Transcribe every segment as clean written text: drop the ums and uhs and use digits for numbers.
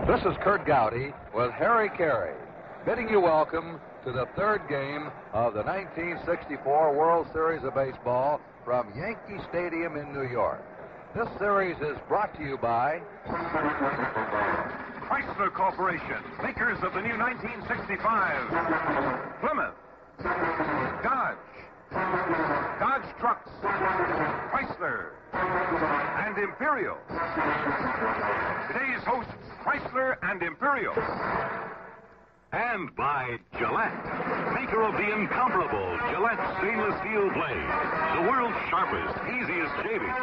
This is Kurt Gowdy with Harry Carey, bidding you welcome to the third game of the 1964 World Series of Baseball from Yankee Stadium in New York. This series is brought to you by Chrysler Corporation, makers of the new 1965 Plymouth, Dodge Trucks, Chrysler, and Imperial. Today's hosts, Chrysler and Imperial. And by Gillette, maker of the incomparable Gillette stainless steel blade, the world's sharpest, easiest shaving,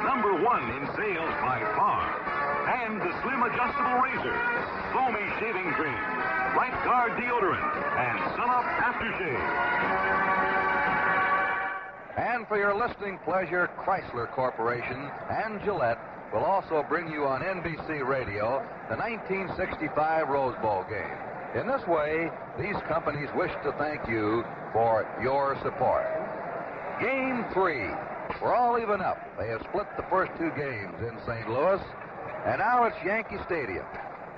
#1 in sales by far. And the slim adjustable razor, foamy shaving cream, Right Guard deodorant, and Sun-Up aftershave. And for your listening pleasure, Chrysler Corporation and Gillette will also bring you on NBC Radio the 1965 Rose Bowl game. In this way, these companies wish to thank you for your support. Game 3. We're all even up. They have split the first two games in St. Louis, and now it's Yankee Stadium.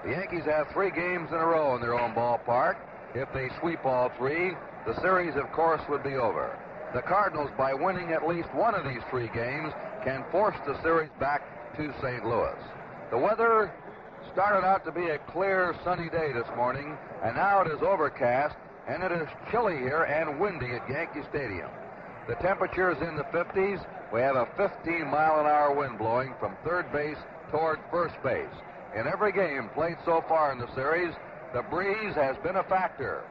The Yankees have 3 games in a row in their own ballpark. If they sweep all 3, the series, of course, would be over. The Cardinals, by winning at least one of these 3 games, can force the series back to St. Louis. The weather started out to be a clear, sunny day this morning, and now it is overcast, and it is chilly here and windy at Yankee Stadium. The temperature is in the 50s. We have a 15-mile-an-hour wind blowing from third base toward first base. In every game played so far in the series, the breeze has been a factor,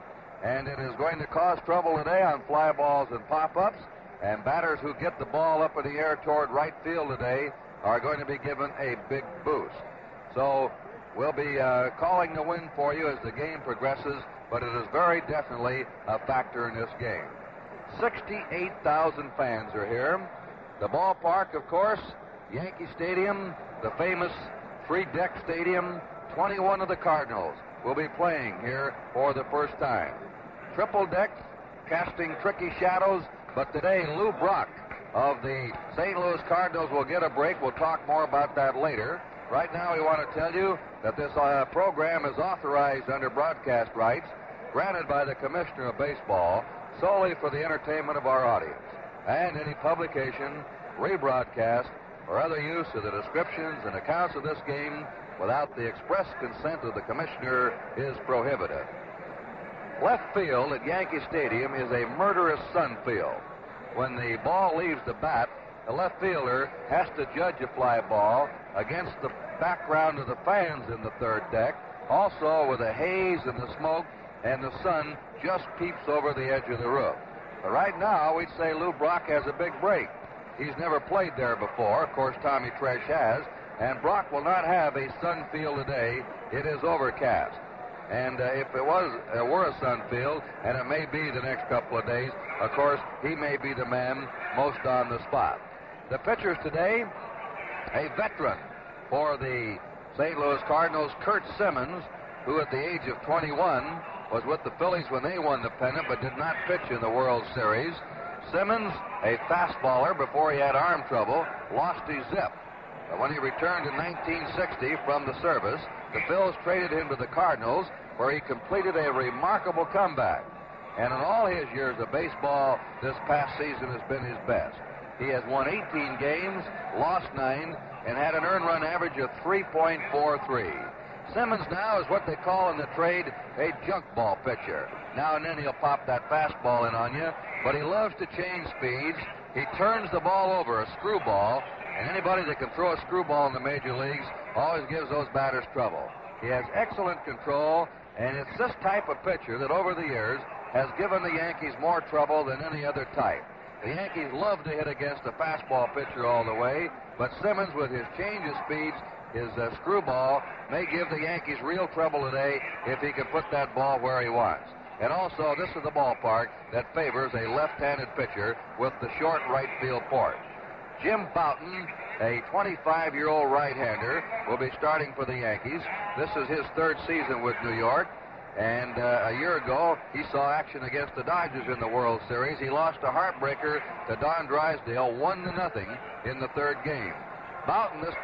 and it is going to cause trouble today on fly balls and pop-ups, and batters who get the ball up in the air toward right field today are going to be given a big boost. So we'll be calling the wind for you as the game progresses, but it is very definitely a factor in this game. 68,000 fans are here. The ballpark, of course, Yankee Stadium, the famous 3-deck stadium. 21 of the Cardinals will be playing here for the first time. Triple decks, casting tricky shadows, but today Lou Brock of the St. Louis Cardinals will get a break. We'll talk more about that later. Right now we want to tell you that this program is authorized under broadcast rights granted by the Commissioner of Baseball solely for the entertainment of our audience. And any publication, rebroadcast, or other use of the descriptions and accounts of this game without the express consent of the Commissioner is prohibited. Left field at Yankee Stadium is a murderous sun field. When the ball leaves the bat, the left fielder has to judge a fly ball against the background of the fans in the third deck, also with the haze and the smoke, and the sun just peeps over the edge of the roof. But right now, we'd say Lou Brock has a big break. He's never played there before. Of course, Tommy Tresh has. And Brock will not have a sun field today. It is overcast. And if it were a sun field, and it may be the next couple of days, of course, he may be the man most on the spot. The pitchers today, a veteran for the St. Louis Cardinals, Curt Simmons, who at the age of 21 was with the Phillies when they won the pennant but did not pitch in the World Series. Simmons, a fastballer before he had arm trouble, lost his zip. But when he returned in 1960 from the service, the Phils traded him to the Cardinals, where he completed a remarkable comeback. And in all his years of baseball, this past season has been his best. He has won 18 games, lost 9, and had an earned run average of 3.43. Simmons now is what they call in the trade a junk ball pitcher. Now and then he'll pop that fastball in on you, but he loves to change speeds. He turns the ball over, a screwball, and anybody that can throw a screwball in the major leagues always gives those batters trouble. He has excellent control, and it's this type of pitcher that over the years has given the Yankees more trouble than any other type. The Yankees love to hit against a fastball pitcher all the way, but Simmons, with his change of speeds, his screwball, may give the Yankees real trouble today if he can put that ball where he wants. And also, this is the ballpark that favors a left-handed pitcher with the short right field port. Jim Bouton, a 25-year-old right-hander, will be starting for the Yankees. This is his 3rd season with New York. And a year ago, he saw action against the Dodgers in the World Series. He lost a heartbreaker to Don Drysdale, 1-0 in the 3rd game. Bouton this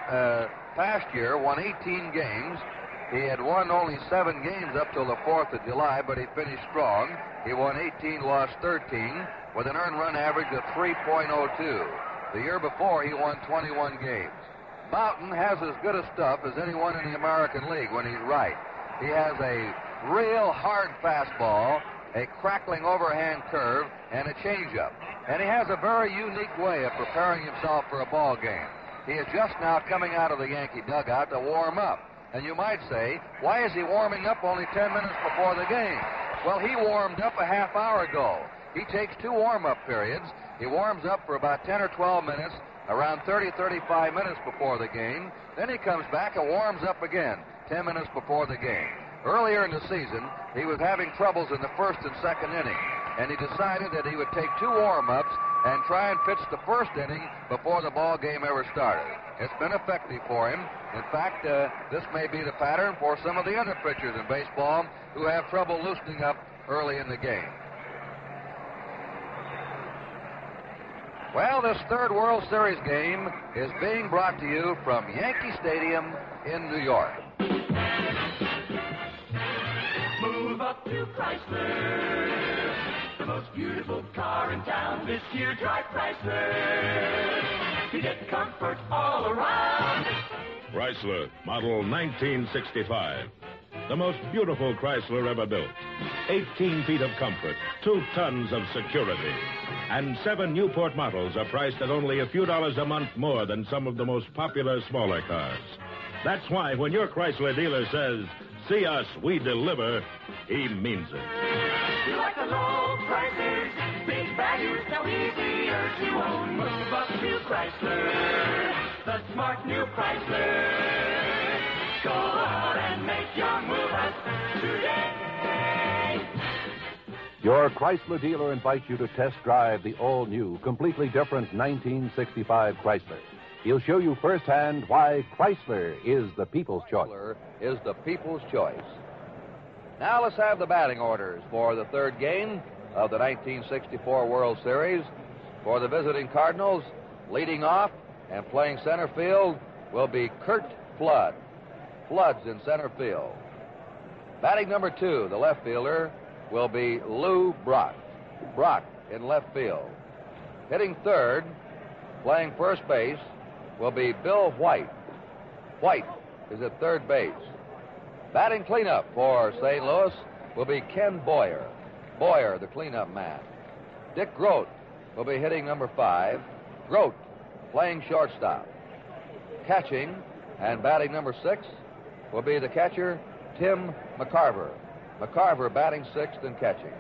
past year won 18 games, He had won only 7 games up till the 4th of July, but he finished strong. He won 18, lost 13, with an earned run average of 3.02. The year before, he won 21 games. Boughton has as good a stuff as anyone in the American League when he's right. He has a real hard fastball, a crackling overhand curve, and a changeup. And he has a very unique way of preparing himself for a ball game. He is just now coming out of the Yankee dugout to warm up. And you might say, why is he warming up only 10 minutes before the game? Well, he warmed up a half hour ago. He takes 2 warm-up periods. He warms up for about 10 or 12 minutes, around 30, 35 minutes before the game. Then he comes back and warms up again, 10 minutes before the game. Earlier in the season, he was having troubles in the first and second inning, and he decided that he would take 2 warm-ups and try and pitch the first inning before the ball game ever started. It's been effective for him. In fact, this may be the pattern for some of the other pitchers in baseball who have trouble loosening up early in the game. Well, this third World Series game is being brought to you from Yankee Stadium in New York. Move up to Chrysler, the most beautiful car in town. This year, drive Chrysler to get comfort all around. Chrysler, model 1965. The most beautiful Chrysler ever built. 18 feet of comfort, 2 tons of security. And 7 Newport models are priced at only a few dollars a month more than some of the most popular smaller cars. That's why when your Chrysler dealer says, "See us, we deliver," he means it. You like the low prices, big values, now easier to own. Move up to Chrysler, the smart new Chrysler. Go out and make your move out today. Your Chrysler dealer invites you to test drive the all-new, completely different 1965 Chrysler. He'll show you firsthand why Chrysler is the people's choice. Chrysler is the people's choice. Now let's have the batting orders for the third game of the 1964 World Series. For the visiting Cardinals, leading off and playing center field will be Curt Flood. Flood's in center field. Batting number 2, the left fielder, will be Lou Brock. Brock in left field. Hitting third, playing first base, will be Bill White. White is at third base. Batting cleanup for St. Louis will be Ken Boyer. Boyer, the cleanup man. Dick Grote will be hitting number 5. Grote playing shortstop. Catching and batting number 6 will be the catcher, Tim McCarver. McCarver batting 6th and catching.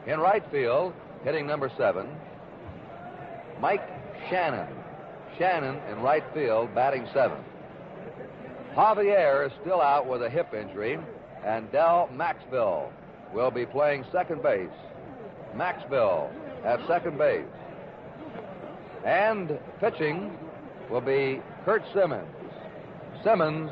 In right field, hitting number 7, Mike Shannon. Shannon in right field, batting 7th. Javier is still out with a hip injury, and Del Maxville will be playing second base. Maxville at second base. And pitching will be Curt Simmons. Simmons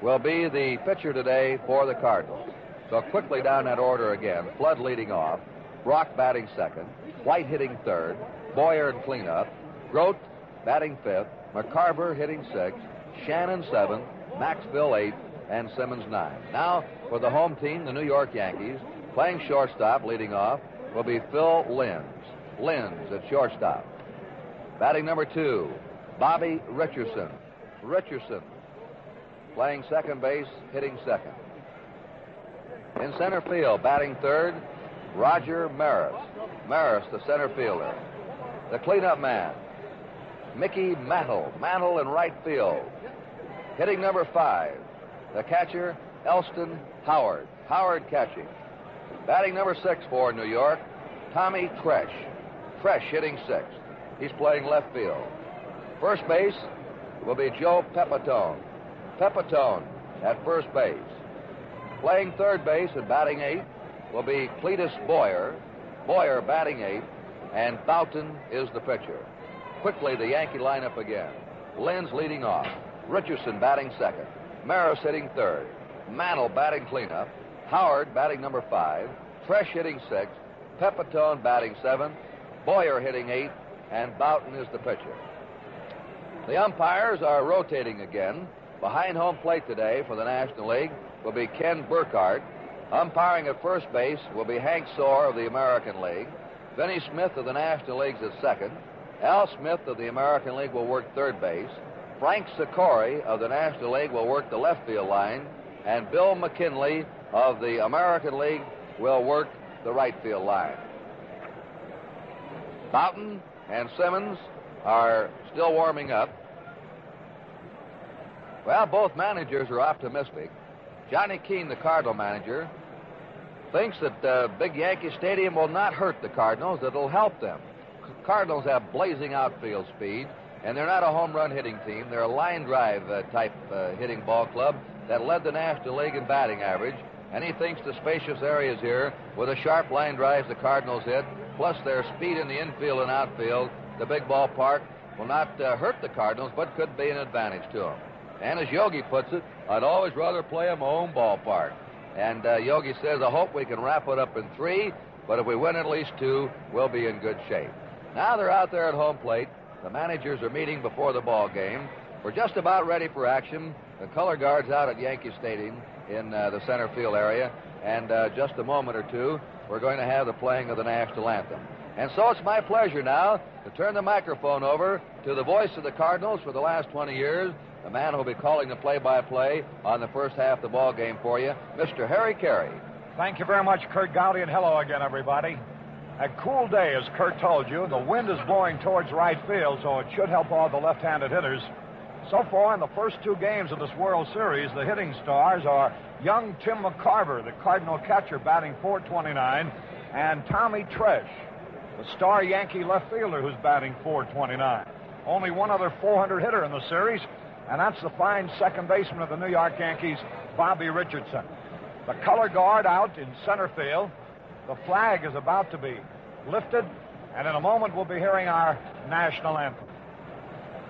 will be the pitcher today for the Cardinals. So quickly down that order again. Flood leading off. Brock batting second. White hitting third. Boyer in cleanup. Grote batting 5th. McCarver hitting 6th. Shannon 7th. Maxville 8th. And Simmons 9th. Now for the home team, the New York Yankees. Playing shortstop leading off will be Phil Linz. Linz at shortstop. Batting number 2, Bobby Richardson. Richardson playing second base, hitting second. In center field, batting third, Roger Maris. Maris, the center fielder. The cleanup man, Mickey Mantle. Mantle in right field. Hitting number 5, the catcher, Elston Howard. Howard catching. Batting number 6 for New York, Tommy Tresh. Tresh hitting 6th. He's playing left field. First base will be Joe Pepitone. Pepitone at first base. Playing third base and batting 8th will be Cletus Boyer. Boyer batting 8th, and Boughton is the pitcher. Quickly, the Yankee lineup again. Linz leading off. Richardson batting second. Maris hitting third. Mantle batting cleanup. Howard batting number 5. Tresh hitting 6th. Pepitone batting 7th. Boyer hitting 8th. And Boughton is the pitcher. The umpires are rotating again. Behind home plate today for the National League will be Ken Burkhardt. Umpiring at first base will be Hank Soar of the American League. Vinnie Smith of the National League's at second. Al Smith of the American League will work third base. Frank Sikori of the National League will work the left field line. And Bill McKinley of the American League will work the right field line. Boughton and Simmons are still warming up. Well, both managers are optimistic. Johnny Keane, the Cardinal manager, thinks that Big Yankee Stadium will not hurt the Cardinals. It'll help them. Cardinals have blazing outfield speed, and they're not a home run hitting team. They're a line drive type hitting ball club that led the National League in batting average. And he thinks the spacious areas here, with the sharp line drives the Cardinals hit, plus their speed in the infield and outfield, the big ballpark, will not hurt the Cardinals, but could be an advantage to them. And as Yogi puts it, I'd always rather play in my own ballpark. And Yogi says, I hope we can wrap it up in 3, but if we win at least 2, we'll be in good shape. Now they're out there at home plate. The managers are meeting before the ball game. We're just about ready for action. The color guard's out at Yankee Stadium in the center field area. And just a moment or two, we're going to have the playing of the national anthem. And so it's my pleasure now to turn the microphone over to the voice of the Cardinals for the last 20 years, the man who'll be calling the play-by-play on the first half of the ball game for you, Mr. Harry Carey. Thank you very much, Kurt Gowdy, and hello again, everybody. A cool day, as Kurt told you. The wind is blowing towards right field, so it should help all the left-handed hitters. So far, in the first 2 games of this World Series, the hitting stars are young Tim McCarver, the Cardinal catcher, batting .429, and Tommy Tresh, the star Yankee left fielder, who's batting .429. Only one other 400 hitter in the series, and that's the fine second baseman of the New York Yankees, Bobby Richardson. The color guard out in center field. The flag is about to be lifted, and in a moment we'll be hearing our national anthem.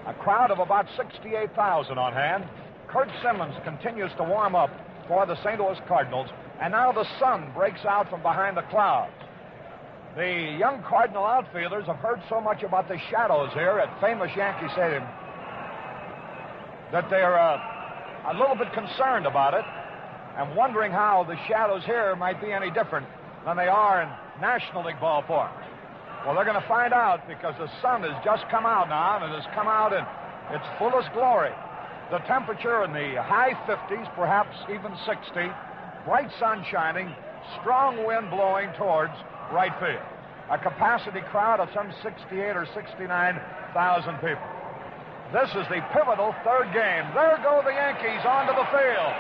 A crowd of about 68,000 on hand. Curt Simmons continues to warm up for the St. Louis Cardinals, and now the sun breaks out from behind the clouds. The young Cardinal outfielders have heard so much about the shadows here at famous Yankee Stadium that they're a little bit concerned about it and wondering how the shadows here might be any different than they are in National League ballparks. Well, they're going to find out, because the sun has just come out now, and it has come out in its fullest glory. The temperature in the high 50s, perhaps even 60, bright sun shining, strong wind blowing towards right field. A capacity crowd of some 68 or 69,000 people. This is the pivotal third game. There go the Yankees onto the field.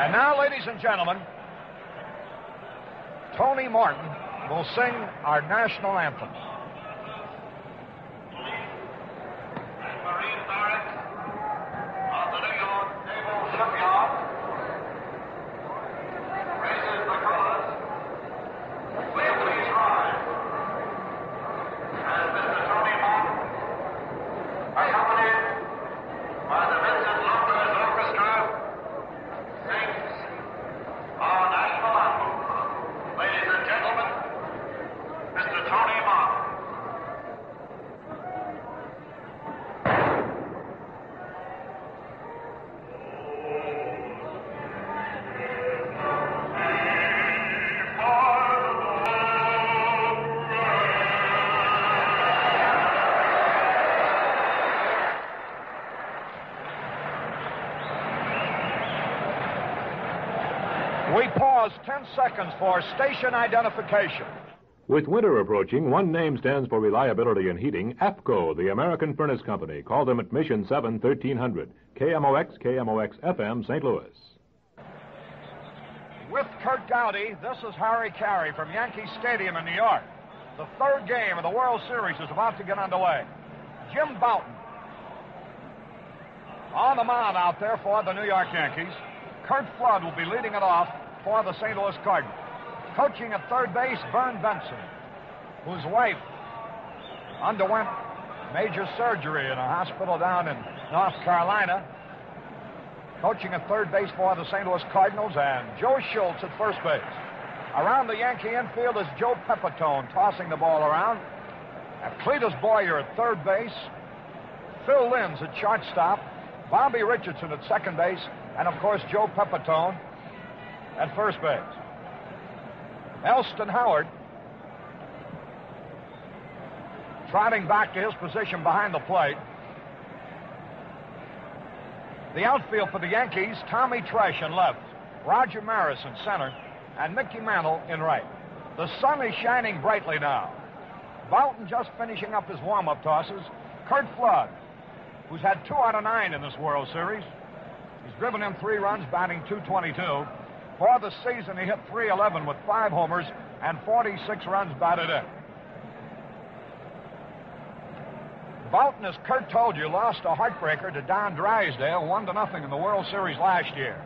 And now, ladies and gentlemen, Tony Martin will sing our national anthem. Marine barracks of the New York Naval Shipyard raises the colors. Will you please rise? And Mr. Tony Martin, accompanied by the Vincent Lopez Orchestra, sings our national anthem. Ladies and gentlemen, Mr. Tony Martin. We pause 10 seconds for station identification. With winter approaching, one name stands for reliability in heating: APCO, the American Furnace Company. Call them at Mission 7, 1300, KMOX, FM, St. Louis. With Kurt Gowdy, this is Harry Carey from Yankee Stadium in New York. The third game of the World Series is about to get underway. Jim Boughton on the mound out there for the New York Yankees. Curt Flood will be leading it off for the St. Louis Cardinals. Coaching at third base, Vern Benson, whose wife underwent major surgery in a hospital down in North Carolina. Coaching at third base for the St. Louis Cardinals, and Joe Schultz at first base. Around the Yankee infield is Joe Pepitone tossing the ball around. And Cletus Boyer at third base. Phil Linz at shortstop. Bobby Richardson at second base. And, of course, Joe Pepitone at first base. Elston Howard trotting back to his position behind the plate. The outfield for the Yankees, Tommy Tresh in left, Roger Maris in center, and Mickey Mantle in right. The sun is shining brightly now. Boughton just finishing up his warm-up tosses. Curt Flood, who's had 2 out of 9 in this World Series. He's driven in 3 runs, batting .222. For the season, he hit .311 with 5 homers and 46 runs batted in. Boughton, as Curt told you, lost a heartbreaker to Don Drysdale, 1-0 in the World Series last year.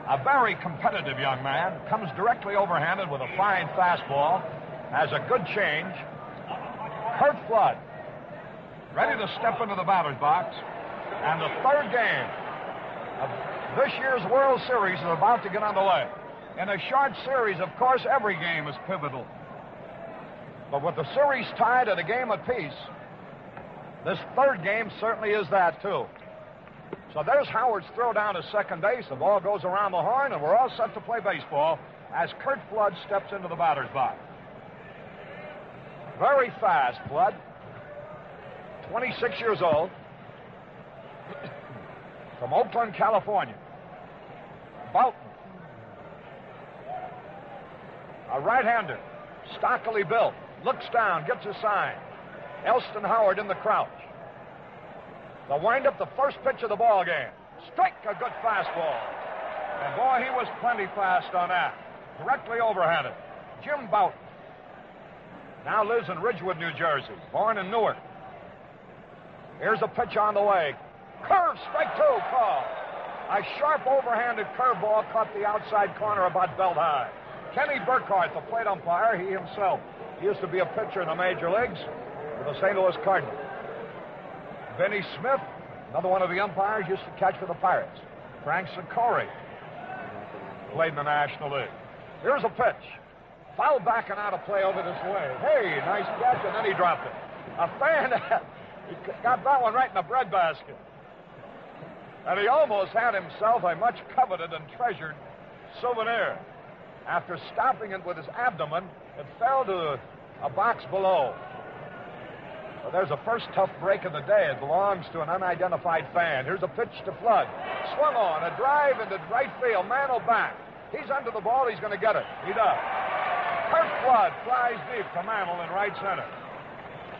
A very competitive young man, comes directly overhanded with a fine fastball, has a good change. Curt Flood, ready to step into the batter's box, and the third game of this year's World Series is about to get underway. In a short series, of course, every game is pivotal. But with the series tied at a game apiece, this third game certainly is that, too. So there's Howard's throw down to second base. The ball goes around the horn, and we're all set to play baseball as Curt Flood steps into the batter's box. Very fast, Flood. 26 years old. From Oakland, California. Boughton. A right-hander. Stockily built. Looks down, gets a sign. Elston Howard in the crouch. The windup, the first pitch of the ball game. Strike, a good fastball. And boy, he was plenty fast on that. Directly overhanded. Jim Boughton. Now lives in Ridgewood, New Jersey. Born in Newark. Here's a pitch on the way. Curve, strike 2, call. A sharp overhanded curveball caught the outside corner about belt high. Kenny Burkhardt, the plate umpire, he himself used to be a pitcher in the major leagues for the St. Louis Cardinals. Benny Smith, another one of the umpires, used to catch for the Pirates. Frank Sikori played in the National League. Here's a pitch. Foul backing out of play over this way. Hey, nice catch, and then he dropped it. A fan, he got that one right in the breadbasket. And he almost had himself a much coveted and treasured souvenir. After stopping it with his abdomen, it fell to a box below. Well, there's a first tough break of the day. It belongs to an unidentified fan. Here's a pitch to Flood. Swung on, a drive into right field. Mantle back. He's under the ball. He's going to get it. He does. Curt Flood flies deep to Mantle in right center.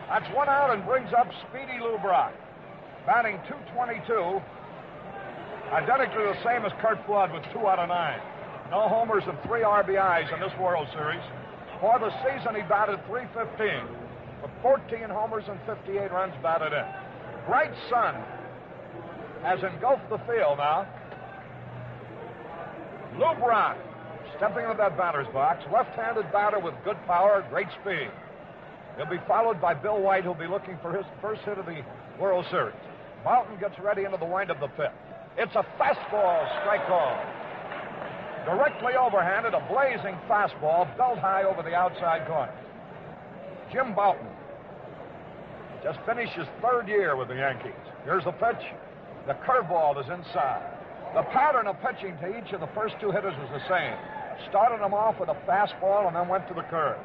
That's 1 out and brings up Speedy Lou Brock, batting .222. Identically the same as Curt Flood with 2 out of 9. No homers and 3 RBIs in this World Series. For the season, he batted .315 with 14 homers and 58 runs batted in. Bright sun has engulfed the field now. Lou Brock stepping into that batter's box. Left-handed batter with good power, great speed. He'll be followed by Bill White, who'll be looking for his first hit of the World Series. Boughton gets ready into the wind of the fifth. It's a fastball, strike call. Directly overhanded, a blazing fastball, belt high over the outside corner. Jim Boughton just finished his 3rd year with the Yankees. Here's the pitch. The curveball is inside. The pattern of pitching to each of the first 2 hitters was the same. Started them off with a fastball and then went to the curve.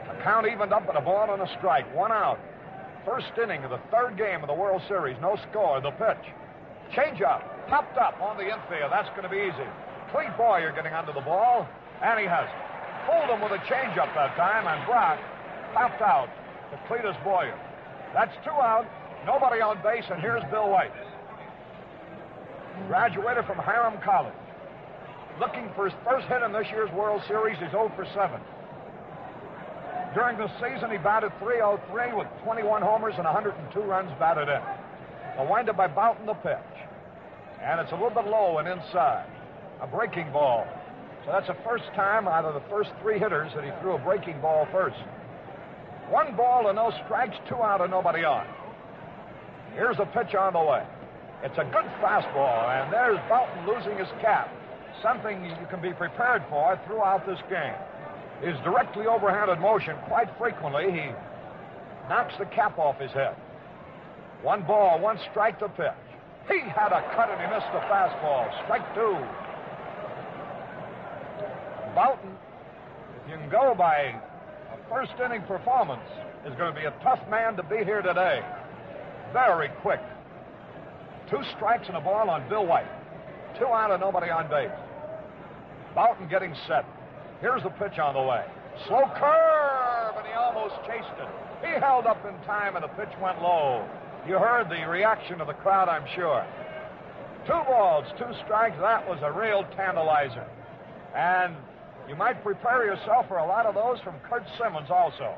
The count evened up at a ball and a strike. 1 out. First inning of the 3rd game of the World Series. No score. The pitch. Change-up. Popped up on the infield. That's going to be easy. Clete Boyer getting under the ball, and he has it. Fooled him with a change-up that time, and Brock popped out to Cletus Boyer. That's 2 out. Nobody on base, and here's Bill White. Graduated from Hiram College. Looking for his first hit in this year's World Series. He's 0 for 7. During the season, he batted .303 with 21 homers and 102 runs batted in. A windup by Boughton, the pitch. And it's a little bit low and inside. A breaking ball. So that's the first time out of the first 3 hitters that he threw a breaking ball first. 1 ball and no strikes, 2 out and nobody on. Here's a pitch on the way. It's a good fastball, and there's Boughton losing his cap. something you can be prepared for throughout this game. His directly overhanded motion, quite frequently, he knocks the cap off his head. 1 ball, 1 strike to pitch. He had a cut and he missed the fastball. Strike 2. Boughton, if you can go by a first inning performance, is going to be a tough man to beat here today. Very quick. 2 strikes and a ball on Bill White. 2 out and nobody on base. Boughton getting set. Here's the pitch on the way. Slow curve, and he almost chased it. He held up in time, and the pitch went low. You heard the reaction of the crowd, I'm sure. 2 balls, 2 strikes. That was a real tantalizer. And you might prepare yourself for a lot of those from Curt Simmons also.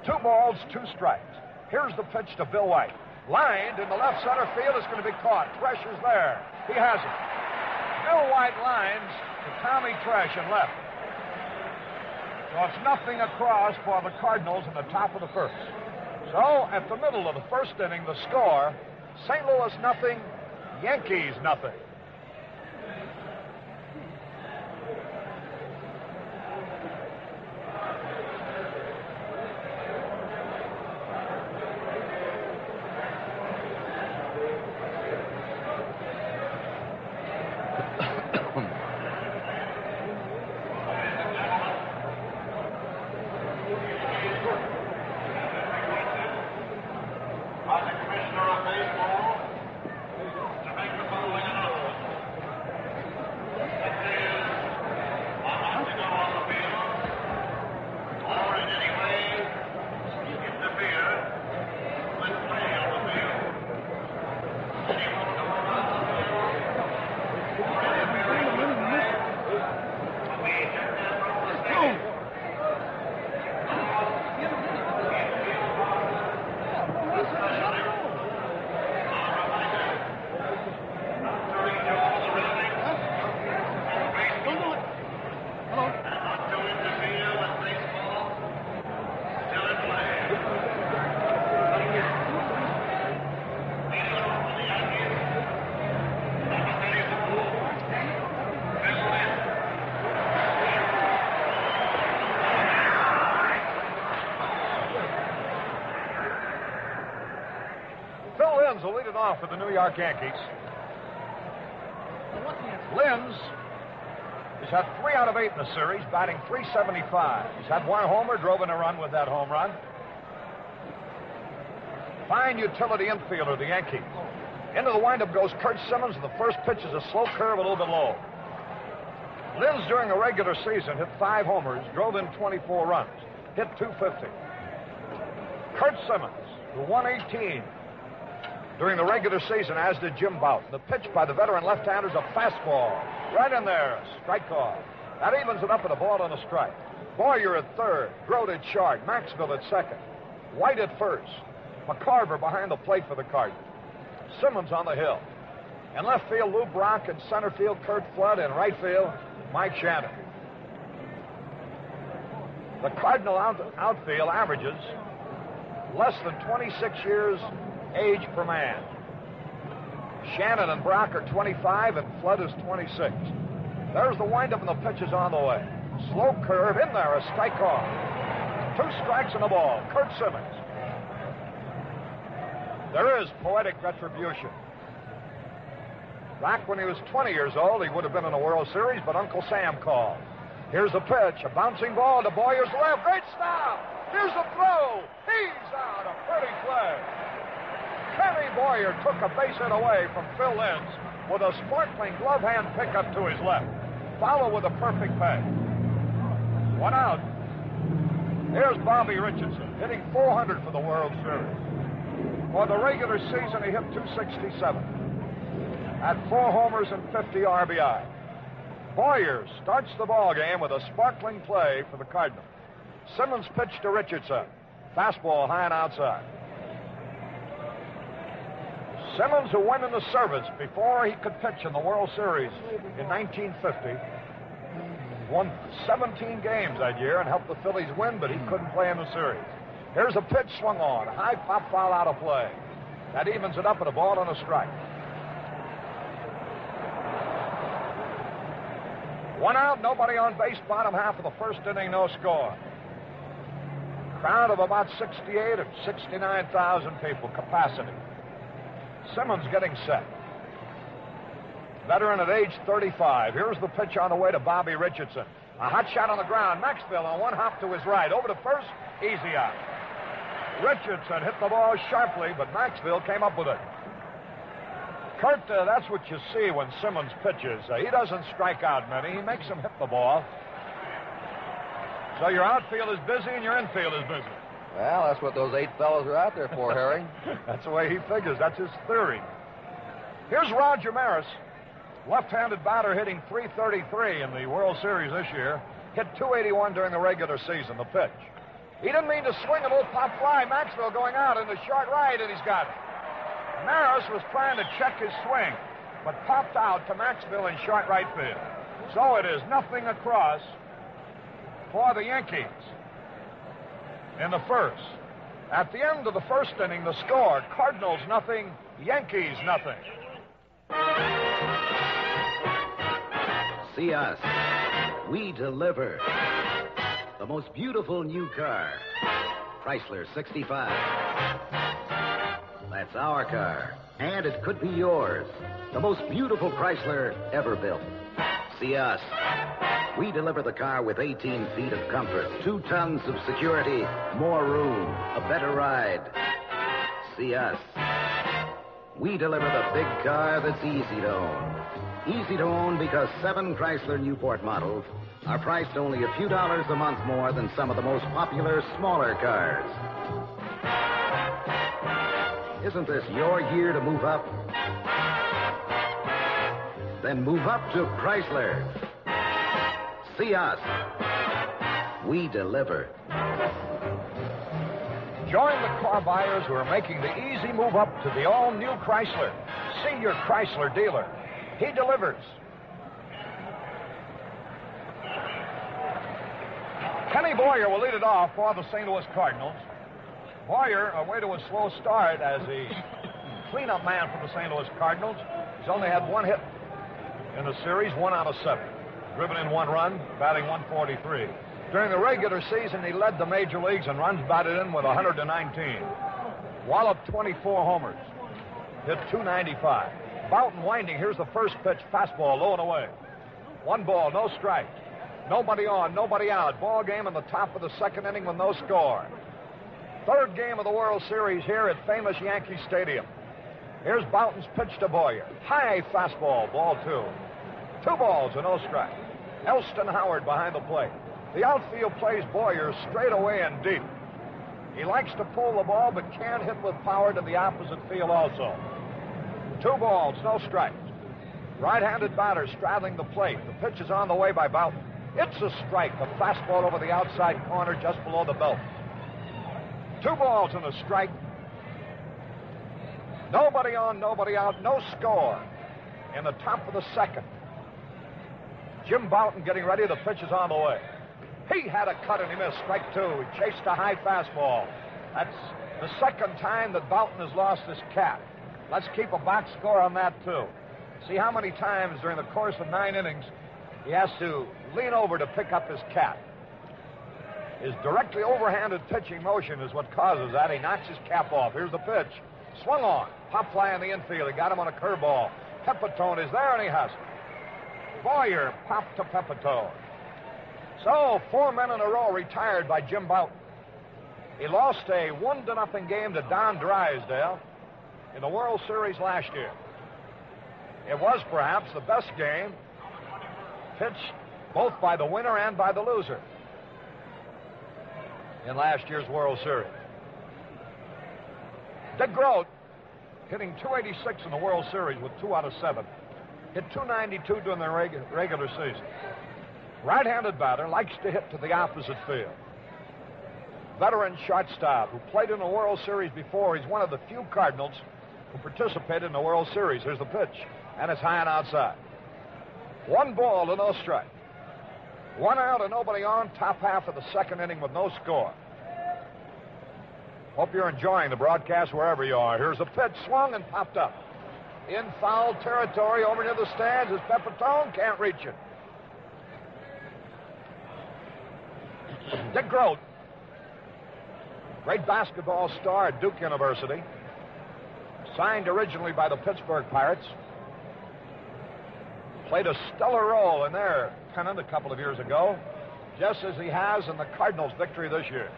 2 balls, 2 strikes. Here's the pitch to Bill White. Lined in the left center field. Is going to be caught. Pressure's there. He has it. Bill White lines to Tommy Tresh in left. So it's nothing across for the Cardinals in the top of the first. So at the middle of the first inning, the score, St. Louis nothing, Yankees nothing. Will lead it off for the New York Yankees. Linz has had 3 out of 8 in the series, batting .375. He's had 1 homer, drove in a run with that home run. Fine utility infielder, the Yankees. Into the windup goes Curt Simmons, and the first pitch is a slow curve, a little bit low. Linz, during the regular season, hit 5 homers, drove in 24 runs, hit .250. Curt Simmons, the 118. During the regular season, as did Jim Boughton. The pitch by the veteran left-hander is a fastball. Right in there, strike off. That evens it up at a ball and a strike. Boyer at third, Grote at short, Maxville at second, White at first, McCarver behind the plate for the Cardinals. Simmons on the hill. In left field, Lou Brock. In center field, Curt Flood. In right field, Mike Shannon. The Cardinal outfield averages less than 26 years age per man. Shannon and Brock are 25 and Flood is 26. There's the windup and the pitch is on the way. Slow curve in there, a strike off. 2 strikes and a ball. Curt Simmons. There is poetic retribution. Back when he was 20 years old, he would have been in a World Series, but Uncle Sam called. Here's the pitch, a bouncing ball to Boyer's left. Great stop. Here's the throw. He's out. A pretty play. Kenny Boyer took a base hit away from Phil Linz with a sparkling glove hand pickup to his left. Follow with a perfect pay. 1 out. Here's Bobby Richardson, hitting .400 for the World Series. For the regular season, he hit .267. Had 4 homers and 50 RBI. Boyer starts the ball game with a sparkling play for the Cardinals. Simmons pitched to Richardson. Fastball high and outside. Simmons, who went in the service before he could pitch in the World Series in 1950, won 17 games that year and helped the Phillies win, but he couldn't play in the series. Here's a pitch swung on. High pop foul out of play. That evens it up at a ball and a strike. One out, nobody on base, bottom half of the first inning, no score. Crowd of about 68 or 69,000 people capacity. Simmons getting set. Veteran at age 35. Here's the pitch on the way to Bobby Richardson. A hot shot on the ground. Maxfield on one hop to his right. Over to first, easy out. Richardson hit the ball sharply, but Maxfield came up with it. Kurt, that's what you see when Simmons pitches. He doesn't strike out many. He makes them hit the ball. So your outfield is busy and your infield is busy. Well, that's what those 8 fellows are out there for, Harry. That's the way he figures. That's his theory. Here's Roger Maris, left-handed batter hitting .333 in the World Series this year. Hit .281 during the regular season, the pitch. He didn't mean to swing a little pop fly. Maxwell going out in the short right, and he's got it. Maris was trying to check his swing, but popped out to Maxwell in short right field. So it is nothing across for the Yankees in the first. At the end of the first inning, the score, Cardinals nothing, Yankees nothing. See us. We deliver. The most beautiful new car. Chrysler 65. That's our car. And it could be yours. The most beautiful Chrysler ever built. See us. We deliver the car with 18 feet of comfort, 2 tons of security, more room, a better ride. See us. We deliver the big car that's easy to own. Easy to own because 7 Chrysler Newport models are priced only a few dollars a month more than some of the most popular smaller cars. Isn't this your year to move up? Then move up to Chrysler. See us. We deliver. Join the car buyers who are making the easy move up to the all-new Chrysler. See your Chrysler dealer. He delivers. Kenny Boyer will lead it off for the St. Louis Cardinals. Boyer, away to a slow start as the cleanup man for the St. Louis Cardinals. He's only had 1 hit in the series, 1 out of 7. Driven in 1 run, batting .143. During the regular season, he led the major leagues in runs batted in with 119. Walloped 24 homers. Hit .295. Boughton winding. Here's the first pitch. Fastball, low and away. 1 ball, no strike. Nobody on, nobody out. Ball game in the top of the second inning with no score. Third game of the World Series here at famous Yankee Stadium. Here's Boughton's pitch to Boyer. High fastball, ball 2. 2 balls and no strike. Elston Howard behind the plate. The outfield plays Boyer straight away and deep. He likes to pull the ball, but can't hit with power to the opposite field also. 2 balls, no strikes. Right-handed batter straddling the plate. The pitch is on the way by Boughton. It's a strike. A fastball over the outside corner just below the belt. 2 balls and a strike. Nobody on, nobody out, no score. In the top of the second. Jim Boughton getting ready. The pitch is on the way. He had a cut and he missed. Strike 2. He chased a high fastball. That's the second time that Boughton has lost his cat. Let's keep a box score on that, too. See how many times during the course of 9 innings he has to lean over to pick up his cat. His directly overhanded pitching motion is what causes that. He knocks his cap off. Here's the pitch. Swung on. Pop fly in the infield. He got him on a curveball. Pepitone is there, and he has it. Boyer popped to Pepitone. So, 4 men in a row retired by Jim Boughton. He lost a 1-0 game to Don Drysdale in the World Series last year. It was perhaps the best game pitched both by the winner and by the loser in last year's World Series. Dick Grote hitting .286 in the World Series with 2 out of 7. Hit .292 during the regular season. Right-handed batter, likes to hit to the opposite field. Veteran shortstop who played in the World Series before. He's one of the few Cardinals who participated in the World Series. Here's the pitch, and it's high and outside. 1 ball and no strike. 1 out and nobody on, top half of the second inning with no score. Hope you're enjoying the broadcast wherever you are. Here's a pitch, swung and popped up. In foul territory over near the stands is Pepitone, can't reach it. Dick Groat, great basketball star at Duke University, signed originally by the Pittsburgh Pirates, played a stellar role in their pennant a couple of years ago, just as he has in the Cardinals' victory this year.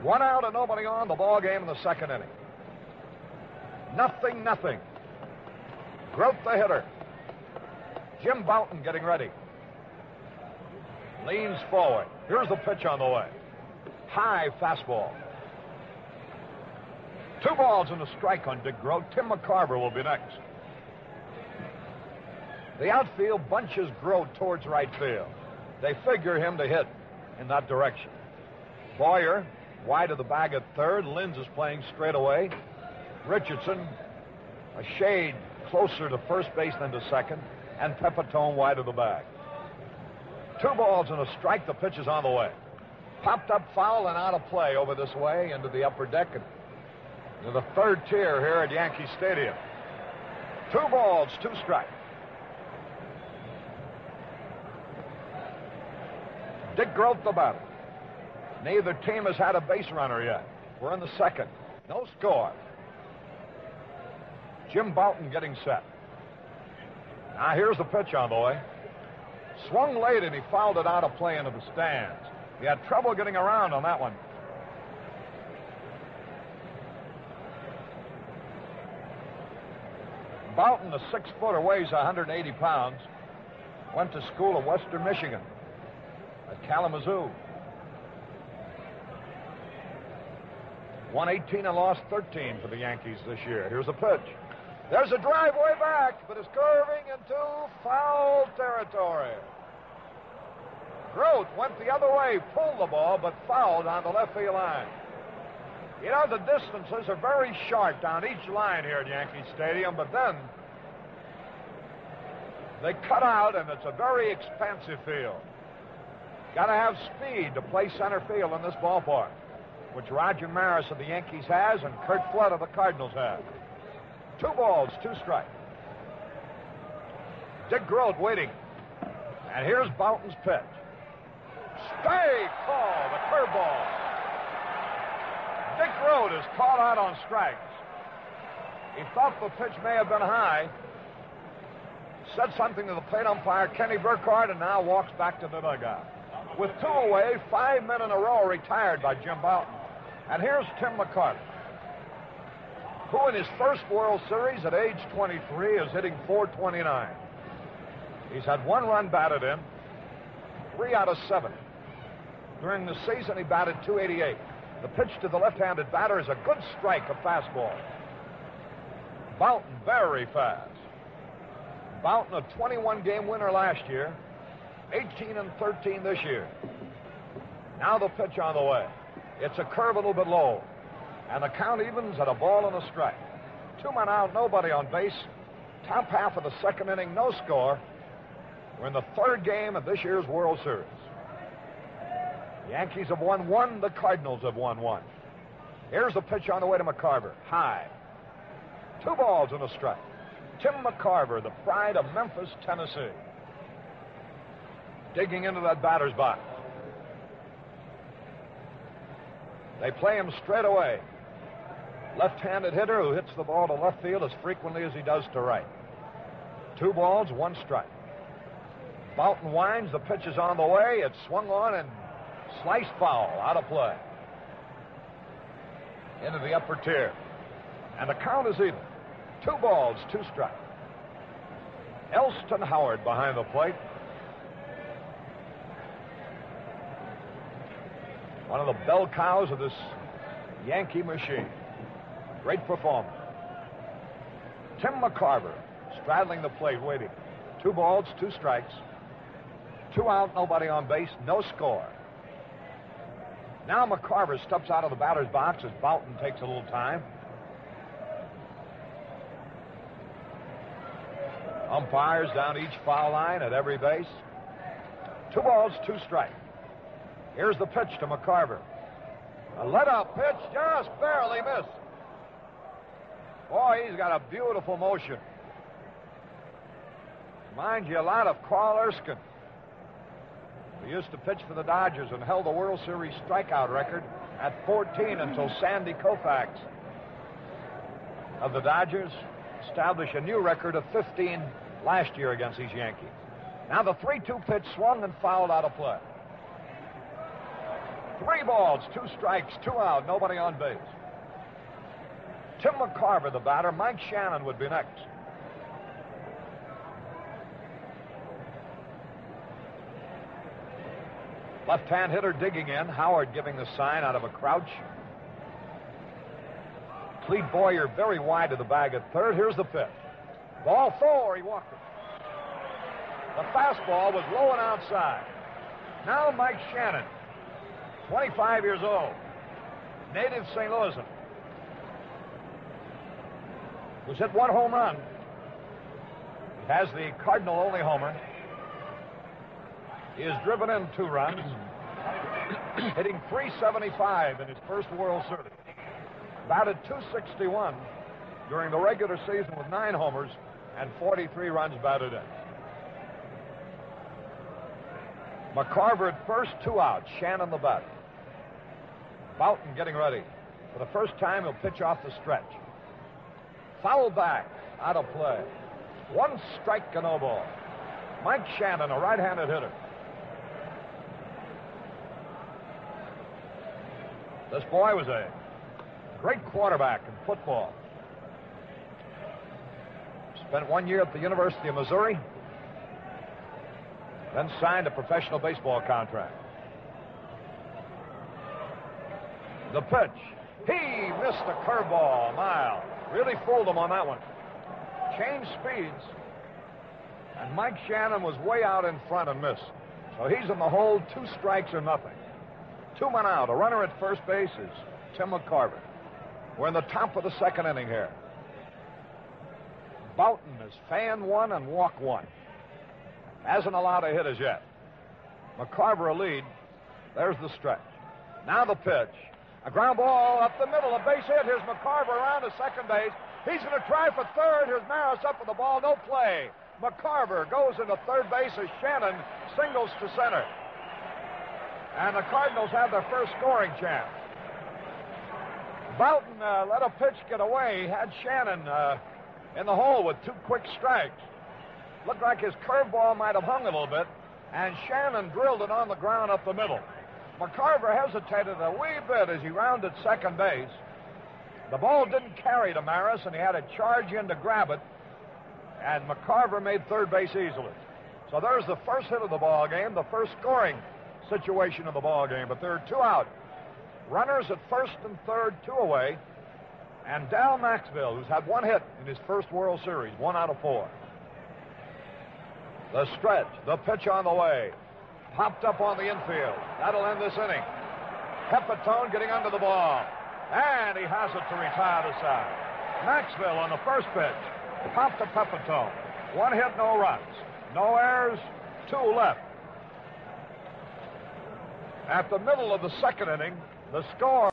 1 out and nobody on, the ball game in the second inning. 0-0. Groat the hitter. Jim Bouton getting ready. Leans forward. Here's the pitch on the way. High fastball. 2 balls and a strike on Dick Groat. Tim McCarver will be next. The outfield bunches Groat towards right field. They figure him to hit in that direction. Boyer wide of the bag at third. Linz is playing straight away. Richardson a shade closer to first base than to second. And Pepitone wide of the bag. 2 balls and a strike. The pitch is on the way. Popped up foul and out of play over this way into the upper deck and into the third tier here at Yankee Stadium. 2 balls, 2 strikes. Dick Groat the batter. Neither team has had a base runner yet. We're in the second. No score. Jim Bouton getting set. Now here's the pitch on the way. Swung late and he fouled it out of play into the stands. He had trouble getting around on that one. Bouton, a 6-footer, weighs 180 pounds. Went to school in Western Michigan at Kalamazoo. Won 18 and lost 13 for the Yankees this year. Here's the pitch. There's a drive way back, but it's curving into foul territory. Groat went the other way, pulled the ball, but fouled on the left field line. You know, the distances are very short down each line here at Yankee Stadium, but then they cut out, and it's a very expansive field. Got to have speed to play center field in this ballpark, which Roger Maris of the Yankees has and Kurt Flood of the Cardinals have. 2 balls, 2 strikes. Dick Groat waiting. And here's Bouton's pitch. Stay call, the curveball. Dick Groat is caught out on strikes. He thought the pitch may have been high. Said something to the plate umpire, Kenny Burkhardt, and now walks back to the dugout. With 2 away, 5 men in a row retired by Jim Bouton. And here's Tim McCarver, who in his first World Series at age 23 is hitting .429. He's had 1 run batted in, 3 out of 7. During the season, he batted .288. The pitch to the left-handed batter is a good strike, a fastball. Bouton very fast. Bouton, a 21-game winner last year, 18 and 13 this year. Now the pitch on the way. It's a curve a little bit low. And the count evens at a ball and a strike. 2 men out, nobody on base. Top half of the second inning, no score. We're in the 3rd game of this year's World Series. The Yankees have won 1. The Cardinals have won 1. Here's the pitch on the way to McCarver. High. 2 balls and a strike. Tim McCarver, the pride of Memphis, Tennessee. Digging into that batter's box. They play him straight away. Left-handed hitter who hits the ball to left field as frequently as he does to right. 2 balls, 1 strike. Bouton winds. The pitch is on the way. It's swung on and sliced foul, out of play. Into the upper tier. And the count is even. 2 balls, 2 strikes. Elston Howard behind the plate. One of the bell cows of this Yankee machine. Great performer. Tim McCarver straddling the plate, waiting. 2 balls, 2 strikes. 2 out, nobody on base, no score. Now McCarver steps out of the batter's box as Bouton takes a little time. Umpires down each foul line at every base. 2 balls, 2 strikes. Here's the pitch to McCarver. A let-up pitch, just barely missed. Boy, he's got a beautiful motion. Reminds you a lot of Carl Erskine. He used to pitch for the Dodgers and held the World Series strikeout record at 14 until Sandy Koufax of the Dodgers established a new record of 15 last year against these Yankees. Now the 3-2 pitch swung and fouled out of play. 3 balls, 2 strikes, 2 out, nobody on base. Tim McCarver, the batter. Mike Shannon would be next. Left-hand hitter digging in. Howard giving the sign out of a crouch. Clete Boyer very wide of the bag at third. Here's the pitch. Ball 4. He walked it. The fastball was low and outside. Now Mike Shannon, 25 years old, native St. Louisan, who's hit 1 home run. He has the Cardinal-only homer. He has driven in 2 runs, hitting .375 in his first World Series. Batted .261 during the regular season with 9 homers and 43 runs batted in. McCarver at first, 2 out. Shannon the batter. Boughton getting ready. For the first time, he'll pitch off the stretch. Foul back, out of play. 1 strike and no ball. Mike Shannon, a right-handed hitter. This boy was a great quarterback in football. Spent 1 year at the University of Missouri, then signed a professional baseball contract. The pitch. He missed a curveball, mild. Really fooled him on that one. Changed speeds, and Mike Shannon was way out in front and missed. So he's in the hole, 2 strikes or nothing. 2 men out. A runner at first base is Tim McCarver. We're in the top of the 2nd inning here. Boughton has fanned 1 and walked 1. Hasn't allowed a hit as yet. McCarver a lead. There's the stretch. Now the pitch. A ground ball up the middle. A base hit. Here's McCarver around to second base. He's going to try for third. Here's Maris up with the ball. No play. McCarver goes into third base as Shannon singles to center. And the Cardinals have their first scoring chance. Boughton let a pitch get away. He had Shannon in the hole with 2 quick strikes. Looked like his curveball might have hung a little bit, and Shannon drilled it on the ground up the middle. McCarver hesitated a wee bit as he rounded second base. The ball didn't carry to Maris, and he had to charge in to grab it, and McCarver made third base easily. So there's the first hit of the ball game, the first scoring situation of the ball game. But there are 2 out. Runners at first and third, 2 away, and Dal Maxville, who's had 1 hit in his first World Series, 1 out of 4. The stretch, the pitch on the way. Popped up on the infield. That'll end this inning. Pepitone getting under the ball. And he has it to retire the side. Maxville on the first pitch. Popped to Pepitone. 1 hit, no runs. No errors, 2 left. At the middle of the 2nd inning, the score.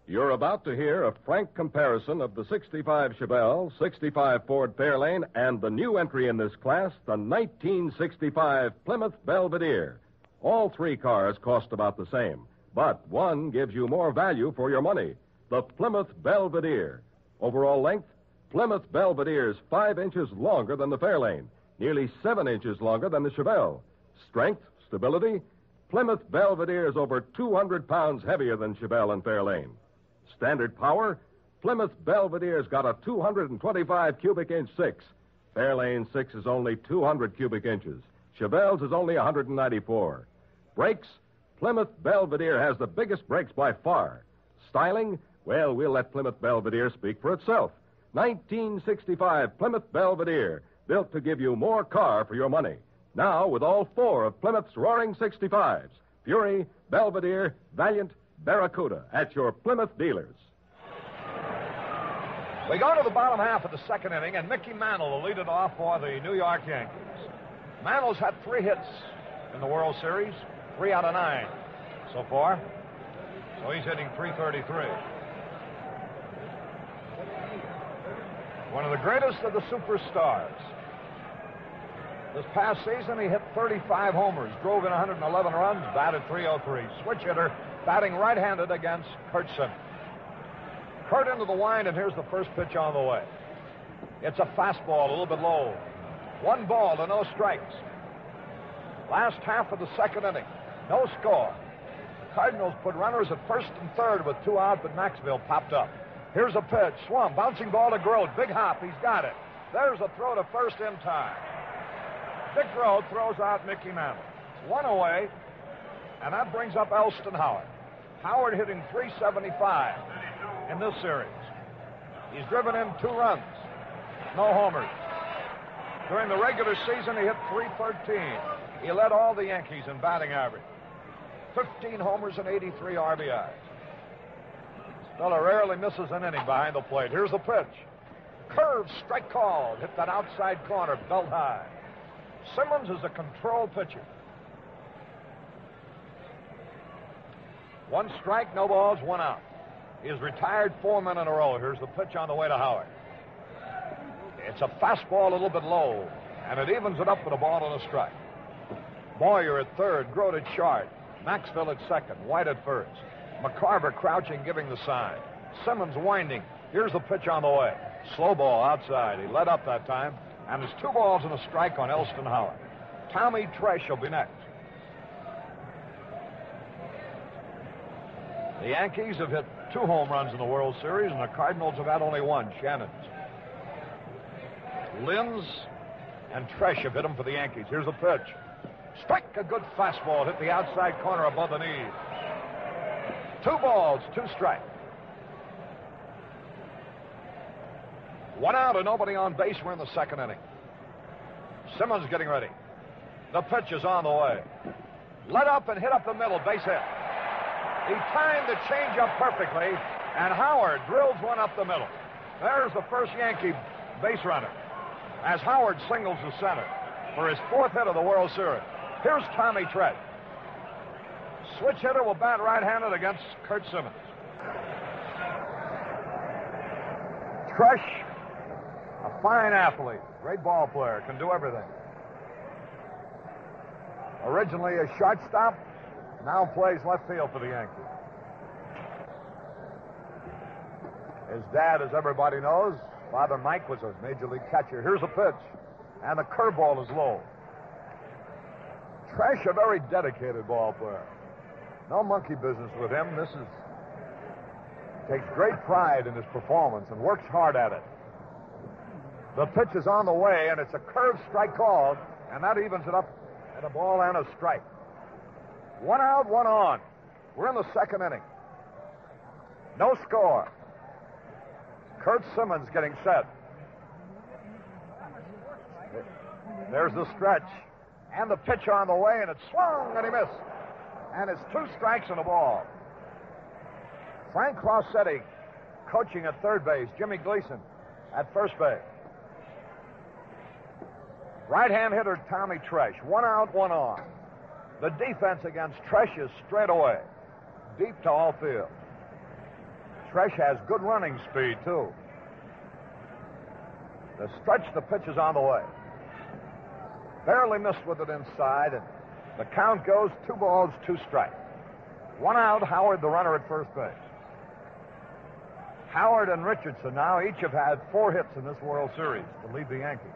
You're about to hear a frank comparison of the 65 Chevelle, 65 Ford Fairlane, and the new entry in this class, the 1965 Plymouth Belvedere. All 3 cars cost about the same, but one gives you more value for your money, the Plymouth Belvedere. Overall length, Plymouth Belvedere is 5 inches longer than the Fairlane, nearly 7 inches longer than the Chevelle. Strength, stability, Plymouth Belvedere is over 200 pounds heavier than Chevelle and Fairlane. Standard power, Plymouth Belvedere's got a 225 cubic inch 6. Fairlane 6 is only 200 cubic inches. Chevelle's is only 194. Brakes, Plymouth Belvedere has the biggest brakes by far. Styling, well, we'll let Plymouth Belvedere speak for itself. 1965 Plymouth Belvedere, built to give you more car for your money. Now, with all 4 of Plymouth's roaring 65s, Fury, Belvedere, Valiant, Barracuda, at your Plymouth dealers. We go to the bottom half of the 2nd inning, and Mickey Mantle will lead it off for the New York Yankees. Mantle's had 3 hits in the World Series, 3 out of 9 so far. So he's hitting .333. One of the greatest of the superstars. This past season, he hit 35 homers, drove in 111 runs, batted .303. Switch hitter, batting right-handed against Curt Simmons. Curt into the wind, and here's the first pitch on the way. It's a fastball, a little bit low. 1 ball to no strikes. Last half of the second inning, no score. The Cardinals put runners at first and third with 2 out, but Maxville popped up. Here's a pitch, swung, bouncing ball to Grote. Big hop, he's got it. There's a throw to first in time. Dick Grote throws out Mickey Mantle. 1 away, and that brings up Elston Howard. Howard hitting .375 in this series. He's driven in 2 runs, no homers. During the regular season, he hit .313. He led all the Yankees in batting average. 15 homers and 83 RBIs. This fella rarely misses an inning behind the plate. Here's the pitch. Curve, strike called. Hit that outside corner, belt high. Simmons is a control pitcher. 1 strike, no balls, 1 out. He has retired 4 men in a row. Here's the pitch on the way to Howard. It's a fastball a little bit low, and it evens it up with a ball and a strike. Boyer at third, Grote at short, Maxville at second, White at first. McCarver crouching, giving the sign. Simmons winding. Here's the pitch on the way. Slow ball outside. He led up that time, and there's 2 balls and a strike on Elston Howard. Tommy Tresh will be next. The Yankees have hit 2 home runs in the World Series, and the Cardinals have had only 1, Shannon's. Linz and Tresh have hit them for the Yankees. Here's the pitch. Strike, a good fastball, hit the outside corner above the knees. 2 balls, 2 strikes. 1 out and nobody on base. We're in the second inning. Simmons getting ready. The pitch is on the way. Let up and hit up the middle, base hit. He timed the changeup perfectly, and Howard drills one up the middle. There's the first Yankee base runner, as Howard singles the center for his 4th hit of the World Series. Here's Tommy Tresh. Switch hitter will bat right-handed against Curt Simmons. Tresh, a fine athlete, great ball player, can do everything. Originally a shortstop, now plays left field for the Yankees. His dad, as everybody knows, Father Mike, was a major league catcher. Here's a pitch, and the curveball is low. Tresh, a very dedicated ball player. No monkey business with him. Takes great pride in his performance and works hard at it. The pitch is on the way, and it's a curved strike called, and that evens it up at a ball and a strike. 1 out, 1 on. We're in the second inning. No score. Curt Simmons getting set. There's the stretch. And the pitch on the way, and it swung, and he missed. And it's 2 strikes and a ball. Frank Rossetti coaching at third base. Jimmy Gleason at first base. Right-hand hitter Tommy Tresh. 1 out, 1 on. The defense against Tresh is straight away, deep to all field. Tresh has good running speed, too. The stretch, the pitch is on the way. Barely missed with it inside, and the count goes 2 balls, 2 strikes. 1 out, Howard, the runner at first base. Howard and Richardson now each have had 4 hits in this World Series to lead the Yankees.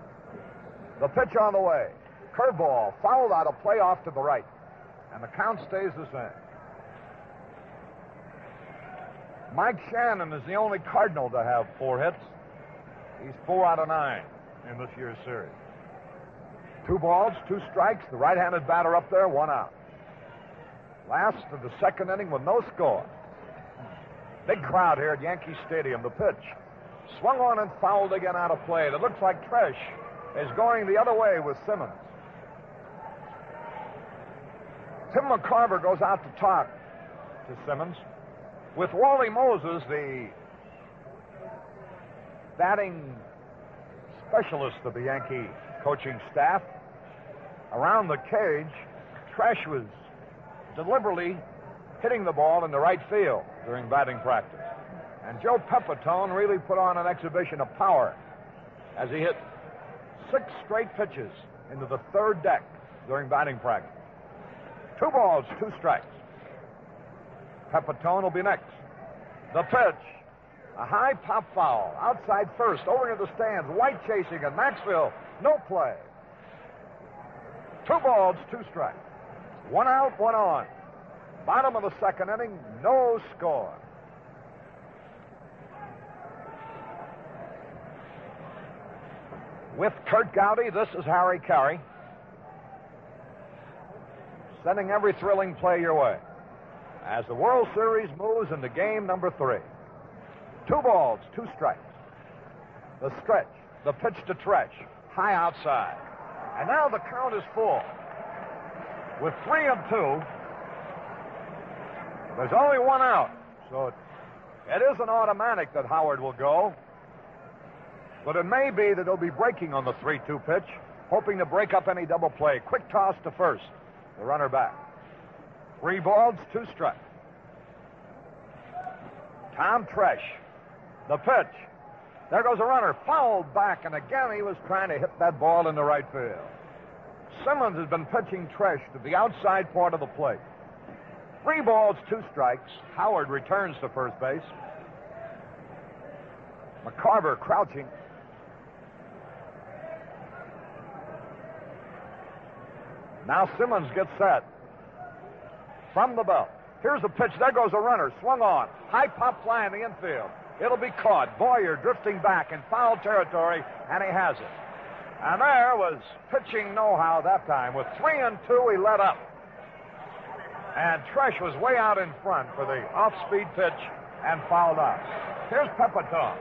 The pitch on the way. Curveball, fouled out, a play off to the right. And the count stays the same. Mike Shannon is the only Cardinal to have 4 hits. He's 4 out of 9 in this year's series. 2 balls, 2 strikes. The right-handed batter up there, 1 out. Last of the second inning with no score. Big crowd here at Yankee Stadium. The pitch swung on and fouled again out of play. It looks like Tresh is going the other way with Simmons. Tim McCarver goes out to talk to Simmons. With Wally Moses, the batting specialist of the Yankee coaching staff, around the cage, Tresh was deliberately hitting the ball in the right field during batting practice. And Joe Pepitone really put on an exhibition of power as he hit 6 straight pitches into the third deck during batting practice. 2 balls, 2 strikes. Pepitone will be next. The pitch. A high pop foul. Outside first. Over into the stands. White chasing it. Maxfield. No play. 2 balls, 2 strikes. 1 out, 1 on. Bottom of the second inning. No score. With Curt Gowdy, this is Harry Carey. Sending every thrilling play your way as the World Series moves into game number 3. 2 balls, 2 strikes. The stretch, the pitch to Tresh, high outside. And now the count is full. With 3 and 2, there's only 1 out. So it isn't automatic that Howard will go. But it may be that he'll be breaking on the 3-2 pitch, hoping to break up any double play. Quick toss to first. The runner back. 3 balls, 2 strikes. Tom Tresh. The pitch. There goes a runner. Fouled back, and again he was trying to hit that ball into right field. Simmons has been pitching Tresh to the outside part of the plate. 3 balls, 2 strikes. Howard returns to first base. McCarver crouching. Now Simmons gets set. From the belt. Here's a pitch. There goes a runner. Swung on. High pop fly in the infield. It'll be caught. Boyer drifting back in foul territory, and he has it. And there was pitching know-how that time. With 3 and 2, he let up. And Tresh was way out in front for the off-speed pitch and fouled out. Here's Pepitone.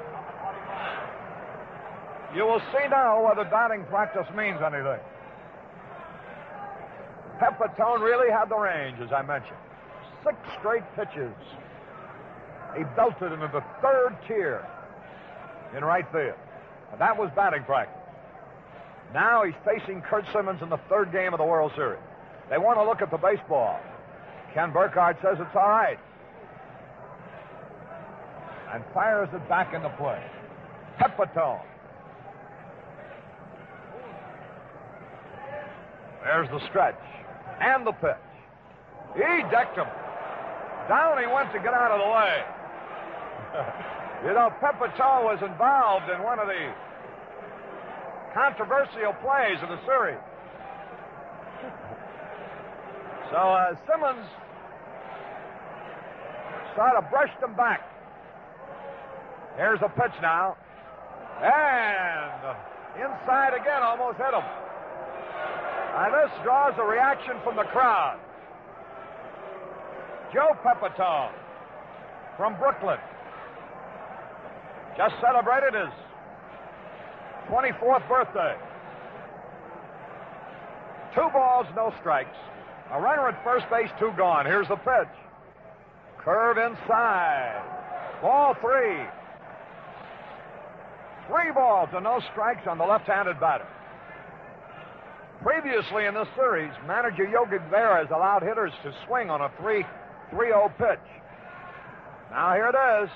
You will see now whether batting practice means anything. Pepitone really had the range, as I mentioned. 6 straight pitches. He belted into the 3rd tier in right field. And that was batting practice. Now he's facing Curt Simmons in the 3rd game of the World Series. They want to look at the baseball. Ken Burkhardt says it's all right. And fires it back into play. Pepitone. There's the stretch. And the pitch. He decked him. Down he went to get out of the way. You know, Pepitone was involved in one of the controversial plays of the series. So Simmons sort of brushed him back. Here's a pitch now. And inside again, almost hit him. And this draws a reaction from the crowd. Joe Pepitone from Brooklyn just celebrated his 24th birthday. 2 balls, no strikes. A runner at first base, 2 gone. Here's the pitch. Curve inside. Ball 3. 3 balls and no strikes on the left-handed batter. Previously in this series, manager Yogi Berra has allowed hitters to swing on a 3-0 pitch. Now here it is.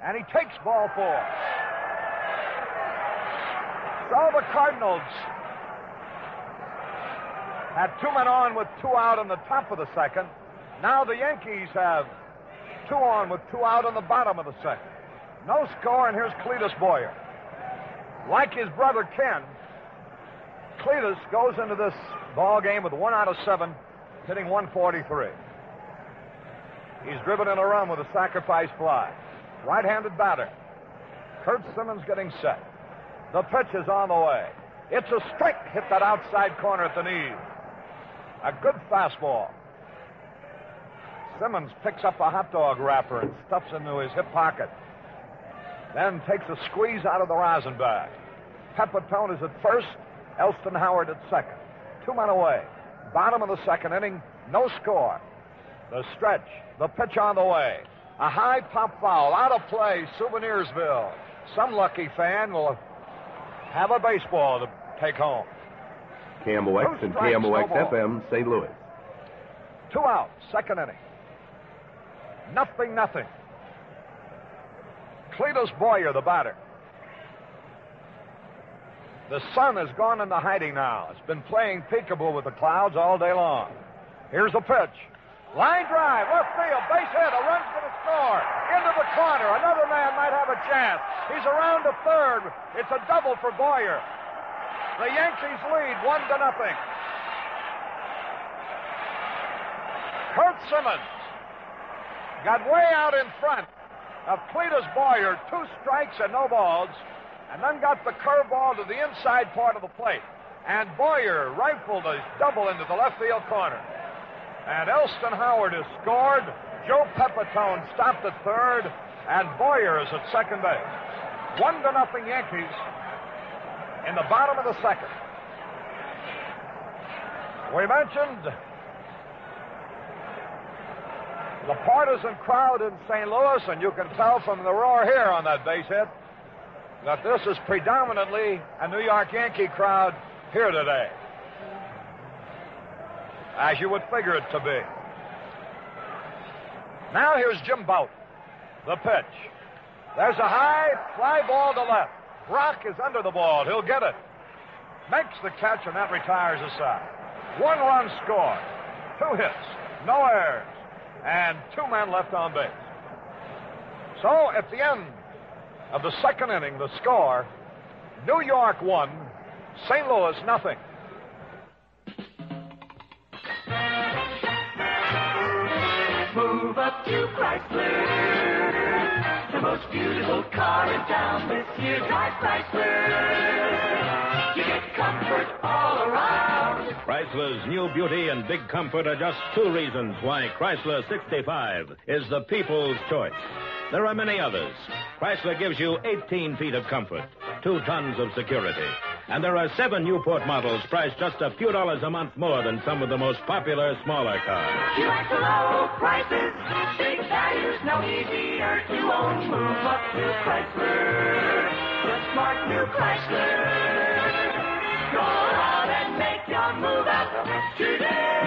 And he takes ball 4. So the Cardinals had 2 men on with 2 out in the top of the second. Now the Yankees have 2 on with 2 out in the bottom of the second. No score, and here's Cletus Boyer. Like his brother Ken, Cletus goes into this ball game with 1 out of 7, hitting 143. He's driven in a run with a sacrifice fly. Right-handed batter. Curt Simmons getting set. The pitch is on the way. It's a strike. Hit that outside corner at the knees. A good fastball. Simmons picks up a hot dog wrapper and stuffs into his hip pocket. Then takes a squeeze out of the rosin bag. Pepitone is at first. Elston Howard at second. 2 men away. Bottom of the second inning. No score. The stretch. The pitch on the way. A high pop foul. Out of play. Souvenirsville. Some lucky fan will have a baseball to take home. KMOX and KMOX FM, St. Louis. 2 out. Second inning. 0-0. Cletus Boyer, the batter. The sun has gone into hiding now. It's been playing peekaboo with the clouds all day long. Here's the pitch. Line drive, left field, base hit, a run's going to score. Into the corner, another man might have a chance. He's around to third. It's a double for Boyer. The Yankees lead 1-0. Kurt Simmons got way out in front of Cletus Boyer, 2 strikes and no balls, and then got the curveball to the inside part of the plate. And Boyer rifled a double into the left field corner. And Elston Howard has scored. Joe Pepitone stopped at third, and Boyer is at second base. 1-0 Yankees in the bottom of the second. We mentioned the partisan crowd in St. Louis, and you can tell from the roar here on that base hit that this is predominantly a New York Yankee crowd here today, as you would figure it to be. Now here's Jim Bouton. The pitch. There's a high fly ball to left. Brock is under the ball. He'll get it. Makes the catch, and that retires the side. 1 run score. 2 hits. No errors. And 2 men left on base. So at the end of the second inning, the score, New York 1, St. Louis nothing. Move up to Chrysler. The most beautiful car in town this year. Drive Chrysler. You get comfort all around. Chrysler's new beauty and big comfort are just 2 reasons why Chrysler 65 is the people's choice. There are many others. Chrysler gives you 18 feet of comfort, 2 tons of security. And there are 7 Newport models priced just a few dollars a month more than some of the most popular smaller cars. You like the low prices, big values, no easier to own. Move up to Chrysler, the smart new Chrysler. Go out and make your move out today.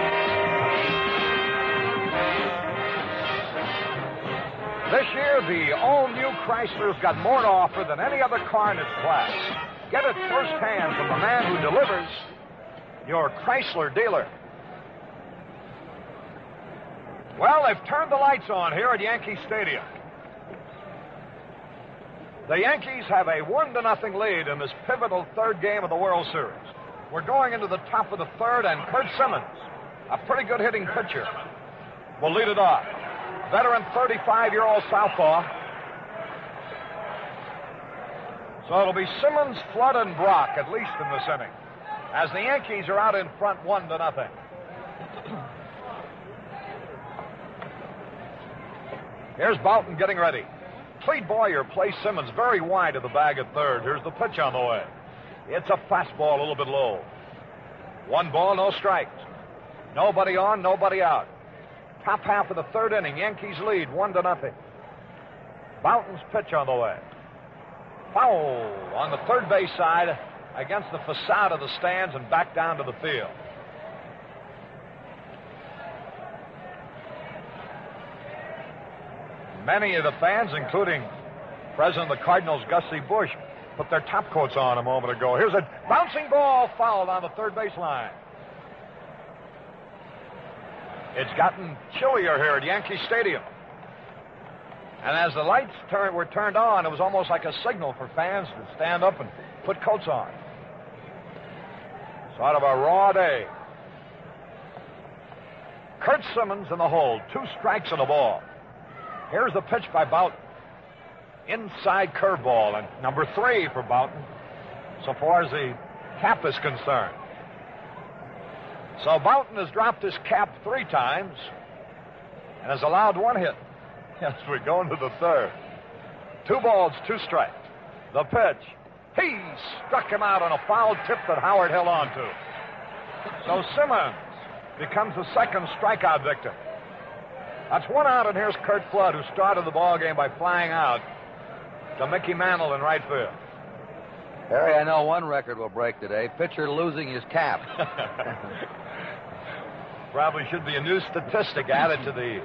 This year, the all-new Chrysler's got more to offer than any other car in its class. Get it firsthand from the man who delivers, your Chrysler dealer. Well, they've turned the lights on here at Yankee Stadium. The Yankees have a 1-0 lead in this pivotal 3rd game of the World Series. We're going into the top of the 3rd, and Kurt Simmons, a pretty good hitting pitcher, will lead it off. Veteran 35-year-old southpaw. So it'll be Simmons, Flood, and Brock, at least in this inning, as the Yankees are out in front 1-0. Here's Bouton getting ready. Clete Boyer plays Simmons very wide of the bag at third. Here's the pitch on the way. It's a fastball a little bit low. 1 ball, no strikes. Nobody on, nobody out. Top half of the 3rd inning, Yankees lead 1-0. Bouton's pitch on the way. Foul on the 3rd base side against the facade of the stands and back down to the field. Many of the fans, including President of the Cardinals, Gussie Bush, put their top coats on a moment ago. Here's a bouncing ball fouled on the 3rd base line. It's gotten chillier here at Yankee Stadium. And as the lights were turned on, it was almost like a signal for fans to stand up and put coats on. Sort of a raw day. Kurt Simmons in the hole, 2 strikes and a ball. Here's the pitch by Bouton. Inside curveball, and number 3 for Bouton, so far as the cap is concerned. So Bouton has dropped his cap 3 times and has allowed 1 hit. Yes, we're going to the 3rd. 2 balls, 2 strikes. The pitch. He struck him out on a foul tip that Howard held on to. So Simmons becomes the 2nd strikeout victim. That's 1 out, and here's Curt Flood, who started the ball game by flying out to Mickey Mantle in right field. Harry, I know one record will break today. Pitcher losing his cap. Probably should be a new statistic added to the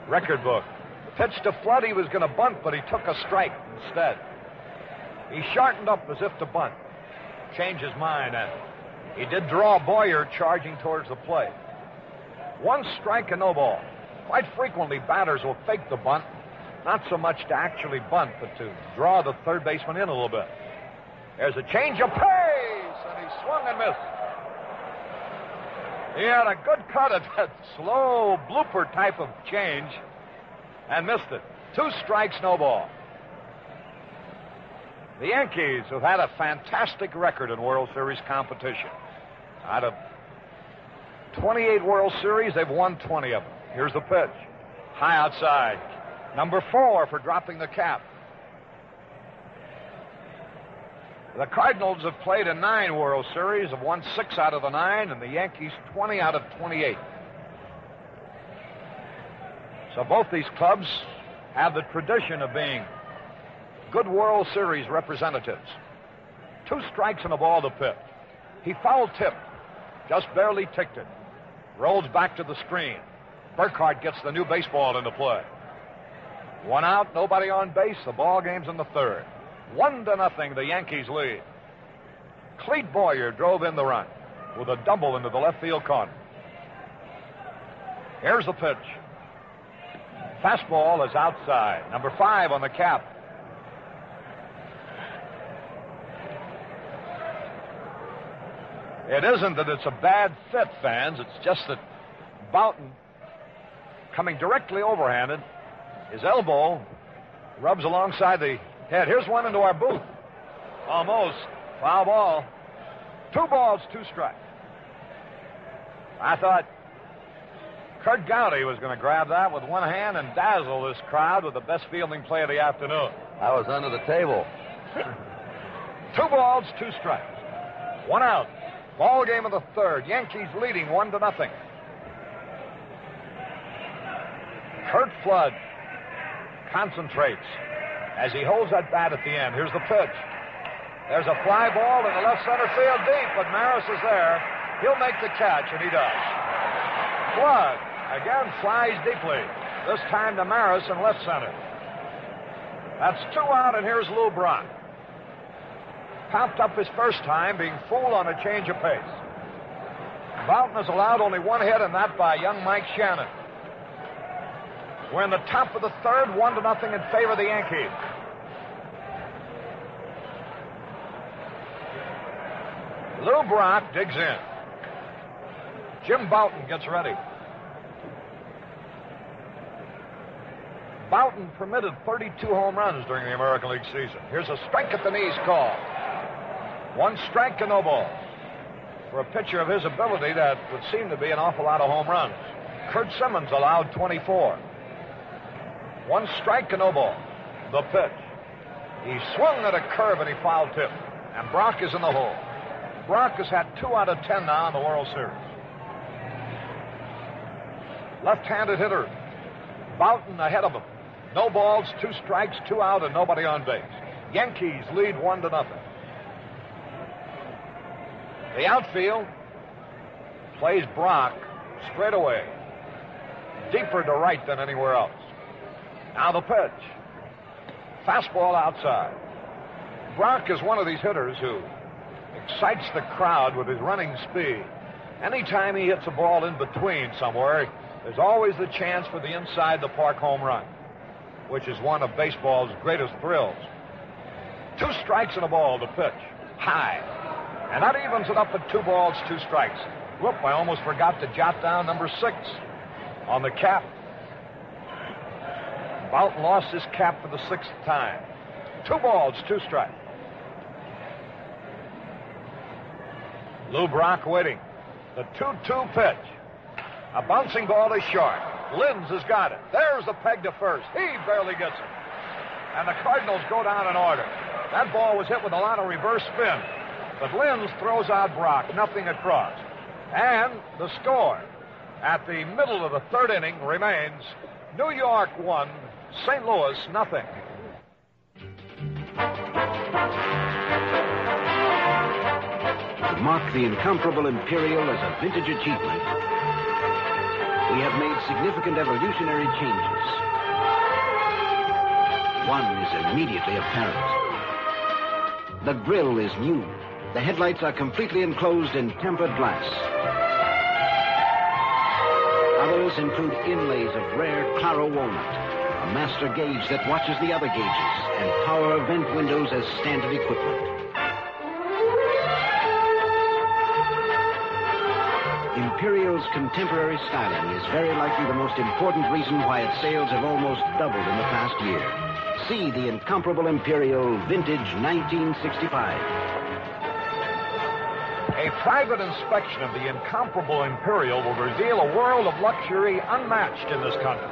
record book. Pitch to Flood, he was going to bunt, but he took a strike instead. He shortened up as if to bunt. change his mind, and he did draw Boyer charging towards the plate. 1 strike and no ball. Quite frequently, batters will fake the bunt, not so much to actually bunt, but to draw the third baseman in a little bit. There's a change of pace, and he swung and missed. He had a good cut at that slow blooper type of change and missed it. 2 strikes, no ball. The Yankees have had a fantastic record in World Series competition. Out of 28 World Series, they've won 20 of them. Here's the pitch. High outside. Number 4 for dropping the cap. The Cardinals have played in 9 World Series, have won 6 out of the 9, and the Yankees 20 out of 28. So both these clubs have the tradition of being good World Series representatives. 2 strikes and a ball to pitch. He foul tipped, just barely ticked it. Rolls back to the screen. Burkhardt gets the new baseball into play. 1 out, nobody on base. The ball game's in the 3rd. 1-0, the Yankees lead. Clete Boyer drove in the run with a double into the left field corner. Here's the pitch. Fastball is outside. Number 5 on the cap. It isn't that it's a bad fit, fans. It's just that Boughton, coming directly overhanded, his elbow rubs alongside the head. Here's one into our booth. Almost. Foul ball. 2 balls, 2 strikes. I thought Kurt Gowdy was going to grab that with one hand and dazzle this crowd with the best fielding play of the afternoon. I was under the table. 2 balls, 2 strikes. 1 out. Ball game of the 3rd. Yankees leading 1-0. Curt Flood concentrates as he holds that bat at the end. Here's the pitch. There's a fly ball in the left center field deep, but Maris is there. He'll make the catch, and he does. Flood again flies deeply, this time to Maris in left center. That's 2 out, and here's Lou Brock. Popped up his first time, being fooled on a change of pace. Boughton has allowed only 1 hit, and that by young Mike Shannon. We're in the top of the 3rd, 1-0 in favor of the Yankees. Lou Brock digs in. Jim Boughton gets ready. Boughton permitted 32 home runs during the American League season. Here's a strike at the knees call. 1 strike and no ball. For a pitcher of his ability, that would seem to be an awful lot of home runs. Curt Simmons allowed 24. 1 strike and no ball. The pitch. He swung at a curve and he foul tipped. And Brock is in the hole. Brock has had 2 out of 10 now in the World Series. Left-handed hitter. Boughton ahead of him. No balls, 2 strikes, 2 out, and nobody on base. Yankees lead 1-0. The outfield plays Brock straight away. Deeper to right than anywhere else. Now the pitch. Fastball outside. Brock is one of these hitters who excites the crowd with his running speed. Anytime he hits a ball in between somewhere, there's always the chance for the inside the park home run, which is one of baseball's greatest thrills. 2 strikes and a ball to pitch. High. And that evens it up at 2 balls, 2 strikes. Whoop, I almost forgot to jot down number 6 on the cap. Boughton lost his cap for the 6th time. 2 balls, 2 strikes. Lou Brock waiting. The 2-2 pitch. A bouncing ball is short. Linz has got it. There's the peg to first. He barely gets it. And the Cardinals go down in order. That ball was hit with a lot of reverse spin. But Linz throws out Brock, nothing across. And the score at the middle of the 3rd inning remains New York 1, St. Louis nothing. To mark the incomparable Imperial as a vintage achievement, we have made significant evolutionary changes. One is immediately apparent. The grill is new. The headlights are completely enclosed in tempered glass. Others include inlays of rare claro walnut, a master gauge that watches the other gauges, and power vent windows as standard equipment. Imperial's contemporary styling is very likely the most important reason why its sales have almost doubled in the past year. See the incomparable Imperial Vintage 1965. A private inspection of the incomparable Imperial will reveal a world of luxury unmatched in this country.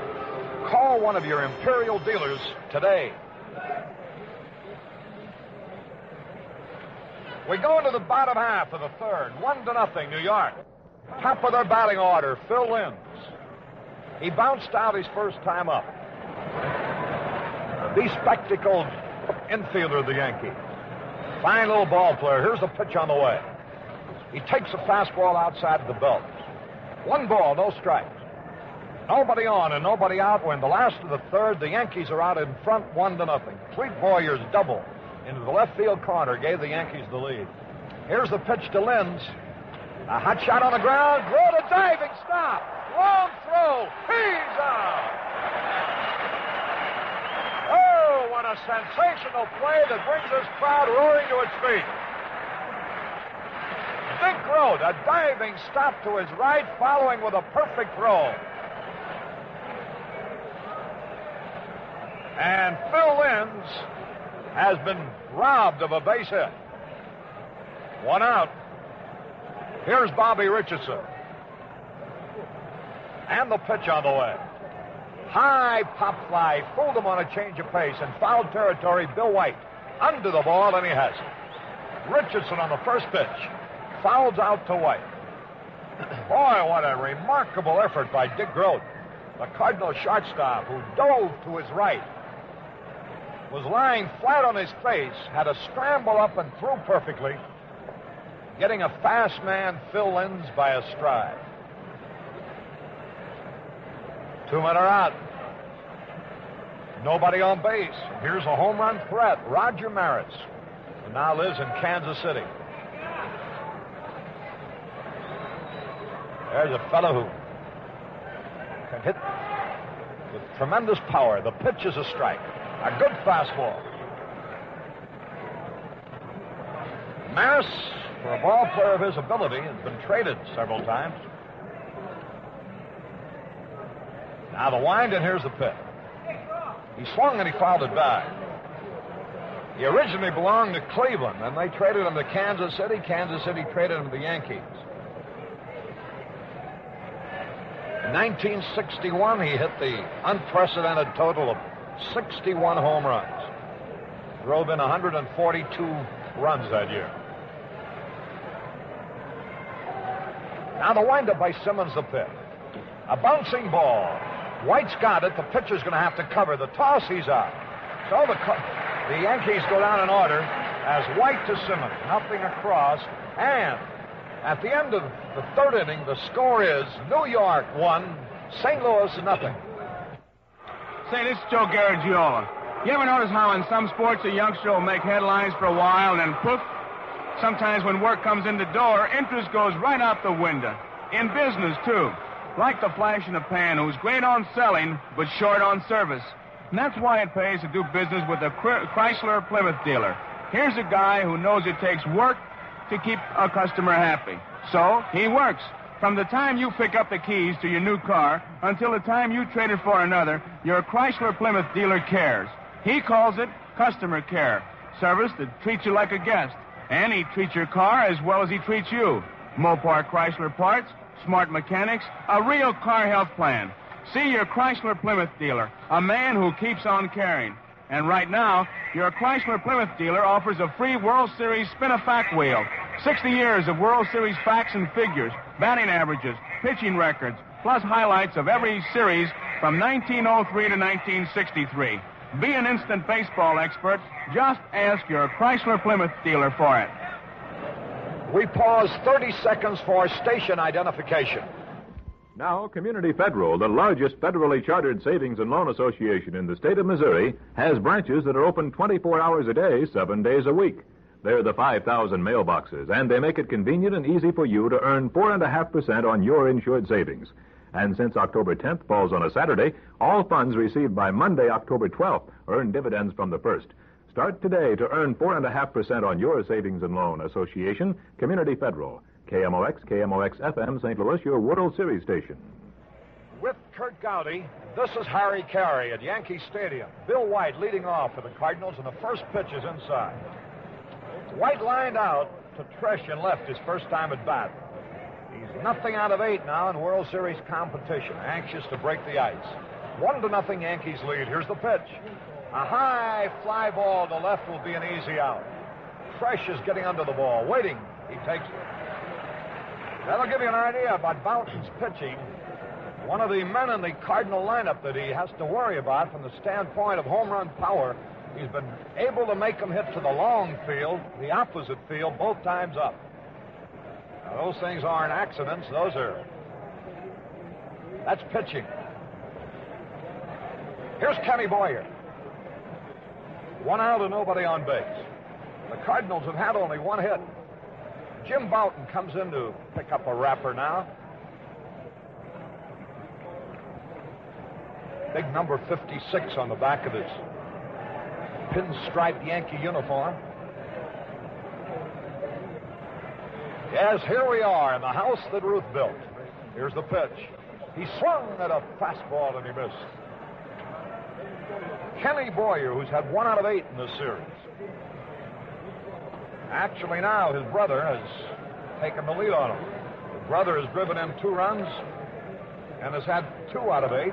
Call one of your Imperial dealers today. We go into the bottom half of the third. 1-0, New York. Top of their batting order, Phil Linz. He bounced out his first time up. The bespectacled infielder of the Yankees. Fine little ball player. Here's the pitch on the way. He takes a fastball outside of the belt. 1 ball, no strikes. Nobody on and nobody out. When the last of the third, the Yankees are out in front 1-0. Clete Boyer's double into the left field corner gave the Yankees the lead. Here's the pitch to Linz. A hot shot on the ground. Throw to diving stop. Long throw. He's out. Oh, what a sensational play that brings this crowd roaring to its feet. Dick Grote, a diving stop to his right, following with a perfect throw. And Phil Linz has been robbed of a base hit. 1 out. Here's Bobby Richardson. And the pitch on the way. High pop fly. Fooled him on a change of pace. In foul territory, Bill White under the ball, and he has it. Richardson on the first pitch. Fouls out to White. Boy, what a remarkable effort by Dick Grote. The Cardinal shortstop who dove to his right. Was lying flat on his face. Had to scramble up and threw perfectly. Getting a fast man, Phil Linz, by a stride. 2 men are out. Nobody on base. Here's a home run threat, Roger Maris, who now lives in Kansas City. There's a fellow who can hit with tremendous power. The pitch is a strike. A good fastball. Maris, for a ball player of his ability, has been traded several times. Now the wind, and here's the pitch. He swung and he fouled it back. He originally belonged to Cleveland, and they traded him to Kansas City. Kansas City traded him to the Yankees. In 1961, he hit the unprecedented total of 61 home runs. Drove in 142 runs that year. Now the windup by Simmons, the pitch. A bouncing ball. White's got it. The pitcher's going to have to cover. The toss, he's out. So the Yankees go down in order as White to Simmons. Nothing across. And at the end of the third inning, the score is New York 1, St. Louis 0. Say, this is Joe Garagiola. You ever notice how in some sports a youngster will make headlines for a while and then poof? Sometimes when work comes in the door, interest goes right out the window. In business, too. Like the flash in the pan, who's great on selling, but short on service. And that's why it pays to do business with a Chrysler Plymouth dealer. Here's a guy who knows it takes work to keep a customer happy. So, he works. From the time you pick up the keys to your new car until the time you trade it for another, your Chrysler Plymouth dealer cares. He calls it customer care. Service that treats you like a guest. And he treats your car as well as he treats you. Mopar Chrysler parts, smart mechanics, a real car health plan. See your Chrysler Plymouth dealer, a man who keeps on caring. And right now, your Chrysler Plymouth dealer offers a free World Series spin-a-fact wheel. 60 years of World Series facts and figures, batting averages, pitching records, plus highlights of every series from 1903 to 1963. Be an instant baseball expert. Just ask your Chrysler Plymouth dealer for it. We pause 30 seconds for station identification. Now, Community Federal, the largest federally chartered savings and loan association in the state of Missouri, has branches that are open 24 hours a day, 7 days a week. They're the 5,000 mailboxes, and they make it convenient and easy for you to earn 4.5% on your insured savings. And since October 10th falls on a Saturday, all funds received by Monday, October 12th, earn dividends from the 1st. Start today to earn 4.5% on your Savings and Loan Association, Community Federal. KMOX-FM, St. Louis, your World Series station. With Curt Gowdy, this is Harry Carey at Yankee Stadium. Bill White leading off for the Cardinals, and the first pitch is inside. White lined out to Tresh and left his first time at bat. He's nothing out of 8 now in World Series competition, anxious to break the ice. 1-0 Yankees lead. Here's the pitch. A high fly ball to left will be an easy out. Tresh is getting under the ball, waiting. He takes it. That'll give you an idea about Bouton's pitching. One of the men in the Cardinal lineup that he has to worry about from the standpoint of home run power. He's been able to make them hit to the long field, the opposite field, both times up. Now, those things aren't accidents. That's pitching. Here's Kenny Boyer. 1 out and nobody on base. The Cardinals have had only 1 hit. Jim Bouton comes in to pick up a wrapper now. Big number 56 on the back of his pinstriped Yankee uniform. Yes, here we are in the house that Ruth built. Here's the pitch. He swung at a fastball and he missed. Kenny Boyer, who's had 1 out of 8 in this series. Actually, now his brother has taken the lead on him. His brother has driven in 2 runs and has had 2 out of 8.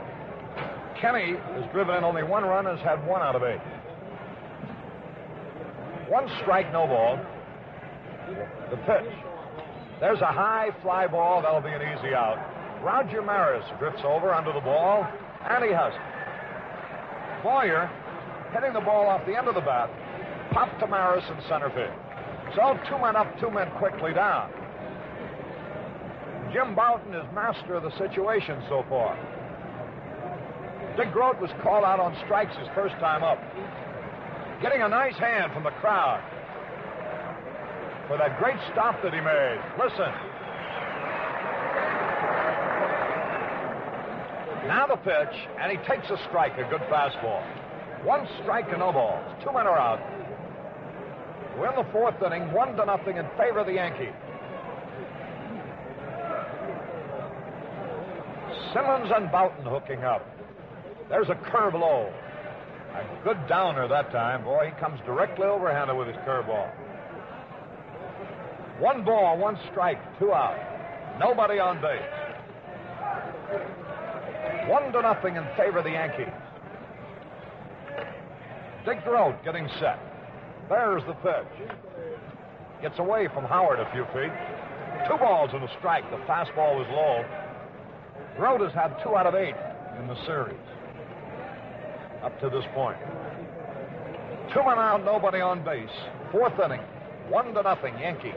Kenny has driven in only 1 run and has had 1 out of 8. 1 strike, no ball. The pitch. There's a high fly ball. That'll be an easy out. Roger Maris drifts over under the ball, and he has it. Boyer, hitting the ball off the end of the bat, popped to Maris in center field. So 2 men up, 2 men quickly down. Jim Bouton is master of the situation so far. Dick Grote was called out on strikes his first time up. Getting a nice hand from the crowd for that great stop that he made. Listen. Now the pitch, and he takes a strike, a good fastball. 1 strike and no balls. 2 men are out. We're in the 4th inning, 1-0 in favor of the Yankees. Simmons and Bouton hooking up. There's a curve low. A good downer that time. Boy, he comes directly overhanded with his curveball. 1 ball, 1 strike, 2 out. Nobody on base. 1-0 in favor of the Yankees. Dick Grote getting set. There's the pitch. Gets away from Howard a few feet. 2 balls and a strike. The fastball was low. Grote has had 2 out of 8 in the series up to this point. 2 men out, nobody on base. 4th inning, 1-0 Yankee.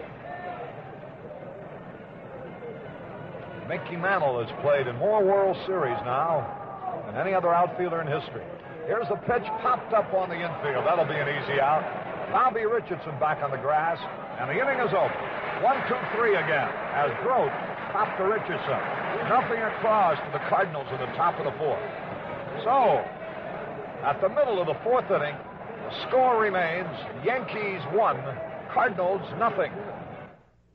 Mickey Mantle has played in more World Series now than any other outfielder in history. Here's the pitch, popped up on the infield. That'll be an easy out. Bobby Richardson back on the grass, and the inning is over. 1-2-3 again as Grote popped to Richardson. Nothing across to the Cardinals in the top of the 4th. So, at the middle of the 4th inning, the score remains Yankees 1, Cardinals nothing.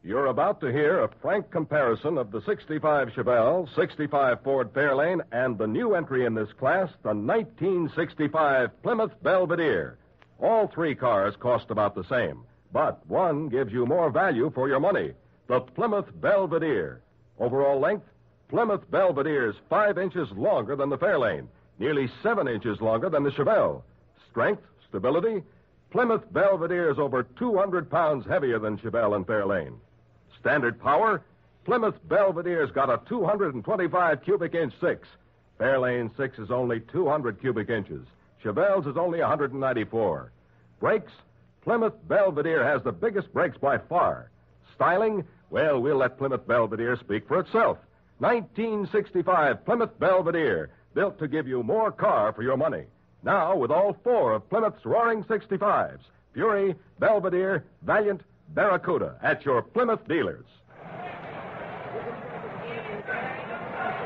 You're about to hear a frank comparison of the 65 Chevelle, 65 Ford Fairlane, and the new entry in this class, the 1965 Plymouth Belvedere. All 3 cars cost about the same, but one gives you more value for your money, the Plymouth Belvedere. Overall length, Plymouth Belvedere's 5 inches longer than the Fairlane, nearly 7 inches longer than the Chevelle. Strength, stability, Plymouth Belvedere is over 200 pounds heavier than Chevelle and Fairlane. Standard power, Plymouth Belvedere's got a 225 cubic inch 6. Fairlane 6 is only 200 cubic inches. Chevelle's is only 194. Brakes, Plymouth Belvedere has the biggest brakes by far. Styling, well, we'll let Plymouth Belvedere speak for itself. 1965 Plymouth Belvedere, built to give you more car for your money. Now, with all 4 of Plymouth's Roaring 65s, Fury, Belvedere, Valiant, Barracuda at your Plymouth dealers.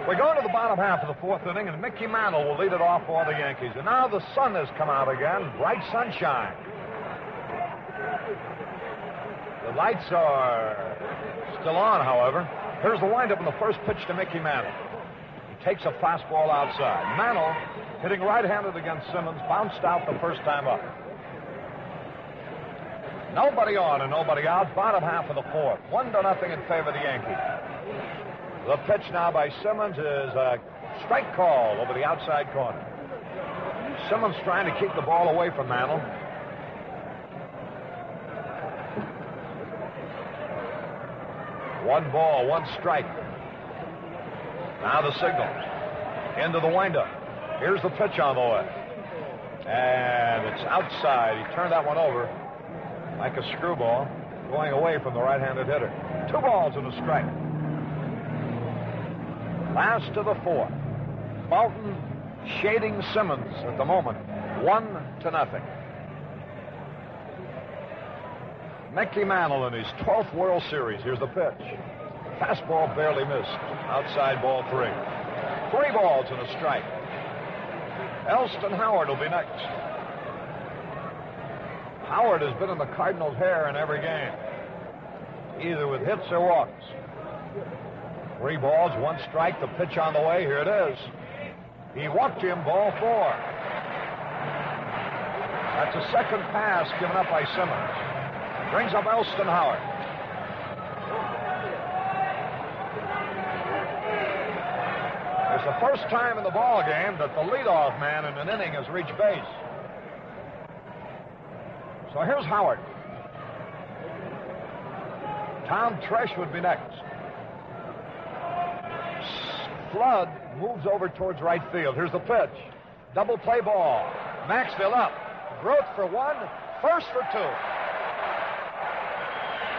We go to the bottom half of the fourth inning, and Mickey Mantle will lead it off for the Yankees. And now the sun has come out again, bright sunshine. The lights are still on, however. Here's the windup in the first pitch to Mickey Mantle. He takes a fastball outside. Mantle, hitting right-handed against Simmons, bounced out the first time up. Nobody on and nobody out. Bottom half of the fourth. 1-0 in favor of the Yankees. The pitch now by Simmons is a strike call over the outside corner. Simmons trying to keep the ball away from Mantle. One ball, one strike. Now the signal. Into the windup. Here's the pitch on the way. And it's outside. He turned that one over like a screwball, going away from the right-handed hitter. 2 balls and a strike. Last of the fourth. Moulton shading Simmons at the moment. 1-0. Mickey Mantle in his 12th World Series. Here's the pitch. Fastball barely missed. Outside ball 3. 3 balls and a strike. Elston Howard will be next. Howard has been in the Cardinals' hair in every game, either with hits or walks. 3 balls, 1 strike. The pitch on the way. Here it is. He walked him, ball 4. That's a second pass given up by Simmons. Brings up Elston Howard. It's the first time in the ball game that the leadoff man in an inning has reached base. So here's Howard. Tom Tresh would be next. Flood moves over towards right field. Here's the pitch. Double play ball. Maxfield up. Groth for 1. First for 2.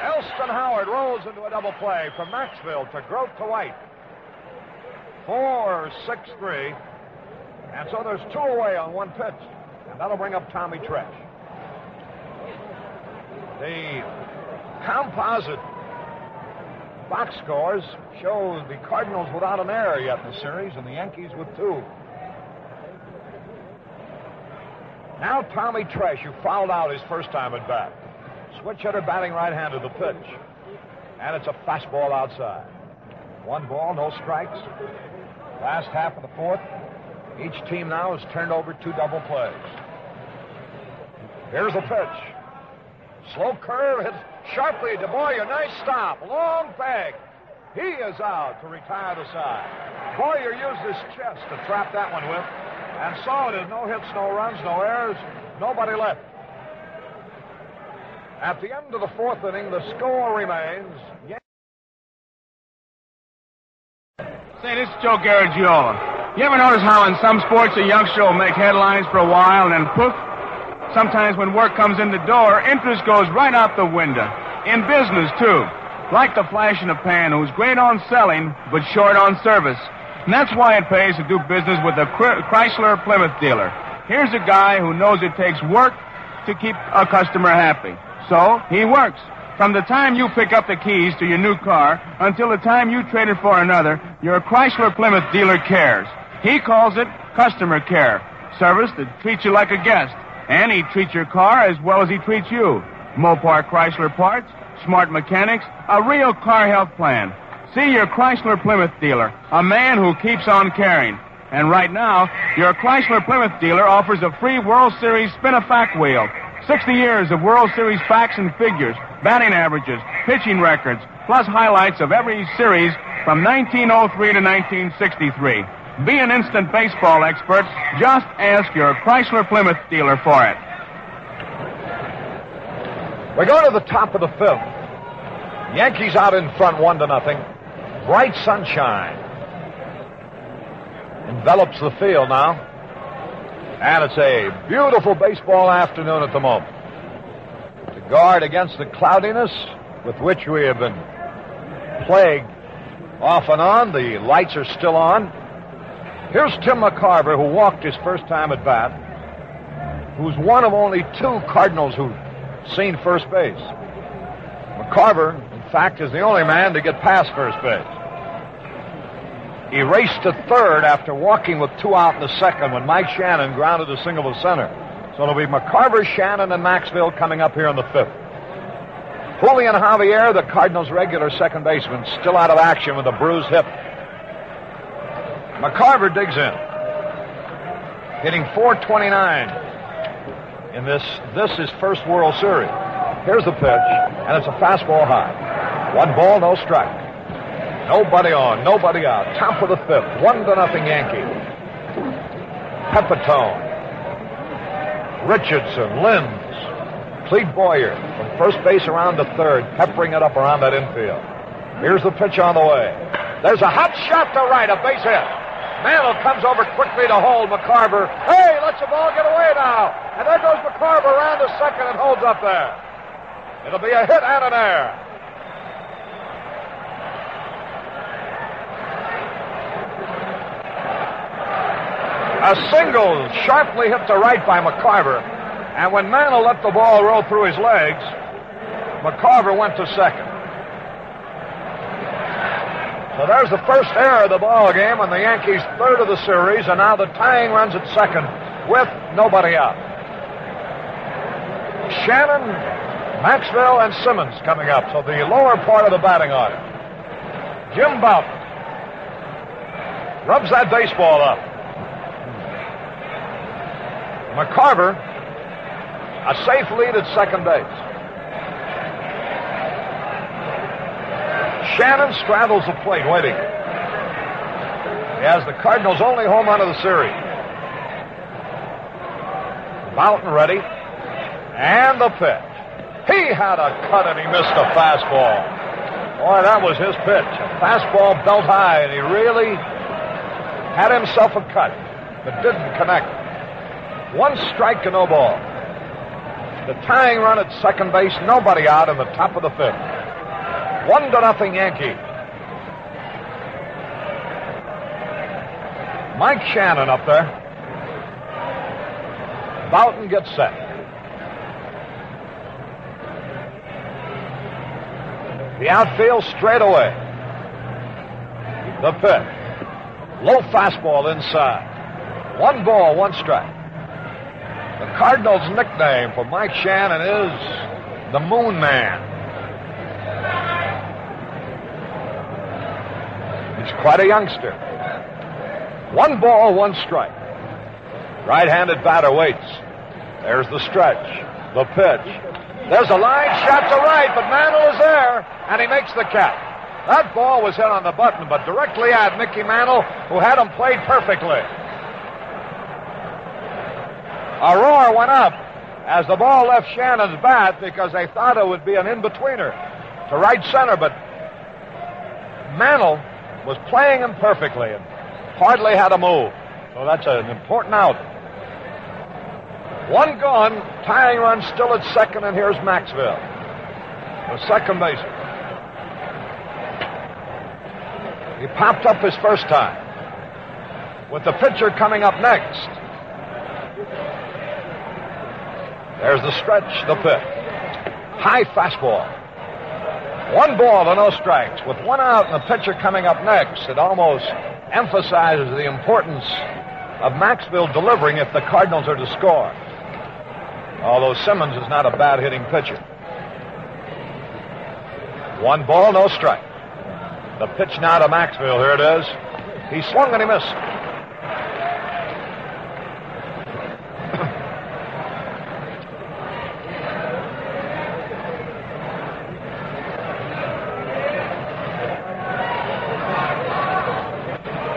Elston Howard rolls into a double play from Maxfield to Groth to White. 4-6-3. And so there's 2 away on 1 pitch. And that'll bring up Tommy Tresh. The composite box scores show the Cardinals without an error yet in the series, and the Yankees with 2. Now Tommy Tresh, who fouled out his first time at bat. Switch hitter batting right-handed, the pitch. And it's a fastball outside. 1 ball, no strikes. Last half of the fourth. Each team now has turned over 2 double plays. Here's the pitch. Slow curve, hits sharply to Boyer. Nice stop. Long peg. He is out to retire the side. Boyer used his chest to trap that one with. And so it is. No hits, no runs, no errors. Nobody left. At the end of the fourth inning, the score remains. Say, this is Joe Garagiola. You ever notice how in some sports a youngster will make headlines for a while and then poof? Sometimes when work comes in the door, interest goes right out the window. In business, too. Like the flash in the pan, who's great on selling, but short on service. And that's why it pays to do business with a Chrysler Plymouth dealer. Here's a guy who knows it takes work to keep a customer happy. So, he works. From the time you pick up the keys to your new car until the time you trade it for another, your Chrysler Plymouth dealer cares. He calls it customer care. Service that treats you like a guest. And he treats your car as well as he treats you. Mopar Chrysler parts, smart mechanics, a real car health plan. See your Chrysler Plymouth dealer, a man who keeps on caring. And right now, your Chrysler Plymouth dealer offers a free World Series spin-a-fact wheel. 60 years of World Series facts and figures, batting averages, pitching records, plus highlights of every series from 1903 to 1963. Be an instant baseball expert. Just ask your Chrysler Plymouth dealer for it. We go to the top of the 5th. Yankees out in front 1-0. Bright sunshine envelops the field now. And it's a beautiful baseball afternoon at the moment. To guard against the cloudiness with which we have been plagued off and on, the lights are still on. Here's Tim McCarver, who walked his first time at bat, who's one of only 2 Cardinals who seen first base. McCarver, in fact, is the only man to get past first base. He raced to third after walking with 2 out in the second when Mike Shannon grounded a single to center. So it'll be McCarver, Shannon, and Maxville coming up here in the 5th. Julian Javier, the Cardinals' regular second baseman, still out of action with a bruised hip. McCarver digs in, hitting .429 in this his first World Series. Here's the pitch, and it's a fastball high. 1 ball, no strike. Nobody on, nobody out. Top of the 5th, 1-0 Yankee. Pepitone, Richardson, Linds, Clete Boyer from first base around to third, peppering it up around that infield. Here's the pitch on the way. There's a hot shot to right, a base hit. Mantle comes over quickly to hold McCarver. Hey, lets the ball get away now. And there goes McCarver around to second and holds up there. It'll be a hit and an error. A single sharply hit to right by McCarver. And when Mantle let the ball roll through his legs, McCarver went to second. So there's the first error of the ball game, and the Yankees' third of the series, and now the tying runs at second with nobody out. Shannon, Maxville, and Simmons coming up, so the lower part of the batting order. Jim Boughton rubs that baseball up. McCarver, a safe lead at second base. Shannon straddles the plate, waiting. He has the Cardinals' only home run of the series. Boughton ready. And the pitch. He had a cut and he missed a fastball. Boy, that was his pitch. A fastball belt high, and he really had himself a cut, but didn't connect. 1 strike and no ball. The tying run at second base, nobody out in the top of the 5th. 1-0 Yankee. Mike Shannon up there. Boughton gets set. The outfield straight away. The pitch. Low fastball inside. 1 ball, 1 strike. The Cardinals' nickname for Mike Shannon is the Moon Man. He's quite a youngster. 1 ball, 1 strike. Right-handed batter waits. There's the stretch. The pitch. There's a line shot to right, but Mantle is there, and he makes the catch. That ball was hit on the button, but directly at Mickey Mantle, who had him played perfectly. A roar went up as the ball left Shannon's bat because they thought it would be an in-betweener to right center, but Mantle was playing him perfectly and hardly had a move. So that's an important out. 1 gone, tying run still at second, and here's Maxville, the second baseman. He popped up his first time. With the pitcher coming up next. There's the stretch, the pitch. High fastball. 1 ball to no strikes. With 1 out and the pitcher coming up next, it almost emphasizes the importance of Maxville delivering if the Cardinals are to score. Although Simmons is not a bad hitting pitcher. 1 ball, no strike. The pitch now to Maxville. Here it is. He swung and he missed.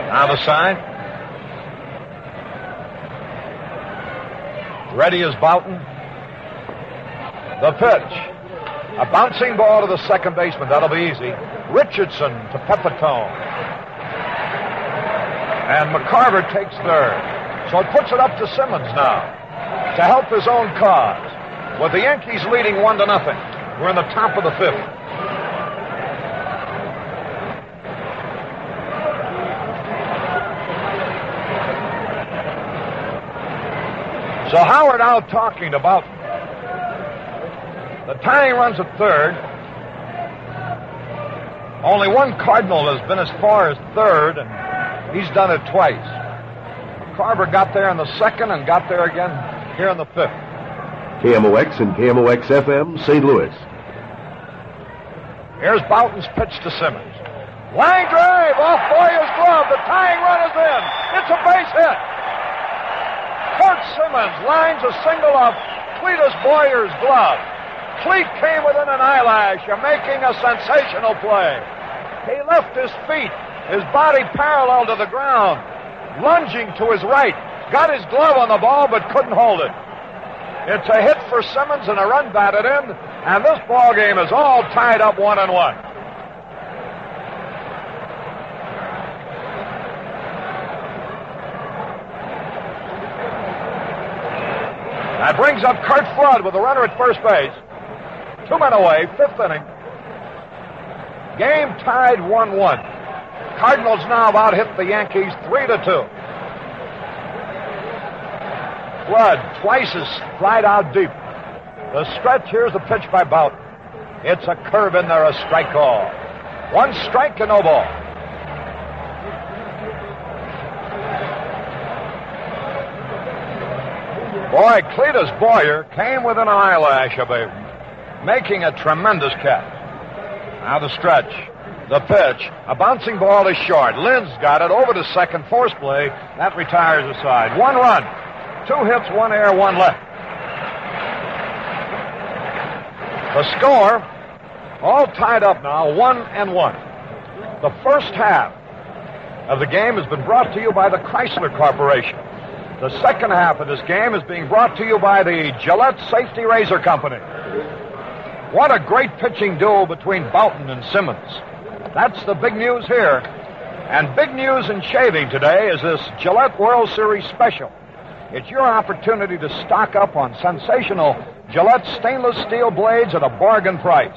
Now the sign. Ready is Boughton. The pitch. A bouncing ball to the second baseman. That'll be easy. Richardson to Pepitone. And McCarver takes third. So it puts it up to Simmons now to help his own cause. With the Yankees leading 1-0. We're in the top of the 5th. So Howard out talking to Boughton. The tying runs at third. Only one Cardinal has been as far as third, and he's done it twice. Carver got there in the second and got there again here in the fifth. KMOX and KMOX-FM, St. Louis. Here's Boughton's pitch to Simmons. Line drive off Boyer's glove. The tying run is in. It's a base hit. Kurt Simmons lines a single off Cletus Boyer's glove. Cleet came within an eyelash of making a sensational play. He left his feet, his body parallel to the ground, lunging to his right. Got his glove on the ball, but couldn't hold it. It's a hit for Simmons and a run batted in, and this ball game is all tied up 1-1. That brings up Curt Flood with a runner at first base. 2 men away, fifth inning. Game tied 1-1. Cardinals now about hit the Yankees 3-2. Flood twice is flied out deep. The stretch, here's the pitch by Boughton. It's a curve in there, a strike call. 1 strike and no ball. Boy, Cletus Boyer came within an eyelash of him, making a tremendous catch. Now the stretch, the pitch, a bouncing ball is short. Lynn's got it over to second, force play. That retires the side. 1 run, 2 hits, 1 error, 1 left. The score, all tied up now, 1-1. The first half of the game has been brought to you by the Chrysler Corporation. The second half of this game is being brought to you by the Gillette Safety Razor Company. What a great pitching duel between Boughton and Simmons. That's the big news here. And big news in shaving today is this Gillette World Series special. It's your opportunity to stock up on sensational Gillette stainless steel blades at a bargain price.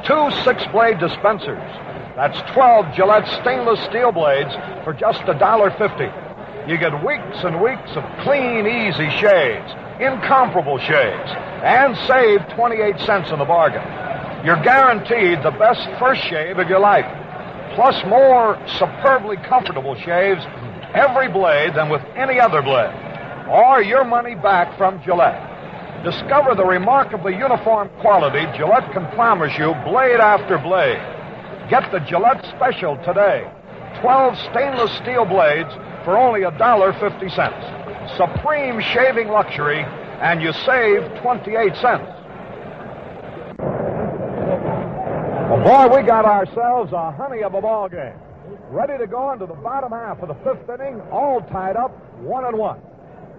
2 6-blade dispensers. That's 12 Gillette stainless steel blades for just $1.50. You get weeks and weeks of clean, easy shaves, incomparable shaves, and save 28 cents in the bargain. You're guaranteed the best first shave of your life, plus more superbly comfortable shaves every blade than with any other blade, or your money back from Gillette. Discover the remarkably uniform quality Gillette can promise you blade after blade. Get the Gillette special today. 12 stainless steel blades for only $1.50. Supreme shaving luxury, and you save 28 cents. Well, boy, we got ourselves a honey of a ball game. Ready to go into the bottom half of the fifth inning, all tied up 1-1.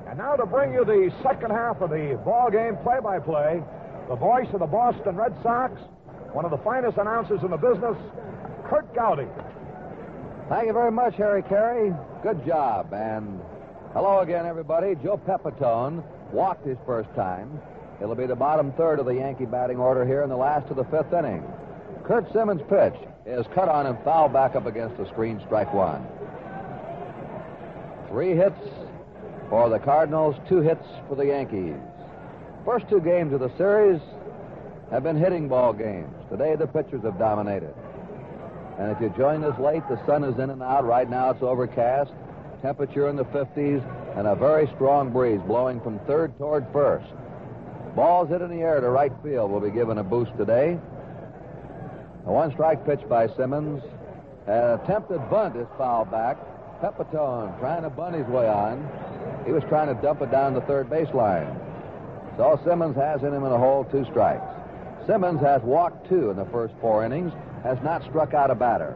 And now to bring you the second half of the ball game play-by-play, the voice of the Boston Red Sox, one of the finest announcers in the business, Curt Gowdy. Thank you very much, Harry Carey. Good job. And hello again, everybody. Joe Pepitone walked his first time. It'll be the bottom third of the Yankee batting order here in the last of the fifth inning. Curt Simmons' pitch is cut on and fouled back up against the screen, strike 1. 3 hits for the Cardinals, 2 hits for the Yankees. First 2 games of the series have been hitting ball games. Today, the pitchers have dominated. And if you join us late, the sun is in and out. Right now, it's overcast, temperature in the 50s, and a very strong breeze blowing from third toward first. Balls hit in the air to right field will be given a boost today. A 1-strike pitch by Simmons. An attempted bunt is fouled back. Pepitone trying to bunt his way on. He was trying to dump it down the third baseline. So Simmons has in him in a hole, 2 strikes. Simmons has walked 2 in the first 4 innings, has not struck out a batter.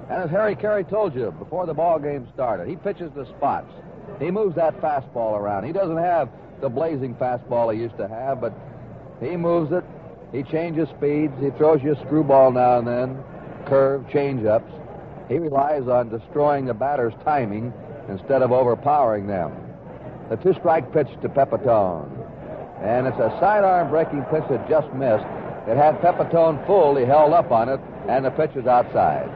And as Harry Carey told you before the ball game started, he pitches to spots. He moves that fastball around. He doesn't have the blazing fastball he used to have, but he moves it. He changes speeds. He throws you a screwball now and then, curve, change-ups. He relies on destroying the batter's timing instead of overpowering them. The 2-strike pitch to Pepitone. And it's a sidearm breaking pitch that just missed. It had Pepitone full. He held up on it, and the pitch is outside.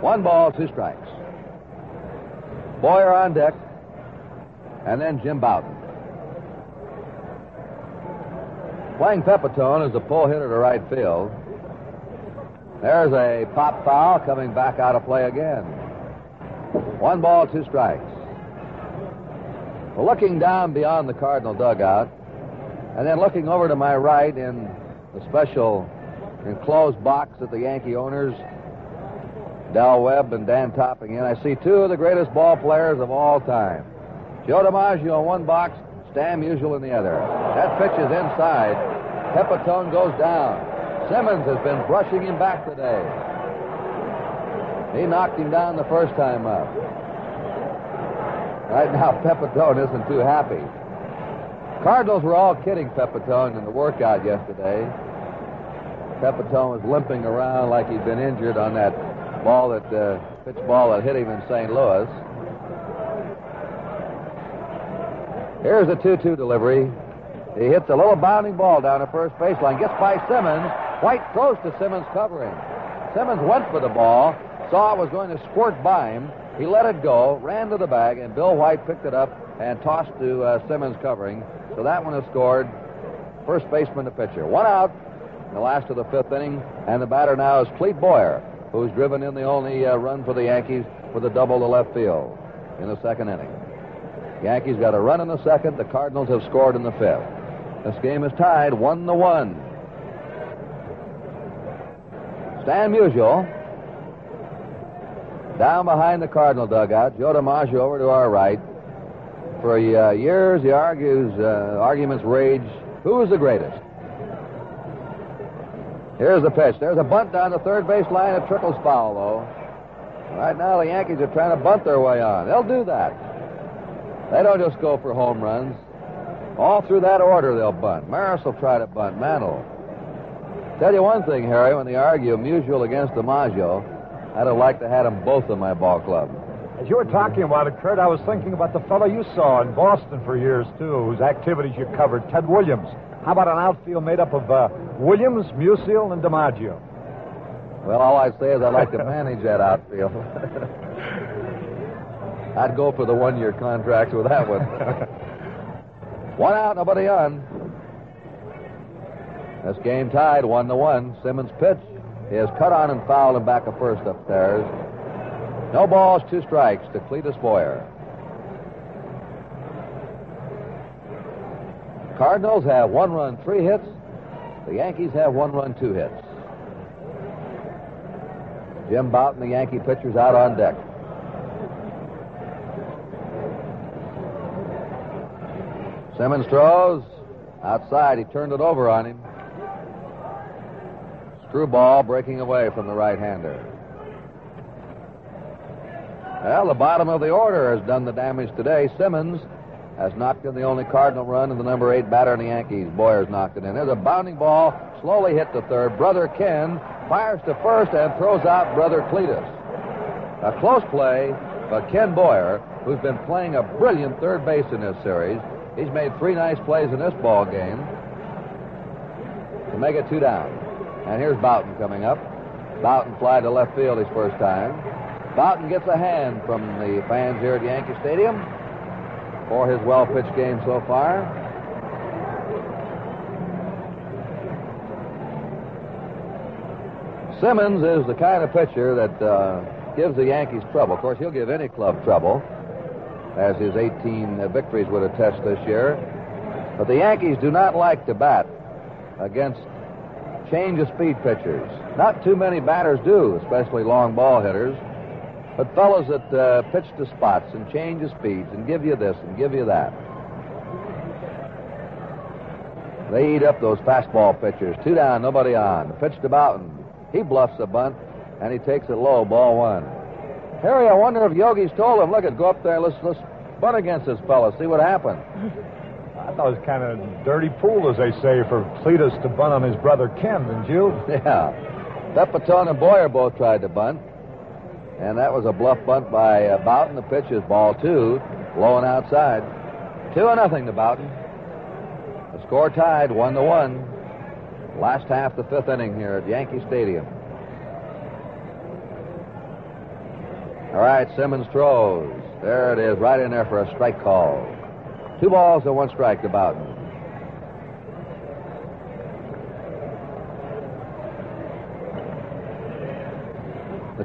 1 ball, 2 strikes. Boyer on deck, and then Jim Boughton. Playing Pepitone is a pull hitter to right field. There's a pop foul coming back out of play again. 1 ball, 2 strikes. Well, looking down beyond the Cardinal dugout, and then looking over to my right in the special enclosed box that the Yankee owners, Del Webb and Dan Topping in, I see 2 of the greatest ball players of all time. Joe DiMaggio in one box, Stan Musial in the other. That pitch is inside. Pepitone goes down. Simmons has been brushing him back today. He knocked him down the first time up. Right now, Pepitone isn't too happy. Cardinals were all kidding Pepitone in the workout yesterday. Pepitone was limping around like he'd been injured on that pitch ball that hit him in St. Louis. Here's a 2-2 delivery. He hits a little bounding ball down the first baseline, gets by Simmons. White throws to Simmons covering. Simmons went for the ball, saw it was going to squirt by him. He let it go, ran to the bag, and Bill White picked it up and tossed to Simmons covering. So that one is scored. First baseman to pitcher. 1 out in the last of the 5th inning, and the batter now is Clete Boyer, who's driven in the only run for the Yankees with a double to left field in the 2nd inning. Yankees got a run in the 2nd. The Cardinals have scored in the 5th. This game is tied 1-1. Stan Musial down behind the Cardinal dugout. Joe DiMaggio over to our right. For years, the arguments rage. Who is the greatest? Here's the pitch. There's a bunt down the third base line. It trickles foul, though. Right now, the Yankees are trying to bunt their way on. They'll do that. They don't just go for home runs. All through that order, they'll bunt. Maris will try to bunt. Mantle. Tell you one thing, Harry, when they argue Musial against DiMaggio, I'd have liked to have them both in my ball club. As you were talking about it, Kurt, I was thinking about the fellow you saw in Boston for years, too, whose activities you covered, Ted Williams. How about an outfield made up of Williams, Musial, and DiMaggio? Well, all I'd say is I'd like to manage that outfield. I'd go for the 1-year contract with that one. 1 out, nobody on. This game tied 1-1. Simmons' pitch is cut on and fouled and back of first upstairs. No balls, 2 strikes to Cletus Boyer. Cardinals have 1 run, 3 hits. The Yankees have 1 run, 2 hits. Jim Bouton, the Yankee pitcher's out on deck. Simmons throws outside. He turned it over on him. Screwball breaking away from the right-hander. Well, the bottom of the order has done the damage today. Simmons has knocked in the only Cardinal run, and the number 8 batter in the Yankees. Boyer's knocked it in. There's a bounding ball, slowly hit to third. Brother Ken fires to first and throws out Brother Cletus. A close play, but Ken Boyer, who's been playing a brilliant third base in this series, he's made 3 nice plays in this ball game to make it 2 down. And here's Bouton coming up. Bouton fly to left field his first time. Bouton gets a hand from the fans here at Yankee Stadium for his well-pitched game so far. Simmons is the kind of pitcher that gives the Yankees trouble. Of course, he'll give any club trouble, as his 18 victories would attest this year. But the Yankees do not like to bat against change-of-speed pitchers. Not too many batters do, especially long ball hitters. But fellows that pitch to spots and change of speeds and give you this and give you that. They eat up those fastball pitchers. 2 down, nobody on. The pitch to Bouton. He bluffs a bunt, and he takes it low, ball 1. Harry, I wonder if Yogi's told him, look, go up there, let's bunt against this fella, see what happens. I thought it was kind of dirty pool, as they say, for Cletus to bunt on his brother Ken, didn't you? Yeah. Pepitone and Boyer both tried to bunt. And that was a bluff bunt by Bouton. The pitch is ball 2, low and outside. 2-0 to Bouton. The score tied 1-1. Last half the 5th inning here at Yankee Stadium. All right, Simmons throws. There it is, right in there for a strike call. 2 balls and 1 strike to Bouton.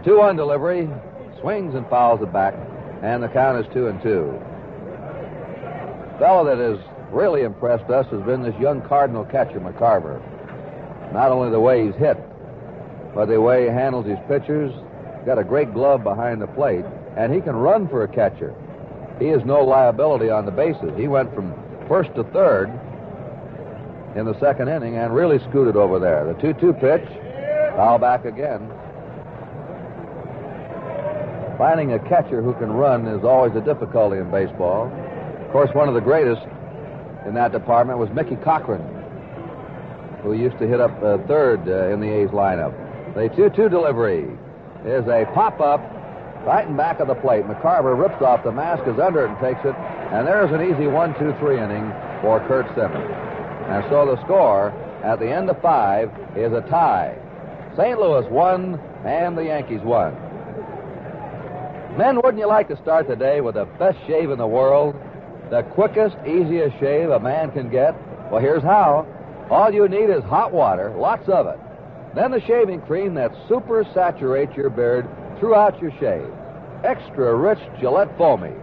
2-1 delivery. Swings and fouls it back. And the count is 2-2. The fellow that has really impressed us has been this young Cardinal catcher, McCarver. Not only the way he's hit, but the way he handles his pitchers. Got a great glove behind the plate, and he can run for a catcher. He is no liability on the bases. He went from first to third in the second inning and really scooted over there. The 2-2 pitch, foul back again. Finding a catcher who can run is always a difficulty in baseball. Of course, one of the greatest in that department was Mickey Cochran, who used to hit up third in the A's lineup. The 2-2 delivery is a pop-up right in back of the plate. McCarver rips off the mask, is under it, and takes it. And there's an easy 1-2-3 inning for Curt Simmons. And so the score at the end of 5 is a tie. St. Louis won, and the Yankees won. Men, wouldn't you like to start the day with the best shave in the world? The quickest, easiest shave a man can get? Well, here's how. All you need is hot water, lots of it. Then the shaving cream that super saturates your beard throughout your shave. Extra rich Gillette Foamy.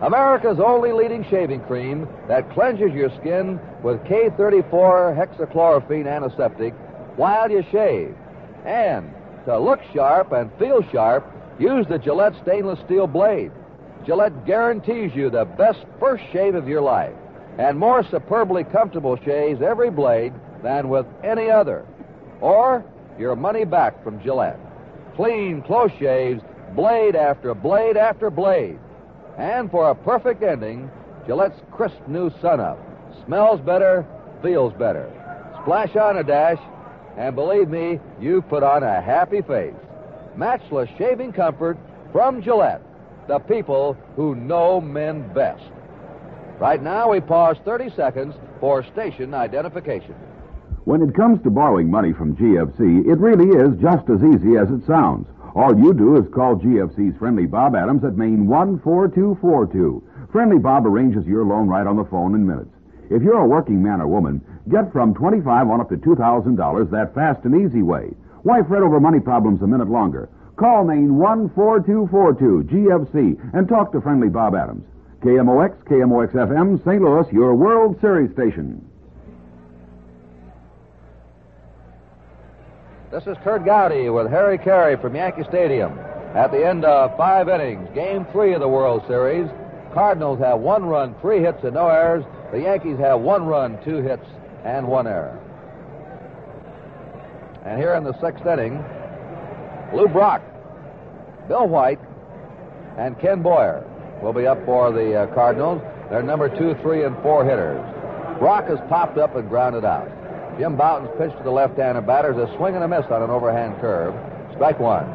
America's only leading shaving cream that cleanses your skin with K34 hexachlorophene antiseptic while you shave. And to look sharp and feel sharp, use the Gillette stainless steel blade. Gillette guarantees you the best first shave of your life and more superbly comfortable shaves every blade than with any other. Or your money back from Gillette. Clean, close shaves, blade after blade after blade. And for a perfect ending, Gillette's crisp new Sun-Up. Smells better, feels better. Splash on a dash, and believe me, you've put on a happy face. Matchless shaving comfort from Gillette, the people who know men best. Right now, we pause 30 seconds for station identification. When it comes to borrowing money from GFC, it really is just as easy as it sounds. All you do is call GFC's Friendly Bob Adams at Main 14242. Friendly Bob arranges your loan right on the phone in minutes. If you're a working man or woman, get from $25 on up to $2,000 that fast and easy way. Why fret over money problems a minute longer? Call Main 14242 GFC and talk to Friendly Bob Adams. KMOX, KMOX-FM, St. Louis, your World Series station. This is Curt Gowdy with Harry Carey from Yankee Stadium. At the end of 5 innings, Game 3 of the World Series, Cardinals have 1 run, 3 hits, and no errors. The Yankees have 1 run, 2 hits, and 1 error. And here in the 6th inning, Lou Brock, Bill White, and Ken Boyer will be up for the Cardinals. They're number 2, 3, and 4 hitters. Brock has popped up and grounded out. Jim Bouton's pitch to the left-handed batter is a swing and a miss on an overhand curve. Strike 1.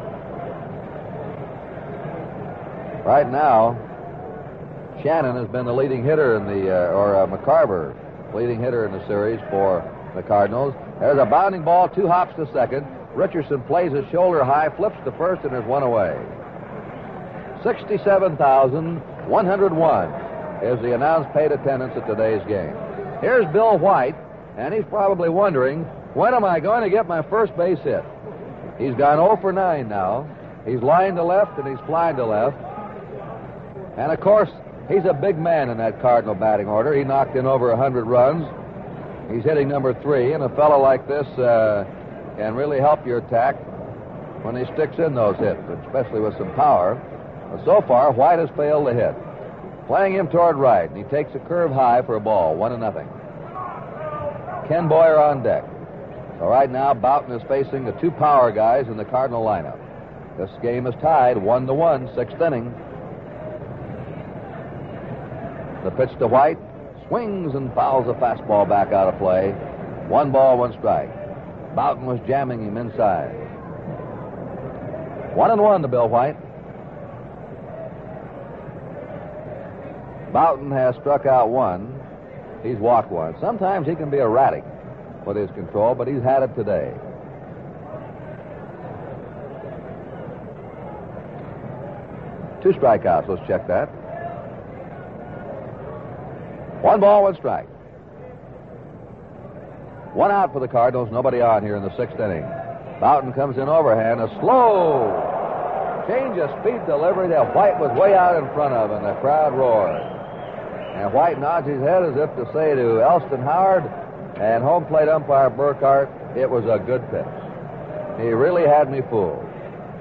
Right now, Shannon has been the leading hitter in the, McCarver, leading hitter in the series for the Cardinals. There's a bounding ball, 2 hops to second. Richardson plays his shoulder high, flips to first, and there's 1 away. 67,101 is the announced paid attendance at today's game. Here's Bill White, and he's probably wondering, when am I going to get my first base hit? He's gone 0 for 9 now. He's lined to left, and he's flying to left. And, of course, he's a big man in that Cardinal batting order. He knocked in over 100 runs. He's hitting number 3, and a fellow like this can really help your attack when he sticks in those hits, especially with some power. But so far, White has failed to hit. Playing him toward right, and he takes a curve high for a ball, 1-0. Ken Boyer on deck. So right now, Bouton is facing the 2 power guys in the Cardinal lineup. This game is tied 1-1, 6th inning. The pitch to White, swings and fouls a fastball back out of play. 1 ball, 1 strike. Bouton was jamming him inside. 1-1 to Bill White. Bouton has struck out 1. He's walked 1. Sometimes he can be erratic with his control, but he's had it today. Two strikeouts. Let's check that. 1 ball, 1 strike. 1 out for the Cardinals. Nobody on here in the 6th inning. Bouton comes in overhand. A slow change of speed delivery that White was way out in front of, and the crowd roared. And White nods his head as if to say to Elston Howard and home plate umpire Burkhart, it was a good pitch. He really had me fooled.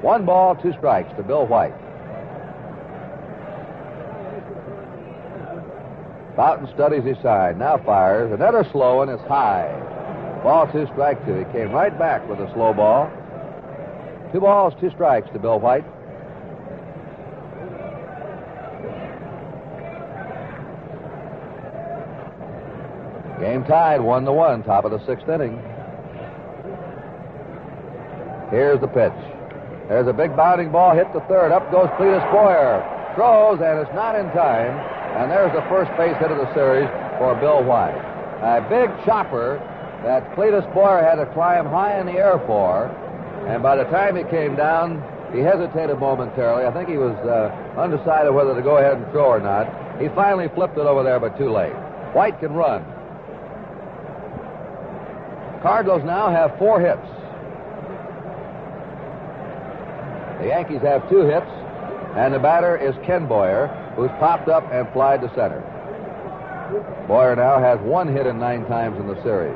1 ball, 2 strikes to Bill White. Boughton studies his side, now fires. Another slow one is high. Ball 2, strike 2. He came right back with a slow ball. 2 balls, 2 strikes to Bill White. Game tied 1-1, top of the 6th inning. Here's the pitch. There's a big bounding ball hit to third. Up goes Cletus Boyer. Throws, and it's not in time. And there's the first base hit of the series for Bill White. A big chopper that Cletus Boyer had to climb high in the air for. And by the time he came down, he hesitated momentarily. I think he was undecided whether to go ahead and throw or not. He finally flipped it over there, but too late. White can run. Cardinals now have 4 hits. The Yankees have 2 hits, and the batter is Ken Boyer, who's popped up and flied to center. Boyer now has 1 hit in 9 times in the series.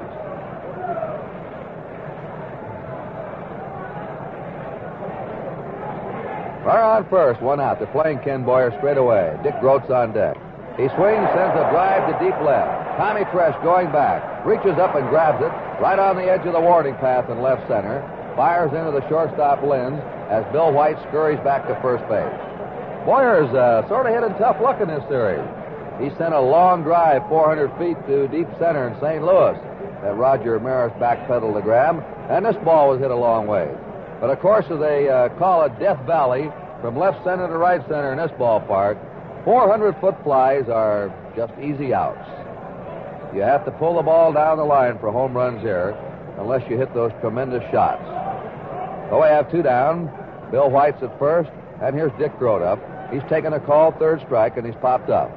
Runner on first, 1 out. They're playing Ken Boyer straight away. Dick Groat's on deck. He swings, sends a drive to deep left. Tommy Tresh going back, reaches up and grabs it right on the edge of the warning path in left center. Fires into the shortstop Linz as Bill White scurries back to first base. Boyer's sort of hit a tough look in this series. He sent a long drive 400 feet to deep center in St. Louis that Roger Maris backpedaled to grab, and this ball was hit a long way. But of course, as they call it Death Valley, from left center to right center in this ballpark, 400-foot flies are just easy outs. You have to pull the ball down the line for home runs here, unless you hit those tremendous shots. So we have 2 down. Bill White's at first, and here's Dick Groat up. He's taken a call, 3rd strike, and he's popped up.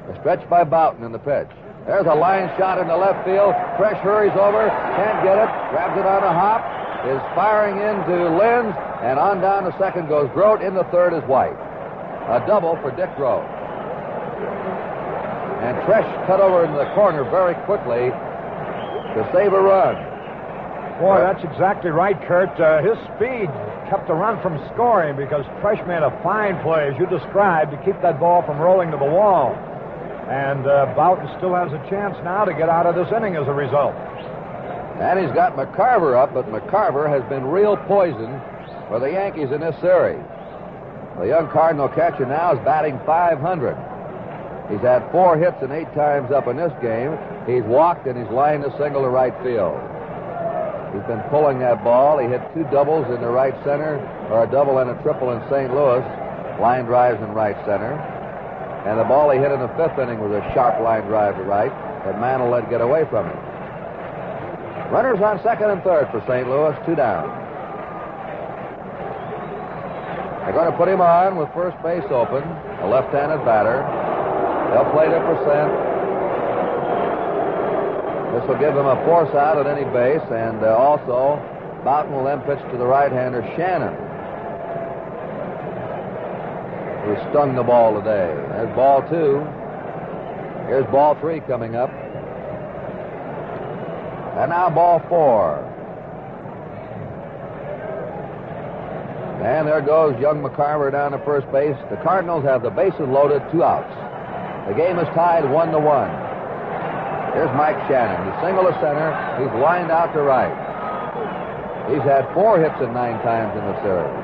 A stretch by Boughton in the pitch. There's a line shot into left field. Fresh hurries over, can't get it, grabs it on a hop, is firing into Linz, and on down to second goes Groat. In the third is White. A double for Dick Groat. And Tresh cut over in the corner very quickly to save a run. Boy, that's exactly right, Kurt. His speed kept the run from scoring because Tresh made a fine play, as you described, to keep that ball from rolling to the wall. And Boughton still has a chance now to get out of this inning as a result. And he's got McCarver up, but McCarver has been real poison for the Yankees in this series. The young Cardinal catcher now is batting .500. He's had 4 hits and 8 times up in this game. He's walked and he's lined a single to right field. He's been pulling that ball. He hit 2 doubles in the right center, or a double and a triple in St. Louis. Line drives in right center. And the ball he hit in the 5th inning was a sharp line drive to right that Mantle let get away from him. Runners on second and third for St. Louis, 2 down. They're going to put him on with first base open, a left-handed batter. They'll play to percent. This will give him a force out at any base, and also Boughton will then pitch to the right-hander Shannon, who stung the ball today. There's ball 2. Here's ball 3 coming up. And now ball 4. And there goes young McCarver down to first base. The Cardinals have the bases loaded, 2 outs. The game is tied 1-1. Here's Mike Shannon. He's single to center. He's lined out to right. He's had 4 hits in 9 times in the series.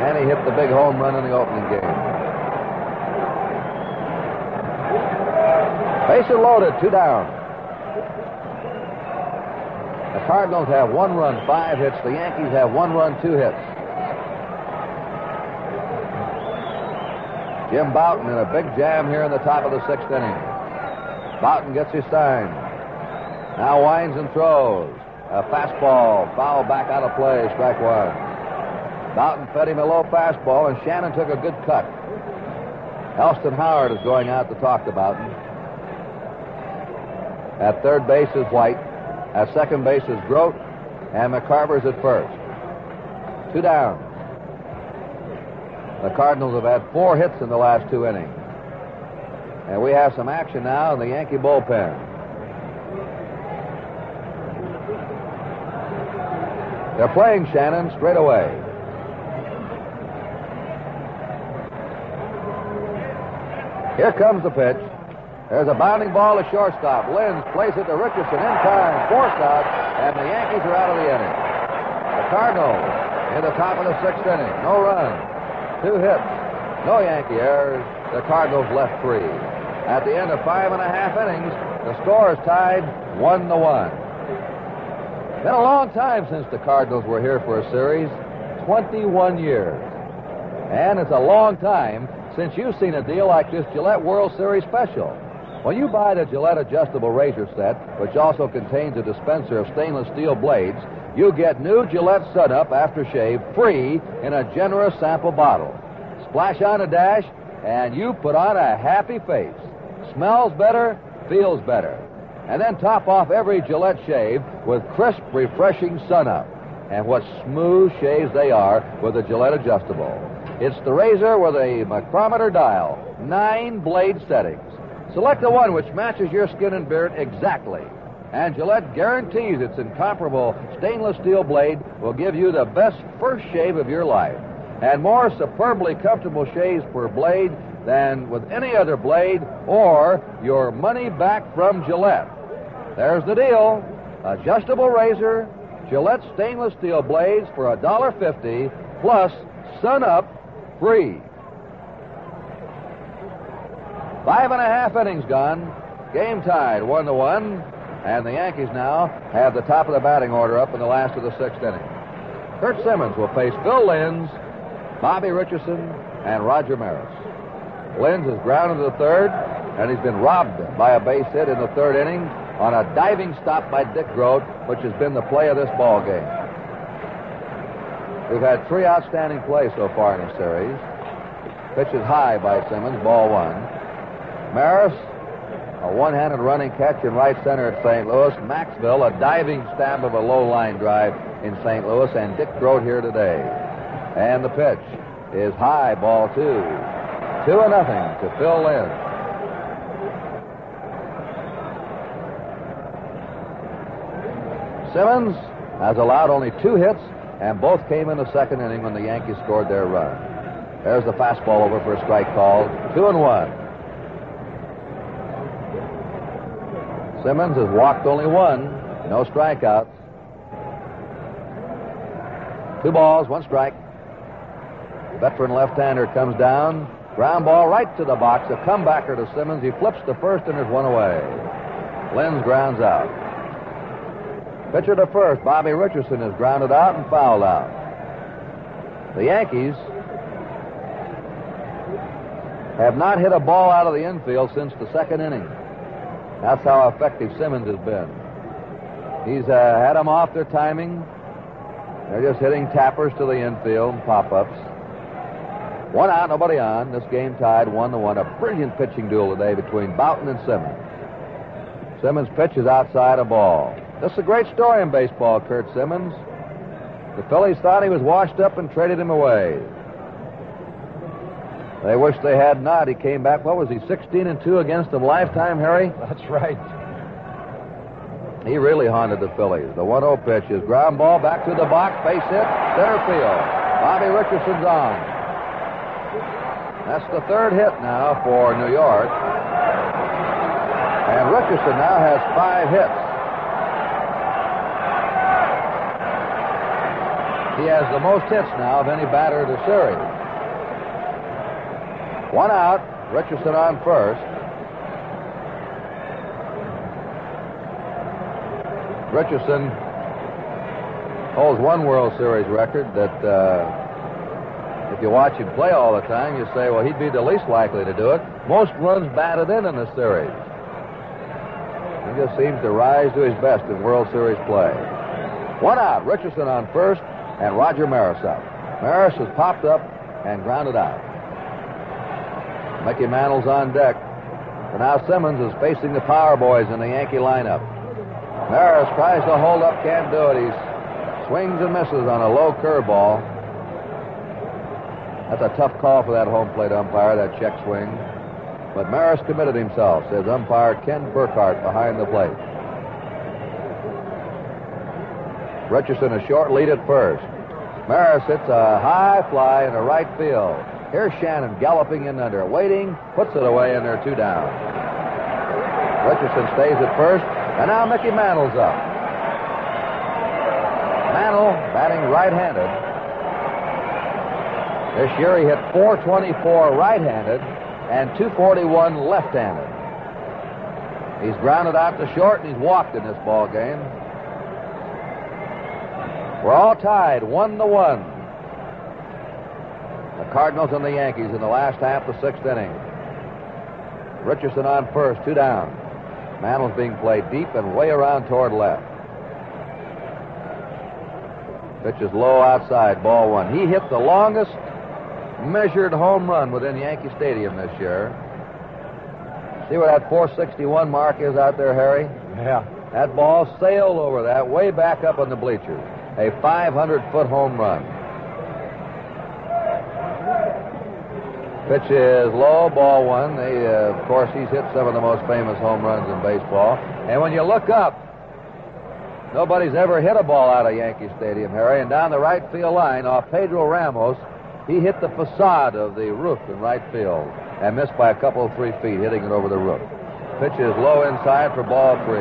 And he hit the big home run in the opening game. Bases loaded, 2 down. The Cardinals have 1 run, 5 hits. The Yankees have 1 run, 2 hits. Jim Boughton in a big jam here in the top of the 6th inning. Boughton gets his sign. Now winds and throws. A fastball, foul back out of play, strike 1. Boughton fed him a low fastball, and Shannon took a good cut. Elston Howard is going out to talk to Boughton. At third base is White. At second base is Groat. and McCarver's at first. 2 down. The Cardinals have had 4 hits in the last 2 innings. And we have some action now in the Yankee bullpen. They're playing Shannon straight away. Here comes the pitch. There's a bounding ball to shortstop. Lenz plays it to Richardson in time. Forced out, and the Yankees are out of the inning. The Cardinals in the top of the 6th inning. No runs, 2 hits, no Yankee errors. The Cardinals left free. At the end of 5.5 innings, the score is tied 1-1. Been a long time since the Cardinals were here for a series. 21 years. And it's a long time since you've seen a deal like this Gillette World Series special. When you buy the Gillette adjustable razor set, which also contains a dispenser of stainless steel blades, you get new Gillette Sun-Up aftershave free in a generous sample bottle. Splash on a dash, and you put on a happy face. Smells better, feels better. And then top off every Gillette shave with crisp, refreshing Sun-Up. And what smooth shaves they are with the Gillette adjustable. It's the razor with a micrometer dial, 9 blade settings. Select the one which matches your skin and beard exactly. And Gillette guarantees its incomparable stainless steel blade will give you the best first shave of your life. And more superbly comfortable shaves per blade than with any other blade, or your money back from Gillette. There's the deal. Adjustable razor, Gillette stainless steel blades for $1.50 plus Sun-Up free. 5.5 innings gone. Game tied 1-1. And the Yankees now have the top of the batting order up in the last of the 6th inning. Curt Simmons will face Bill Lenz, Bobby Richardson, and Roger Maris. Lenz is grounded to the 3rd, and he's been robbed by a base hit in the 3rd inning on a diving stop by Dick Groat, which has been the play of this ball game. We've had 3 outstanding plays so far in the series. Pitch is high by Simmons, ball 1. Maris, a one-handed running catch in right center at St. Louis. Maxville, a diving stab of a low line drive in St. Louis, and Dick Groat here today. And the pitch is high, ball 2. 2-0 to Phil Lenz. Simmons has allowed only 2 hits, and both came in the 2nd inning when the Yankees scored their run. There's the fastball over for a strike called. 2-1. Simmons has walked only 1, no strikeouts. 2 balls, 1 strike. Veteran left-hander comes down. Ground ball right to the box. A comebacker to Simmons. He flips to first and there's 1 away. Lenz grounds out. Pitcher to first, Bobby Richardson, is grounded out and fouled out. The Yankees have not hit a ball out of the infield since the 2nd inning. That's how effective Simmons has been. He's had them off their timing. They're just hitting tappers to the infield, pop-ups. 1 out, nobody on. This game tied 1-1. A brilliant pitching duel today between Boughton and Simmons. Simmons' pitch is outside a ball. This is a great story in baseball, Curt Simmons. The Phillies thought he was washed up and traded him away. They wish they had not. He came back, what was he, 16-2 against them lifetime, Harry? That's right. He really haunted the Phillies. The 1-0 pitch is ground ball back to the box, base hit, center field. Bobby Richardson's on. That's the 3rd hit now for New York. And Richardson now has 5 hits. He has the most hits now of any batter in the series. 1 out, Richardson on first. Richardson holds 1 World Series record that if you watch him play all the time, you say, well, he'd be the least likely to do it. Most runs batted in the series. He just seems to rise to his best in World Series play. 1 out, Richardson on first, and Roger Maris up. Maris has popped up and grounded out. Mickey Mantle's on deck. And now Simmons is facing the power boys in the Yankee lineup. Maris tries to hold up, can't do it. He's Swings and misses on a low curveball. That's a tough call for that home plate umpire, that check swing. But Maris committed himself, says umpire Ken Burkhart behind the plate. Richardson a short lead at first. Maris hits a high fly into right field. Here's Shannon galloping in under, waiting, puts it away, and they're 2 down. Richardson stays at first, and now Mickey Mantle's up. Mantle batting right-handed. This year he hit .424 right-handed and .241 left-handed. He's grounded out to short, and he's walked in this ball game. We're all tied, 1-1. The Cardinals and the Yankees in the last half of the 6th inning. Richardson on first, 2 down. Mantle's being played deep and way around toward left. Pitch is low outside, ball 1. He hit the longest measured home run within Yankee Stadium this year. See where that 461 mark is out there, Harry? Yeah. That ball sailed over that, way back up on the bleachers. A 500-foot home run. Pitch is low, ball 1. Of course, he's hit some of the most famous home runs in baseball. And when you look up, nobody's ever hit a ball out of Yankee Stadium, Harry. And down the right field line, off Pedro Ramos, he hit the facade of the roof in right field and missed by a couple of 3 feet, hitting it over the roof. Pitch is low inside for ball 3.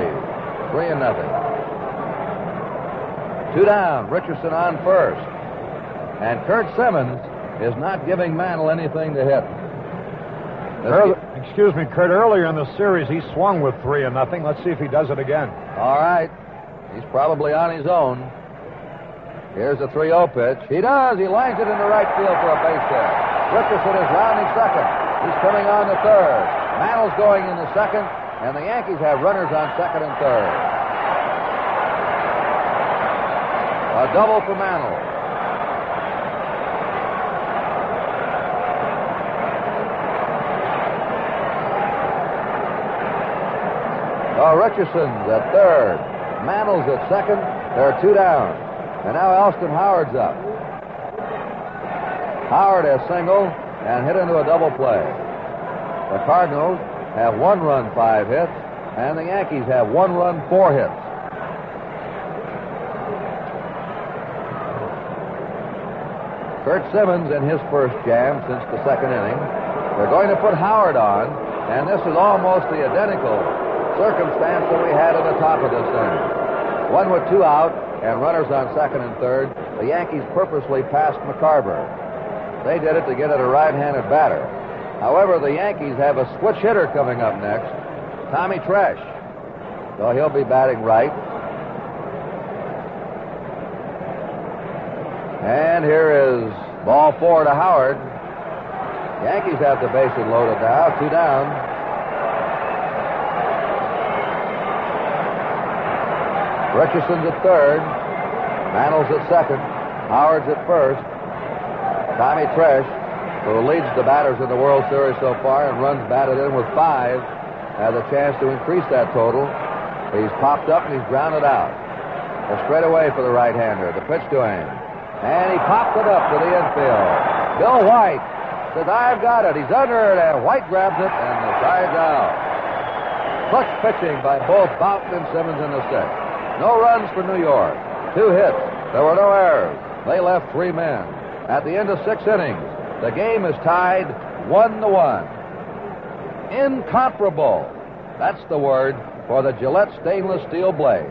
3-0. 2 down. Richardson on first. And Kurt Simmons is not giving Mantle anything to hit. Excuse me, Kurt. Earlier in the series, he swung with 3-0. Let's see if he does it again. All right. He's probably on his own. Here's the 3-0 pitch. He does. He lines it into right field for a base hit. Richardson is rounding second. He's coming on to third. Mantle's going into second, and the Yankees have runners on second and third. A double for Mantle. Richardson's at third. Mantle's at second. There are 2 down. And now Elston Howard's up. Howard has singled and hit into a double play. The Cardinals have 1 run, 5 hits, and the Yankees have 1 run, 4 hits. Kurt Simmons in his first jam since the 2nd inning. They're going to put Howard on, and this is almost the identical circumstance that we had at the top of this inning. 1 with 2 out and runners on second and third. The Yankees purposely passed McCarver. They did it to get at a right-handed batter. However, the Yankees have a switch hitter coming up next, Tommy Tresh. So he'll be batting right. And here is ball 4 to Howard. Yankees have the bases loaded now, 2 down. Richardson's at third. Mantle's at second. Howard's at first. Tommy Tresh, who leads the batters in the World Series so far and runs batted in with 5, has a chance to increase that total. He's popped up and he's grounded out. A straightaway for the right-hander. The pitch to him. And he popped it up to the infield. Bill White says, I've got it. He's under it, and White grabs it, and the side's out. Clutch pitching by both Boughton and Simmons in the 6th. No runs for New York. 2 hits. There were no errors. They left 3 men. At the end of 6 innings, the game is tied 1-1. Incomparable. That's the word for the Gillette stainless steel blade.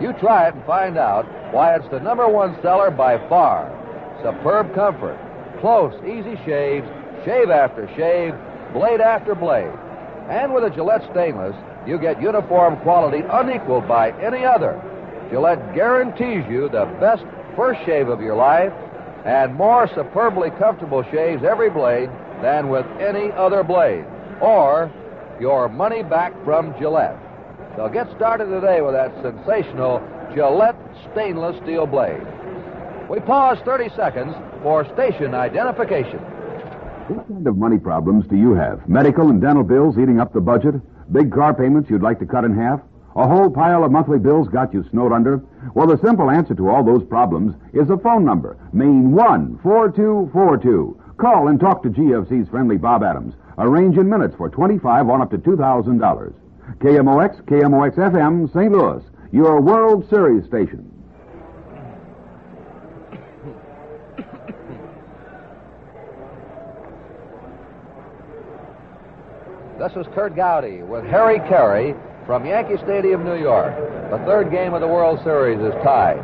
You try it and find out why it's the #1 seller by far. Superb comfort, close, easy shaves, shave after shave, blade after blade. And with a Gillette stainless, you get uniform quality unequaled by any other. Gillette guarantees you the best first shave of your life and more superbly comfortable shaves every blade than with any other blade. Or your money back from Gillette. So get started today with that sensational Gillette stainless steel blade. We pause 30 seconds for station identification. What kind of money problems do you have? Medical and dental bills eating up the budget? Big car payments you'd like to cut in half? A whole pile of monthly bills got you snowed under? Well, the simple answer to all those problems is a phone number, Main 14242. Call and talk to GFC's friendly Bob Adams. Arrange in minutes for $25 on up to $2,000. KMOX, KMOX-FM, St. Louis, your World Series station. This is Curt Gowdy with Harry Carey from Yankee Stadium, New York. The third game of the World Series is tied.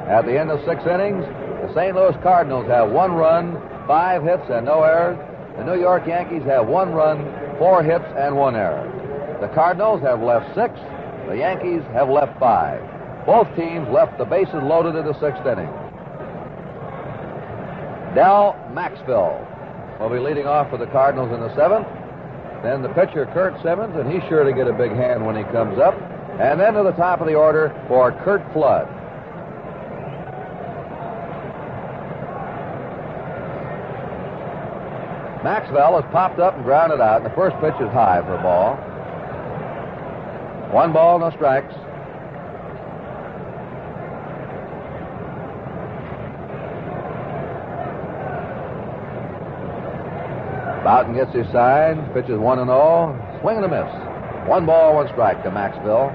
At the end of 6 innings, the St. Louis Cardinals have 1 run, 5 hits, and no errors. The New York Yankees have 1 run, 4 hits, and 1 error. The Cardinals have left 6. The Yankees have left 5. Both teams left the bases loaded in the 6th inning. Del Maxville will be leading off for the Cardinals in the 7th. Then the pitcher, Curt Simmons, and he's sure to get a big hand when he comes up. And then to the top of the order for Curt Flood. Maxwell has popped up and grounded out. The first pitch is high for a ball. 1 ball, no strikes. Boughton gets his sign, pitches 1-0, swing and a miss. 1 ball, 1 strike to Maxville,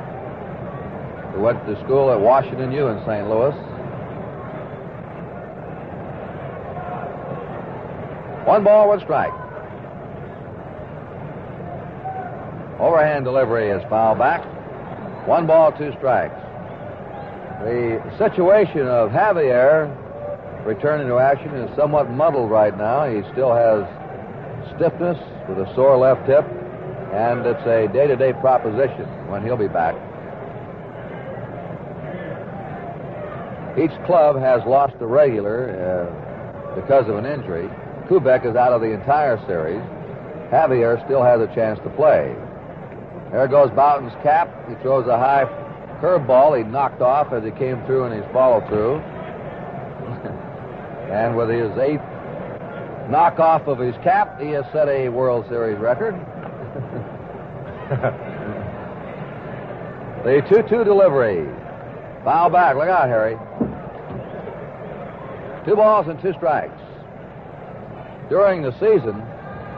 who went to school at Washington U in St. Louis. 1 ball, 1 strike. Overhand delivery is foul back. 1 ball, 2 strikes. The situation of Javier returning to action is somewhat muddled right now. He still has stiffness with a sore left hip, and it's a day-to-day proposition when he'll be back. Each club has lost a regular because of an injury. Kubek is out of the entire series. Javier still has a chance to play. There goes Boughton's cap. He throws a high curveball he knocked off as he came through in his follow-through. And with his 8th knockoff of his cap, he has set a World Series record. The 2-2 delivery. Foul back. Look out, Harry. 2 balls and 2 strikes. During the season,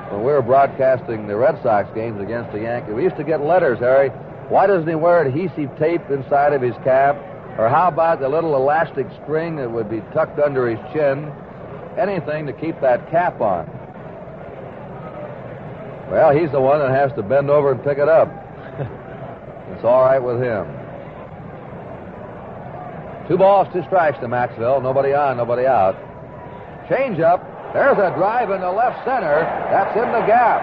when we were broadcasting the Red Sox games against the Yankees, we used to get letters, Harry. Why doesn't he wear adhesive tape inside of his cap? Or how about the little elastic string that would be tucked under his chin? Anything to keep that cap on. Well, he's the one that has to bend over and pick it up. It's all right with him. 2 balls, 2 strikes to Maxville. Nobody on, nobody out. Change up. There's a drive into left center. That's in the gap.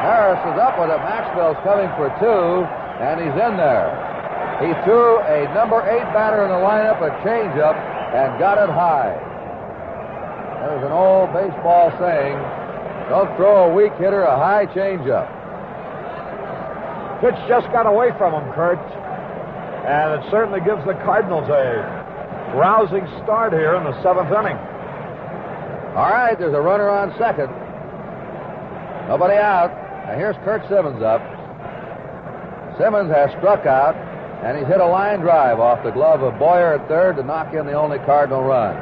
Harris is up with it. Maxville's coming for 2, and he's in there. He threw a number 8 batter in the lineup, a changeup, and got it high. There's an old baseball saying, don't throw a weak hitter a high changeup. Pitch just got away from him, Curt. And it certainly gives the Cardinals a rousing start here in the 7th inning. All right, there's a runner on second. Nobody out. Now here's Curt Simmons up. Simmons has struck out, and he's hit a line drive off the glove of Boyer at third to knock in the only Cardinal run.